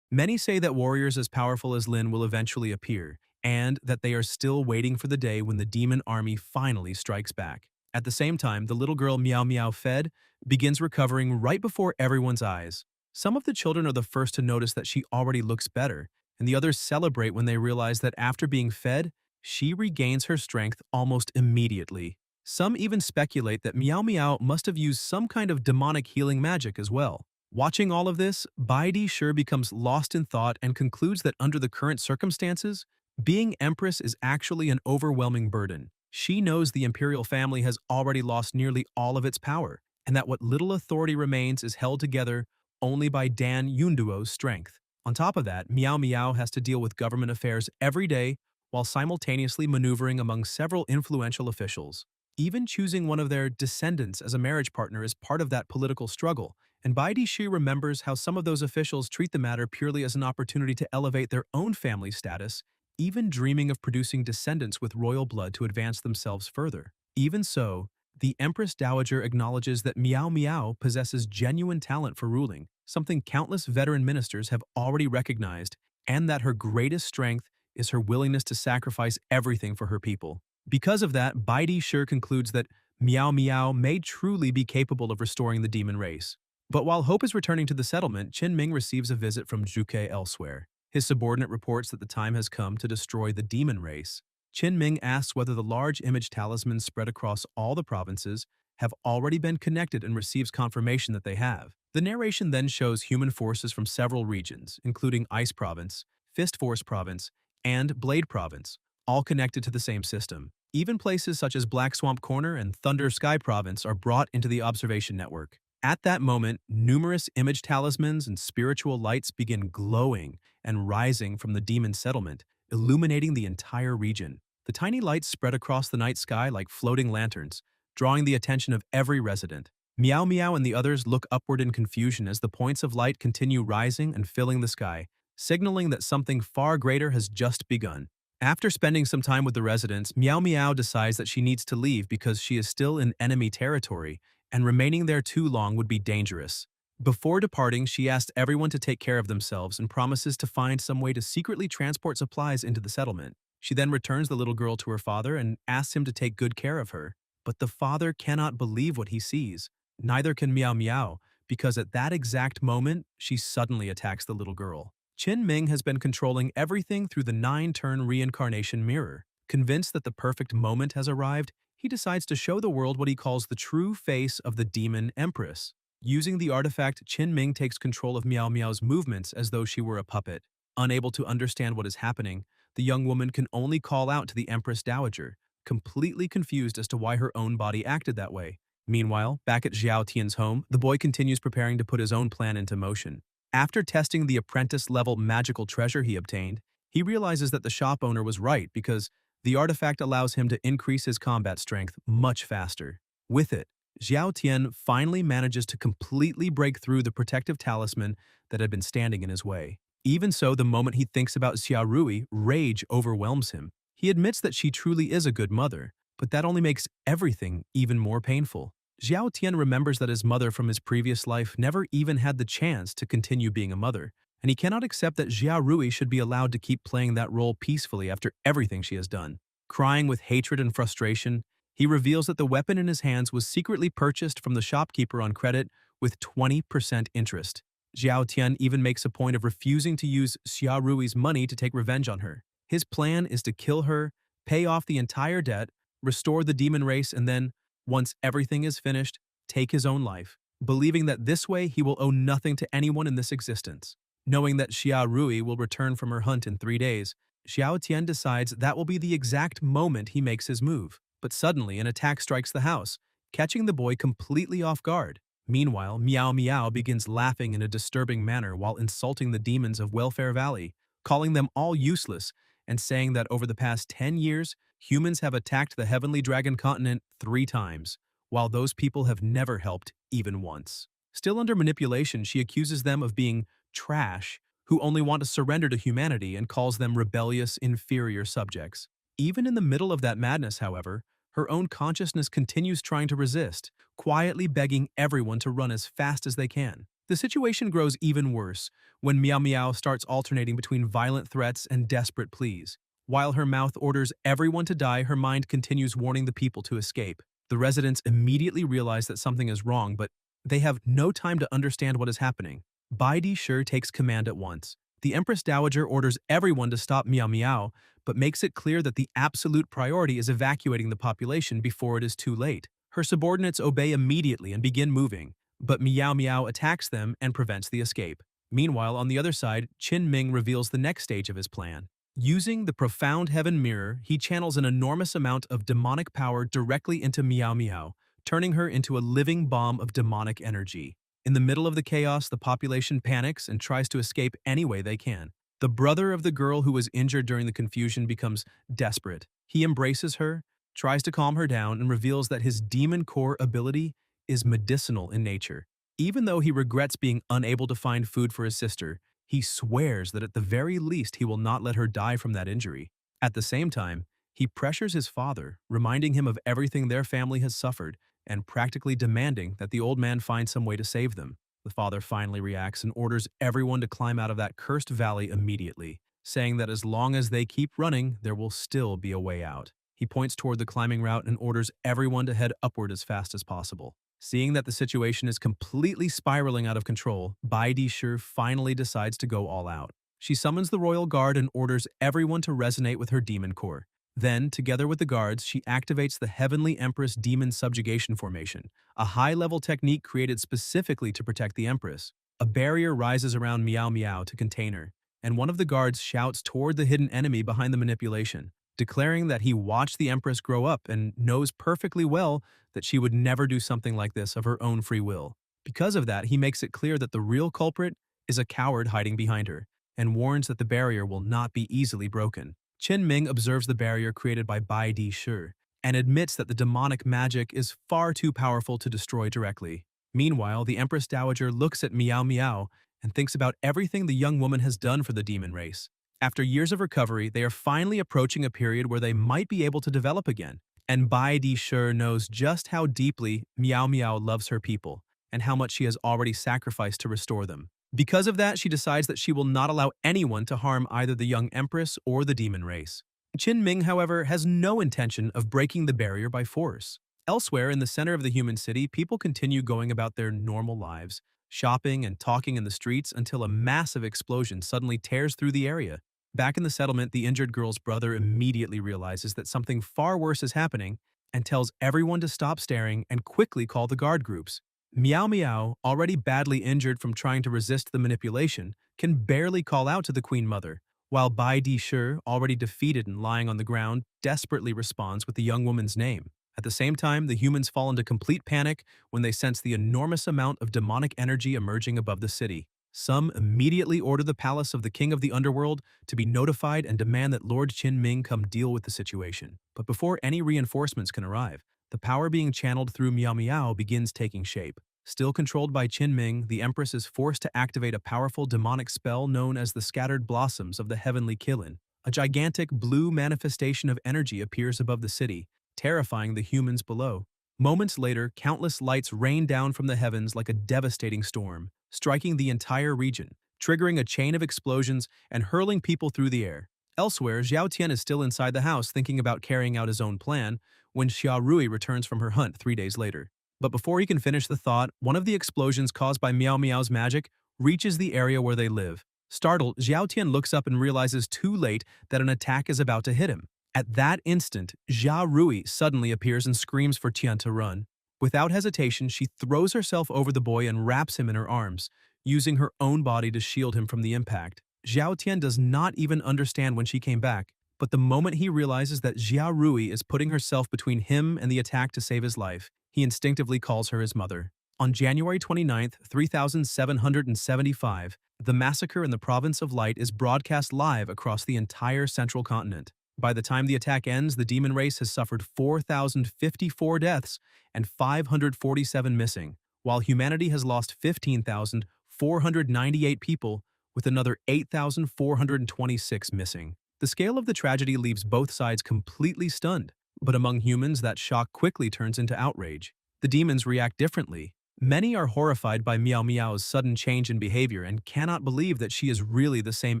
Many say that warriors as powerful as Lin will eventually appear, and that they are still waiting for the day when the demon army finally strikes back. At the same time, the little girl Meow Meow fed begins recovering right before everyone's eyes. Some of the children are the first to notice that she already looks better, and the others celebrate when they realize that after being fed, she regains her strength almost immediately. Some even speculate that Meow Meow must have used some kind of demonic healing magic as well. Watching all of this, Baidi sure becomes lost in thought and concludes that under the current circumstances, being Empress is actually an overwhelming burden. She knows the imperial family has already lost nearly all of its power, and that what little authority remains is held together only by Dan Yunduo's strength. On top of that, Meow Meow has to deal with government affairs every day while simultaneously maneuvering among several influential officials. Even choosing one of their descendants as a marriage partner is part of that political struggle, and Baidi Shi remembers how some of those officials treat the matter purely as an opportunity to elevate their own family status, even dreaming of producing descendants with royal blood to advance themselves further. Even so, the Empress Dowager acknowledges that Meow Meow possesses genuine talent for ruling, something countless veteran ministers have already recognized, and that her greatest strength is her willingness to sacrifice everything for her people. Because of that, Baidi sure concludes that Meow Meow may truly be capable of restoring the demon race. But while Hope is returning to the settlement, Qin Ming receives a visit from Zhuke elsewhere. His subordinate reports that the time has come to destroy the demon race. Qin Ming asks whether the large image talismans spread across all the provinces have already been connected and receives confirmation that they have. The narration then shows human forces from several regions, including Ice Province, Fist Force Province, and Blade Province, all connected to the same system. Even places such as Black Swamp Corner and Thunder Sky Province are brought into the observation network. At that moment, numerous image talismans and spiritual lights begin glowing and rising from the demon settlement, illuminating the entire region. The tiny lights spread across the night sky like floating lanterns, drawing the attention of every resident. Meow Meow and the others look upward in confusion as the points of light continue rising and filling the sky, signaling that something far greater has just begun. After spending some time with the residents, Meow Meow decides that she needs to leave because she is still in enemy territory, and remaining there too long would be dangerous. Before departing, she asks everyone to take care of themselves and promises to find some way to secretly transport supplies into the settlement. She then returns the little girl to her father and asks him to take good care of her. But the father cannot believe what he sees. Neither can Meow Meow, because at that exact moment, she suddenly attacks the little girl. Qin Ming has been controlling everything through the 9-turn reincarnation mirror. Convinced that the perfect moment has arrived, he decides to show the world what he calls the true face of the demon empress. Using the artifact, Qin Ming takes control of Meow Meow's movements as though she were a puppet. Unable to understand what is happening, the young woman can only call out to the Empress Dowager, completely confused as to why her own body acted that way. Meanwhile, back at Xiao Tian's home, the boy continues preparing to put his own plan into motion. After testing the apprentice-level magical treasure he obtained, he realizes that the shop owner was right because the artifact allows him to increase his combat strength much faster. With it, Xiao Tian finally manages to completely break through the protective talisman that had been standing in his way. Even so, the moment he thinks about Xia Rui, rage overwhelms him. He admits that she truly is a good mother, but that only makes everything even more painful. Xiao Tian remembers that his mother from his previous life never even had the chance to continue being a mother, and he cannot accept that Xia Rui should be allowed to keep playing that role peacefully after everything she has done. Crying with hatred and frustration, he reveals that the weapon in his hands was secretly purchased from the shopkeeper on credit with 20% interest. Xiao Tian even makes a point of refusing to use Xia Rui's money to take revenge on her. His plan is to kill her, pay off the entire debt, restore the demon race, and then, once everything is finished, take his own life, believing that this way he will owe nothing to anyone in this existence. Knowing that Xia Rui will return from her hunt in 3 days, Xiao Tian decides that will be the exact moment he makes his move. But suddenly, an attack strikes the house, catching the boy completely off guard. Meanwhile, Meow Meow begins laughing in a disturbing manner while insulting the demons of Welfare Valley, calling them all useless and saying that over the past 10 years, humans have attacked the Heavenly Dragon continent 3 times, while those people have never helped even once. Still under manipulation, she accuses them of being trash, who only want to surrender to humanity, and calls them rebellious, inferior subjects. Even in the middle of that madness, however, her own consciousness continues trying to resist, quietly begging everyone to run as fast as they can. The situation grows even worse when Meow Meow starts alternating between violent threats and desperate pleas. While her mouth orders everyone to die, her mind continues warning the people to escape. The residents immediately realize that something is wrong, but they have no time to understand what is happening. Bai Di Shi takes command at once. The Empress Dowager orders everyone to stop Meow Meow, but makes it clear that the absolute priority is evacuating the population before it is too late. Her subordinates obey immediately and begin moving, but Meow Meow attacks them and prevents the escape. Meanwhile, on the other side, Qin Ming reveals the next stage of his plan. Using the profound heaven mirror, he channels an enormous amount of demonic power directly into Meow Meow, turning her into a living bomb of demonic energy. In the middle of the chaos, the population panics and tries to escape any way they can. The brother of the girl who was injured during the confusion becomes desperate. He embraces her, tries to calm her down, and reveals that his demon core ability is medicinal in nature. Even though he regrets being unable to find food for his sister, he swears that at the very least he will not let her die from that injury. At the same time, he pressures his father, reminding him of everything their family has suffered and practically demanding that the old man find some way to save them. The father finally reacts and orders everyone to climb out of that cursed valley immediately, saying that as long as they keep running, there will still be a way out. He points toward the climbing route and orders everyone to head upward as fast as possible. Seeing that the situation is completely spiraling out of control, Bai Di Shi finally decides to go all out. She summons the royal guard and orders everyone to resonate with her demon core. Then, together with the guards, she activates the Heavenly Empress Demon Subjugation Formation, a high-level technique created specifically to protect the Empress. A barrier rises around Meow Meow to contain her, and one of the guards shouts toward the hidden enemy behind the manipulation, declaring that he watched the Empress grow up and knows perfectly well that she would never do something like this of her own free will. Because of that, he makes it clear that the real culprit is a coward hiding behind her, and warns that the barrier will not be easily broken. Qin Ming observes the barrier created by Bai Di Shi and admits that the demonic magic is far too powerful to destroy directly. Meanwhile, the Empress Dowager looks at Meow Meow and thinks about everything the young woman has done for the demon race. After years of recovery, they are finally approaching a period where they might be able to develop again. And Bai Di Shi knows just how deeply Meow Meow loves her people and how much she has already sacrificed to restore them. Because of that, she decides that she will not allow anyone to harm either the young empress or the demon race. Qin Ming, however, has no intention of breaking the barrier by force. Elsewhere, in the center of the human city, people continue going about their normal lives, shopping and talking in the streets until a massive explosion suddenly tears through the area. Back in the settlement, the injured girl's brother immediately realizes that something far worse is happening and tells everyone to stop staring and quickly call the guard groups. Meow Meow, already badly injured from trying to resist the manipulation, can barely call out to the Queen Mother, while Bai Di Shi, already defeated and lying on the ground, desperately responds with the young woman's name. At the same time, the humans fall into complete panic when they sense the enormous amount of demonic energy emerging above the city. Some immediately order the palace of the King of the Underworld to be notified and demand that Lord Qin Ming come deal with the situation. But before any reinforcements can arrive, the power being channeled through Meow Meow begins taking shape. Still controlled by Qin Ming, the Empress is forced to activate a powerful demonic spell known as the Scattered Blossoms of the Heavenly Kilin. A gigantic blue manifestation of energy appears above the city, terrifying the humans below. Moments later, countless lights rain down from the heavens like a devastating storm, striking the entire region, triggering a chain of explosions and hurling people through the air. Elsewhere, Xiao Tian is still inside the house thinking about carrying out his own plan when Xia Rui returns from her hunt 3 days later. But before he can finish the thought, one of the explosions caused by Meow Meow's magic reaches the area where they live. Startled, Xiao Tian looks up and realizes too late that an attack is about to hit him. At that instant, Xia Rui suddenly appears and screams for Tian to run. Without hesitation, she throws herself over the boy and wraps him in her arms, using her own body to shield him from the impact. Xiao Tian does not even understand when she came back, but the moment he realizes that Xia Rui is putting herself between him and the attack to save his life, he instinctively calls her his mother. On January 29, 3775, the massacre in the Province of Light is broadcast live across the entire central continent. By the time the attack ends, the demon race has suffered 4,054 deaths and 547 missing, while humanity has lost 15,498 people, with another 8,426 missing. The scale of the tragedy leaves both sides completely stunned, but among humans that shock quickly turns into outrage. The demons react differently. Many are horrified by Miao Miao's sudden change in behavior and cannot believe that she is really the same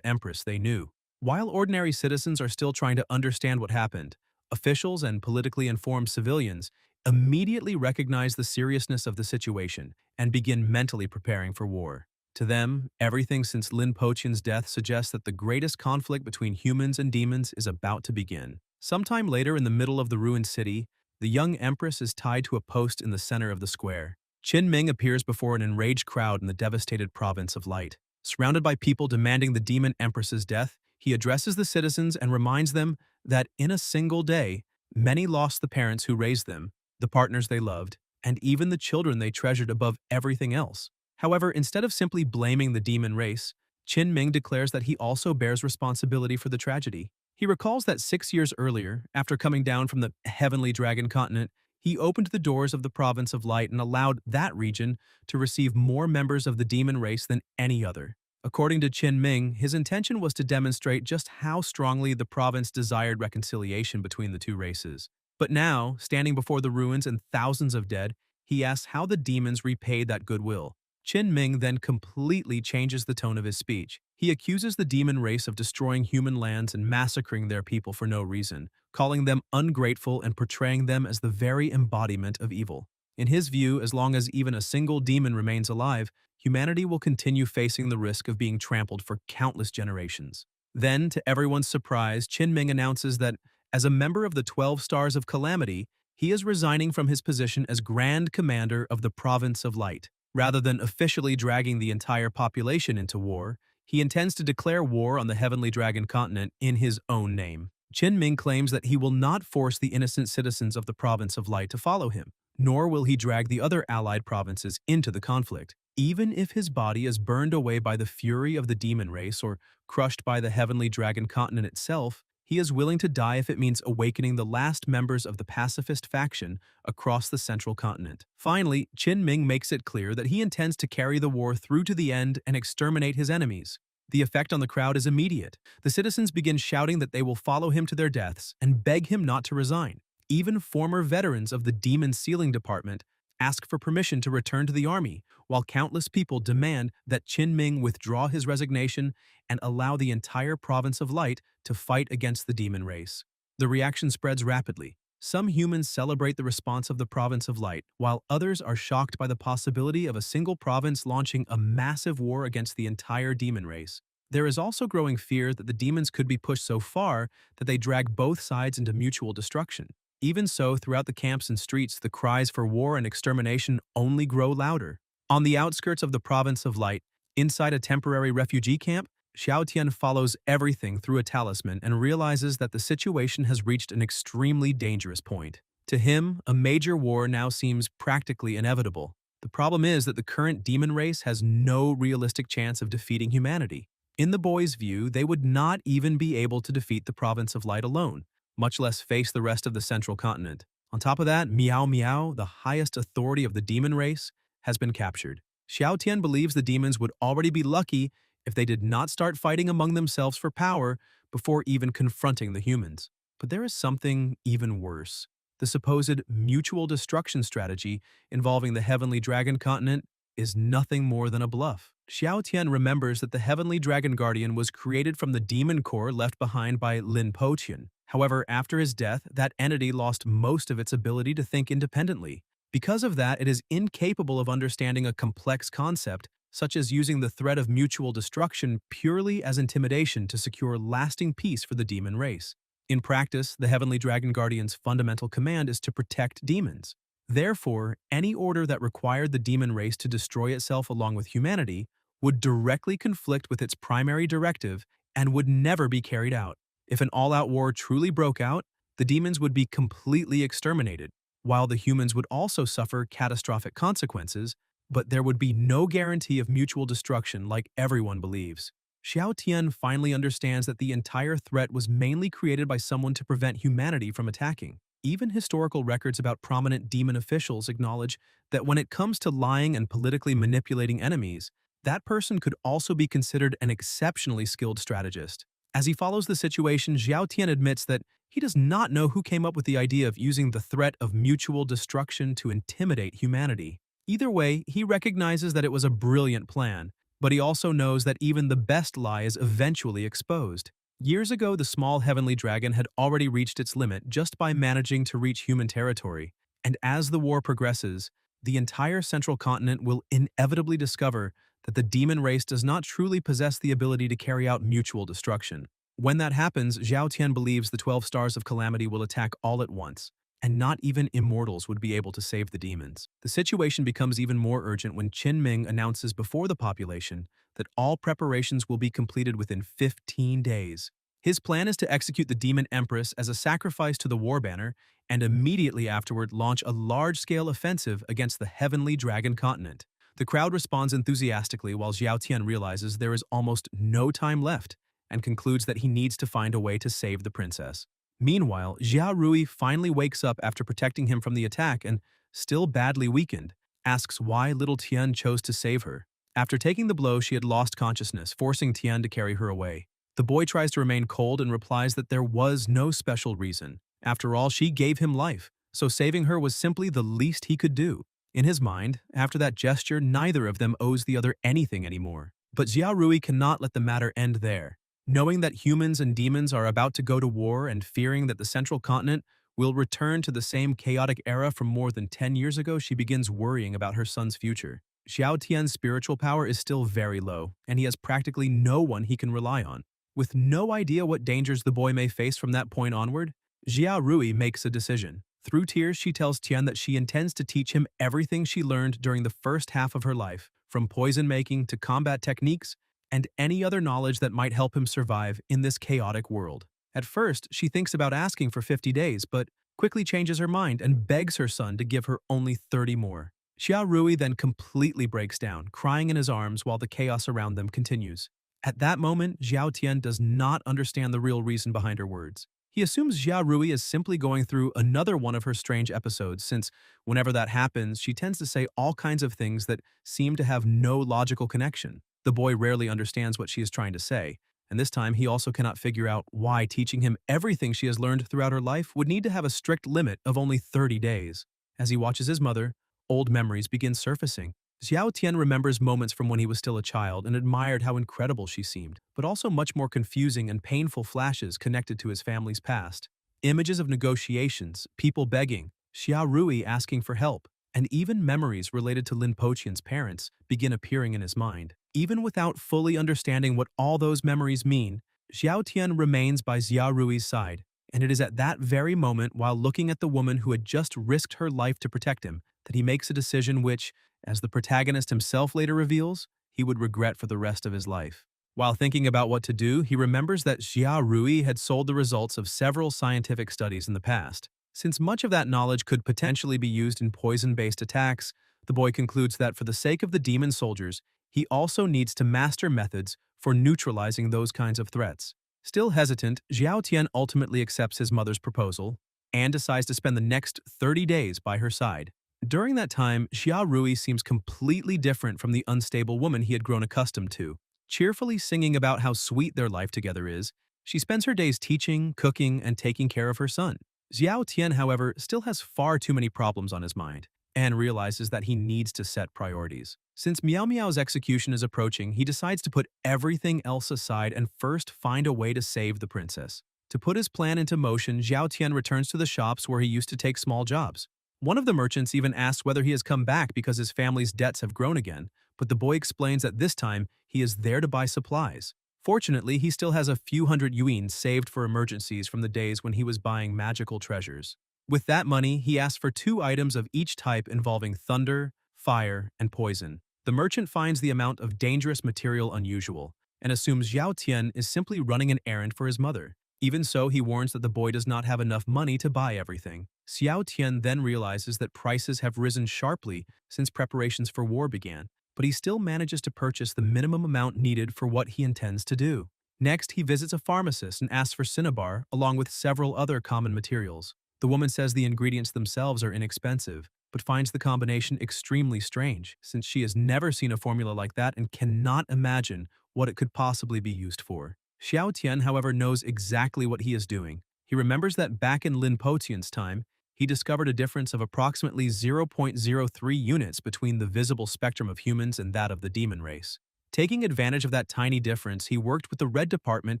empress they knew. While ordinary citizens are still trying to understand what happened, officials and politically informed civilians immediately recognize the seriousness of the situation and begin mentally preparing for war. To them, everything since Lin Poqian's death suggests that the greatest conflict between humans and demons is about to begin. Sometime later in the middle of the ruined city, the young empress is tied to a post in the center of the square. Qin Ming appears before an enraged crowd in the devastated province of Light. Surrounded by people demanding the demon empress's death, he addresses the citizens and reminds them that in a single day, many lost the parents who raised them, the partners they loved, and even the children they treasured above everything else. However, instead of simply blaming the demon race, Qin Ming declares that he also bears responsibility for the tragedy. He recalls that 6 years earlier, after coming down from the heavenly dragon continent, he opened the doors of the province of light and allowed that region to receive more members of the demon race than any other. According to Qin Ming, his intention was to demonstrate just how strongly the province desired reconciliation between the two races. But now, standing before the ruins and thousands of dead, he asks how the demons repaid that goodwill. Qin Ming then completely changes the tone of his speech. He accuses the demon race of destroying human lands and massacring their people for no reason, calling them ungrateful and portraying them as the very embodiment of evil. In his view, as long as even a single demon remains alive, humanity will continue facing the risk of being trampled for countless generations. Then, to everyone's surprise, Qin Ming announces that, as a member of the 12 Stars of Calamity, he is resigning from his position as Grand Commander of the Province of Light. Rather than officially dragging the entire population into war, he intends to declare war on the Heavenly Dragon continent in his own name. Qin Ming claims that he will not force the innocent citizens of the Province of Light to follow him, nor will he drag the other allied provinces into the conflict. Even if his body is burned away by the fury of the demon race or crushed by the Heavenly Dragon continent itself, he is willing to die if it means awakening the last members of the pacifist faction across the central continent. Finally, Qin Ming makes it clear that he intends to carry the war through to the end and exterminate his enemies. The effect on the crowd is immediate. The citizens begin shouting that they will follow him to their deaths and beg him not to resign. Even former veterans of the Demon Sealing Department ask for permission to return to the army, while countless people demand that Qin Ming withdraw his resignation and allow the entire province of light to fight against the demon race. The reaction spreads rapidly. Some humans celebrate the response of the province of light, while others are shocked by the possibility of a single province launching a massive war against the entire demon race. There is also growing fear that the demons could be pushed so far that they drag both sides into mutual destruction. Even so, throughout the camps and streets, the cries for war and extermination only grow louder. On the outskirts of the province of light, inside a temporary refugee camp, Xiao Tian follows everything through a talisman and realizes that the situation has reached an extremely dangerous point. To him, a major war now seems practically inevitable. The problem is that the current demon race has no realistic chance of defeating humanity. In the boy's view, they would not even be able to defeat the province of light alone, much less face the rest of the central continent. On top of that, Miao Miao, the highest authority of the demon race, has been captured. Xiao Tian believes the demons would already be lucky if they did not start fighting among themselves for power before even confronting the humans. But there is something even worse. The supposed mutual destruction strategy involving the Heavenly Dragon continent is nothing more than a bluff. Xiao Tian remembers that the Heavenly Dragon Guardian was created from the demon core left behind by Lin Poqian. However, after his death, that entity lost most of its ability to think independently. Because of that, it is incapable of understanding a complex concept, such as using the threat of mutual destruction purely as intimidation to secure lasting peace for the demon race. In practice, the Heavenly Dragon Guardian's fundamental command is to protect demons. Therefore, any order that required the demon race to destroy itself along with humanity would directly conflict with its primary directive and would never be carried out. If an all-out war truly broke out, the demons would be completely exterminated, while the humans would also suffer catastrophic consequences, but there would be no guarantee of mutual destruction like everyone believes. Xiao Tian finally understands that the entire threat was mainly created by someone to prevent humanity from attacking. Even historical records about prominent demon officials acknowledge that when it comes to lying and politically manipulating enemies, that person could also be considered an exceptionally skilled strategist. As he follows the situation, Xiao Tian admits that he does not know who came up with the idea of using the threat of mutual destruction to intimidate humanity. Either way, he recognizes that it was a brilliant plan, but he also knows that even the best lie is eventually exposed. Years ago, the small heavenly dragon had already reached its limit just by managing to reach human territory, and as the war progresses, the entire central continent will inevitably discover that the demon race does not truly possess the ability to carry out mutual destruction. When that happens, Zhao Tian believes the 12 stars of calamity will attack all at once, and not even immortals would be able to save the demons. The situation becomes even more urgent when Qin Ming announces before the population that all preparations will be completed within 15 days. His plan is to execute the Demon Empress as a sacrifice to the War Banner and immediately afterward launch a large-scale offensive against the Heavenly Dragon continent. The crowd responds enthusiastically while Xiao Tian realizes there is almost no time left and concludes that he needs to find a way to save the princess. Meanwhile, Jia Rui finally wakes up after protecting him from the attack and, still badly weakened, asks why little Tian chose to save her. After taking the blow, she had lost consciousness, forcing Tian to carry her away. The boy tries to remain cold and replies that there was no special reason. After all, she gave him life, so saving her was simply the least he could do. In his mind, after that gesture, neither of them owes the other anything anymore. But Jia Rui cannot let the matter end there. Knowing that humans and demons are about to go to war and fearing that the central continent will return to the same chaotic era from more than 10 years ago, she begins worrying about her son's future. Xiao Tian's spiritual power is still very low, and he has practically no one he can rely on. With no idea what dangers the boy may face from that point onward, Jia Rui makes a decision. Through tears, she tells Tian that she intends to teach him everything she learned during the first half of her life, from poison making to combat techniques, and any other knowledge that might help him survive in this chaotic world. At first, she thinks about asking for 50 days, but quickly changes her mind and begs her son to give her only 30 more. Xia Rui then completely breaks down, crying in his arms while the chaos around them continues. At that moment, Xiao Tian does not understand the real reason behind her words. He assumes Xia Rui is simply going through another one of her strange episodes, since whenever that happens, she tends to say all kinds of things that seem to have no logical connection. The boy rarely understands what she is trying to say, and this time he also cannot figure out why teaching him everything she has learned throughout her life would need to have a strict limit of only 30 days. As he watches his mother, old memories begin surfacing. Xiao Tian remembers moments from when he was still a child and admired how incredible she seemed, but also much more confusing and painful flashes connected to his family's past. Images of negotiations, people begging, Xia Rui asking for help, and even memories related to Lin Poqian's parents begin appearing in his mind. Even without fully understanding what all those memories mean, Xiao Tian remains by Xia Rui's side, and it is at that very moment, while looking at the woman who had just risked her life to protect him, that he makes a decision which, as the protagonist himself later reveals, he would regret for the rest of his life. While thinking about what to do, he remembers that Xia Rui had sold the results of several scientific studies in the past. Since much of that knowledge could potentially be used in poison-based attacks, the boy concludes that for the sake of the demon soldiers, he also needs to master methods for neutralizing those kinds of threats. Still hesitant, Xiao Tian ultimately accepts his mother's proposal and decides to spend the next 30 days by her side. During that time, Xia Rui seems completely different from the unstable woman he had grown accustomed to. Cheerfully singing about how sweet their life together is, she spends her days teaching, cooking, and taking care of her son. Xiao Tian, however, still has far too many problems on his mind and realizes that he needs to set priorities. Since Miao Miao's execution is approaching, he decides to put everything else aside and first find a way to save the princess. To put his plan into motion, Xiao Tian returns to the shops where he used to take small jobs. One of the merchants even asks whether he has come back because his family's debts have grown again, but the boy explains that this time he is there to buy supplies. Fortunately, he still has a few hundred yuan saved for emergencies from the days when he was buying magical treasures. With that money, he asks for 2 items of each type involving thunder, fire, and poison. The merchant finds the amount of dangerous material unusual and assumes Xiao Tian is simply running an errand for his mother. Even so, he warns that the boy does not have enough money to buy everything. Xiao Tian then realizes that prices have risen sharply since preparations for war began, but he still manages to purchase the minimum amount needed for what he intends to do. Next, he visits a pharmacist and asks for cinnabar along with several other common materials. The woman says the ingredients themselves are inexpensive, but finds the combination extremely strange, since she has never seen a formula like that and cannot imagine what it could possibly be used for. Xiao Tian, however, knows exactly what he is doing. He remembers that back in Lin Poqian's time, he discovered a difference of approximately 0.03 units between the visible spectrum of humans and that of the demon race. Taking advantage of that tiny difference, he worked with the red department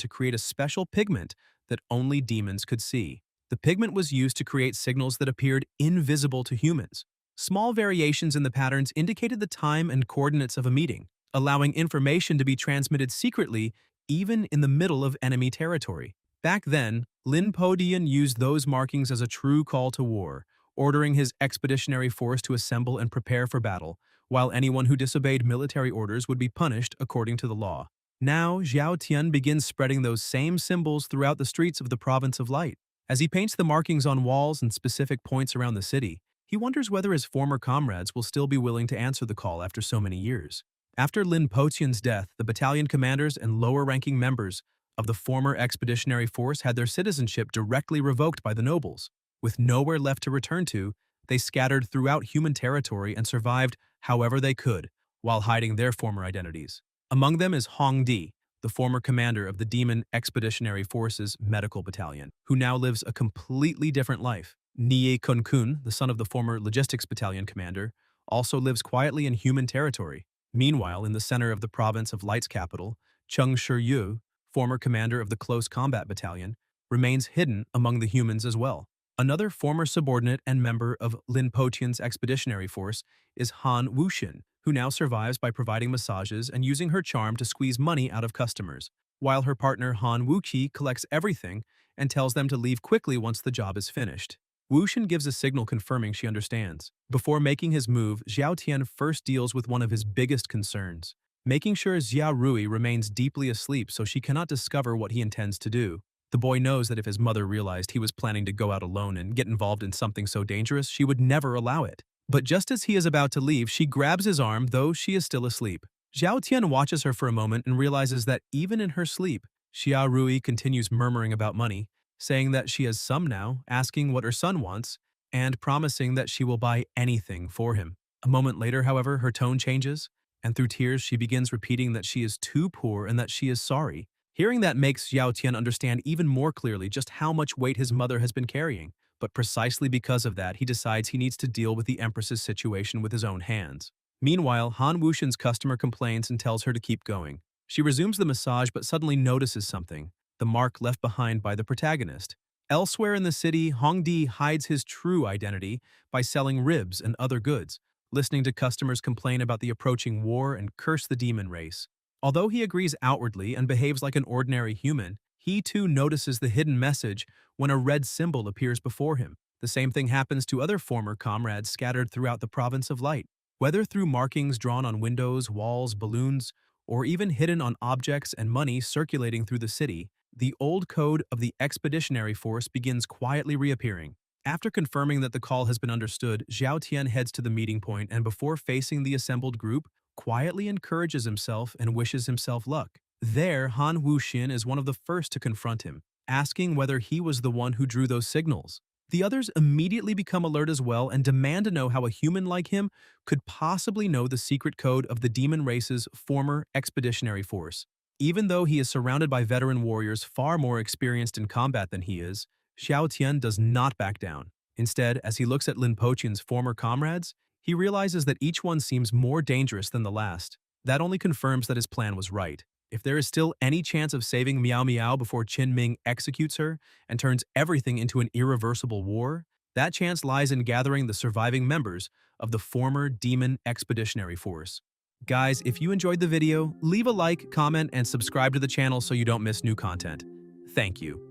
to create a special pigment that only demons could see. The pigment was used to create signals that appeared invisible to humans. Small variations in the patterns indicated the time and coordinates of a meeting, allowing information to be transmitted secretly even in the middle of enemy territory. Back then, Lin Podian used those markings as a true call to war, ordering his expeditionary force to assemble and prepare for battle, while anyone who disobeyed military orders would be punished according to the law. Now, Xiao Tian begins spreading those same symbols throughout the streets of the Province of Light. As he paints the markings on walls and specific points around the city, he wonders whether his former comrades will still be willing to answer the call after so many years. After Lin Potian's death, the battalion commanders and lower-ranking members of the former expeditionary force had their citizenship directly revoked by the nobles. With nowhere left to return to, they scattered throughout human territory and survived however they could, while hiding their former identities. Among them is Hong Di, the former commander of the Demon Expeditionary Force's medical battalion, who now lives a completely different life. Nie Kun, the son of the former logistics battalion commander, also lives quietly in human territory. Meanwhile, in the center of the province of Light's capital, Cheng Shiyu, former commander of the Close Combat Battalion, remains hidden among the humans as well. Another former subordinate and member of Lin Potian's expeditionary force is Han Wuxin, who now survives by providing massages and using her charm to squeeze money out of customers, while her partner Han Wuqi collects everything and tells them to leave quickly once the job is finished. Wuxin gives a signal confirming she understands. Before making his move, Xiao Tian first deals with one of his biggest concerns, making sure Xia Rui remains deeply asleep so she cannot discover what he intends to do. The boy knows that if his mother realized he was planning to go out alone and get involved in something so dangerous, she would never allow it. But just as he is about to leave, she grabs his arm, though she is still asleep. Xiao Tian watches her for a moment and realizes that even in her sleep, Xia Rui continues murmuring about money, saying that she has some now, asking what her son wants, and promising that she will buy anything for him. A moment later, however, her tone changes, and through tears she begins repeating that she is too poor and that she is sorry. Hearing that makes Xiao Tian understand even more clearly just how much weight his mother has been carrying, but precisely because of that, he decides he needs to deal with the Empress's situation with his own hands. Meanwhile, Han Wuxin's customer complains and tells her to keep going. She resumes the massage but suddenly notices something: the mark left behind by the protagonist. Elsewhere in the city, Hong Di hides his true identity by selling ribs and other goods, listening to customers complain about the approaching war and curse the demon race. Although he agrees outwardly and behaves like an ordinary human, he too notices the hidden message when a red symbol appears before him. The same thing happens to other former comrades scattered throughout the Province of Light. Whether through markings drawn on windows, walls, balloons, or even hidden on objects and money circulating through the city, the old code of the expeditionary force begins quietly reappearing. After confirming that the call has been understood, Xiao Tian heads to the meeting point and before facing the assembled group, quietly encourages himself and wishes himself luck. There, Han Wuxin is one of the first to confront him, asking whether he was the one who drew those signals. The others immediately become alert as well and demand to know how a human like him could possibly know the secret code of the demon race's former expeditionary force. Even though he is surrounded by veteran warriors far more experienced in combat than he is, Xiao Tian does not back down. Instead, as he looks at Lin Potian's former comrades, he realizes that each one seems more dangerous than the last. That only confirms that his plan was right. If there is still any chance of saving Miao Miao before Qin Ming executes her and turns everything into an irreversible war, that chance lies in gathering the surviving members of the former Demon Expeditionary Force. Guys, if you enjoyed the video, leave a like, comment, and subscribe to the channel so you don't miss new content. Thank you.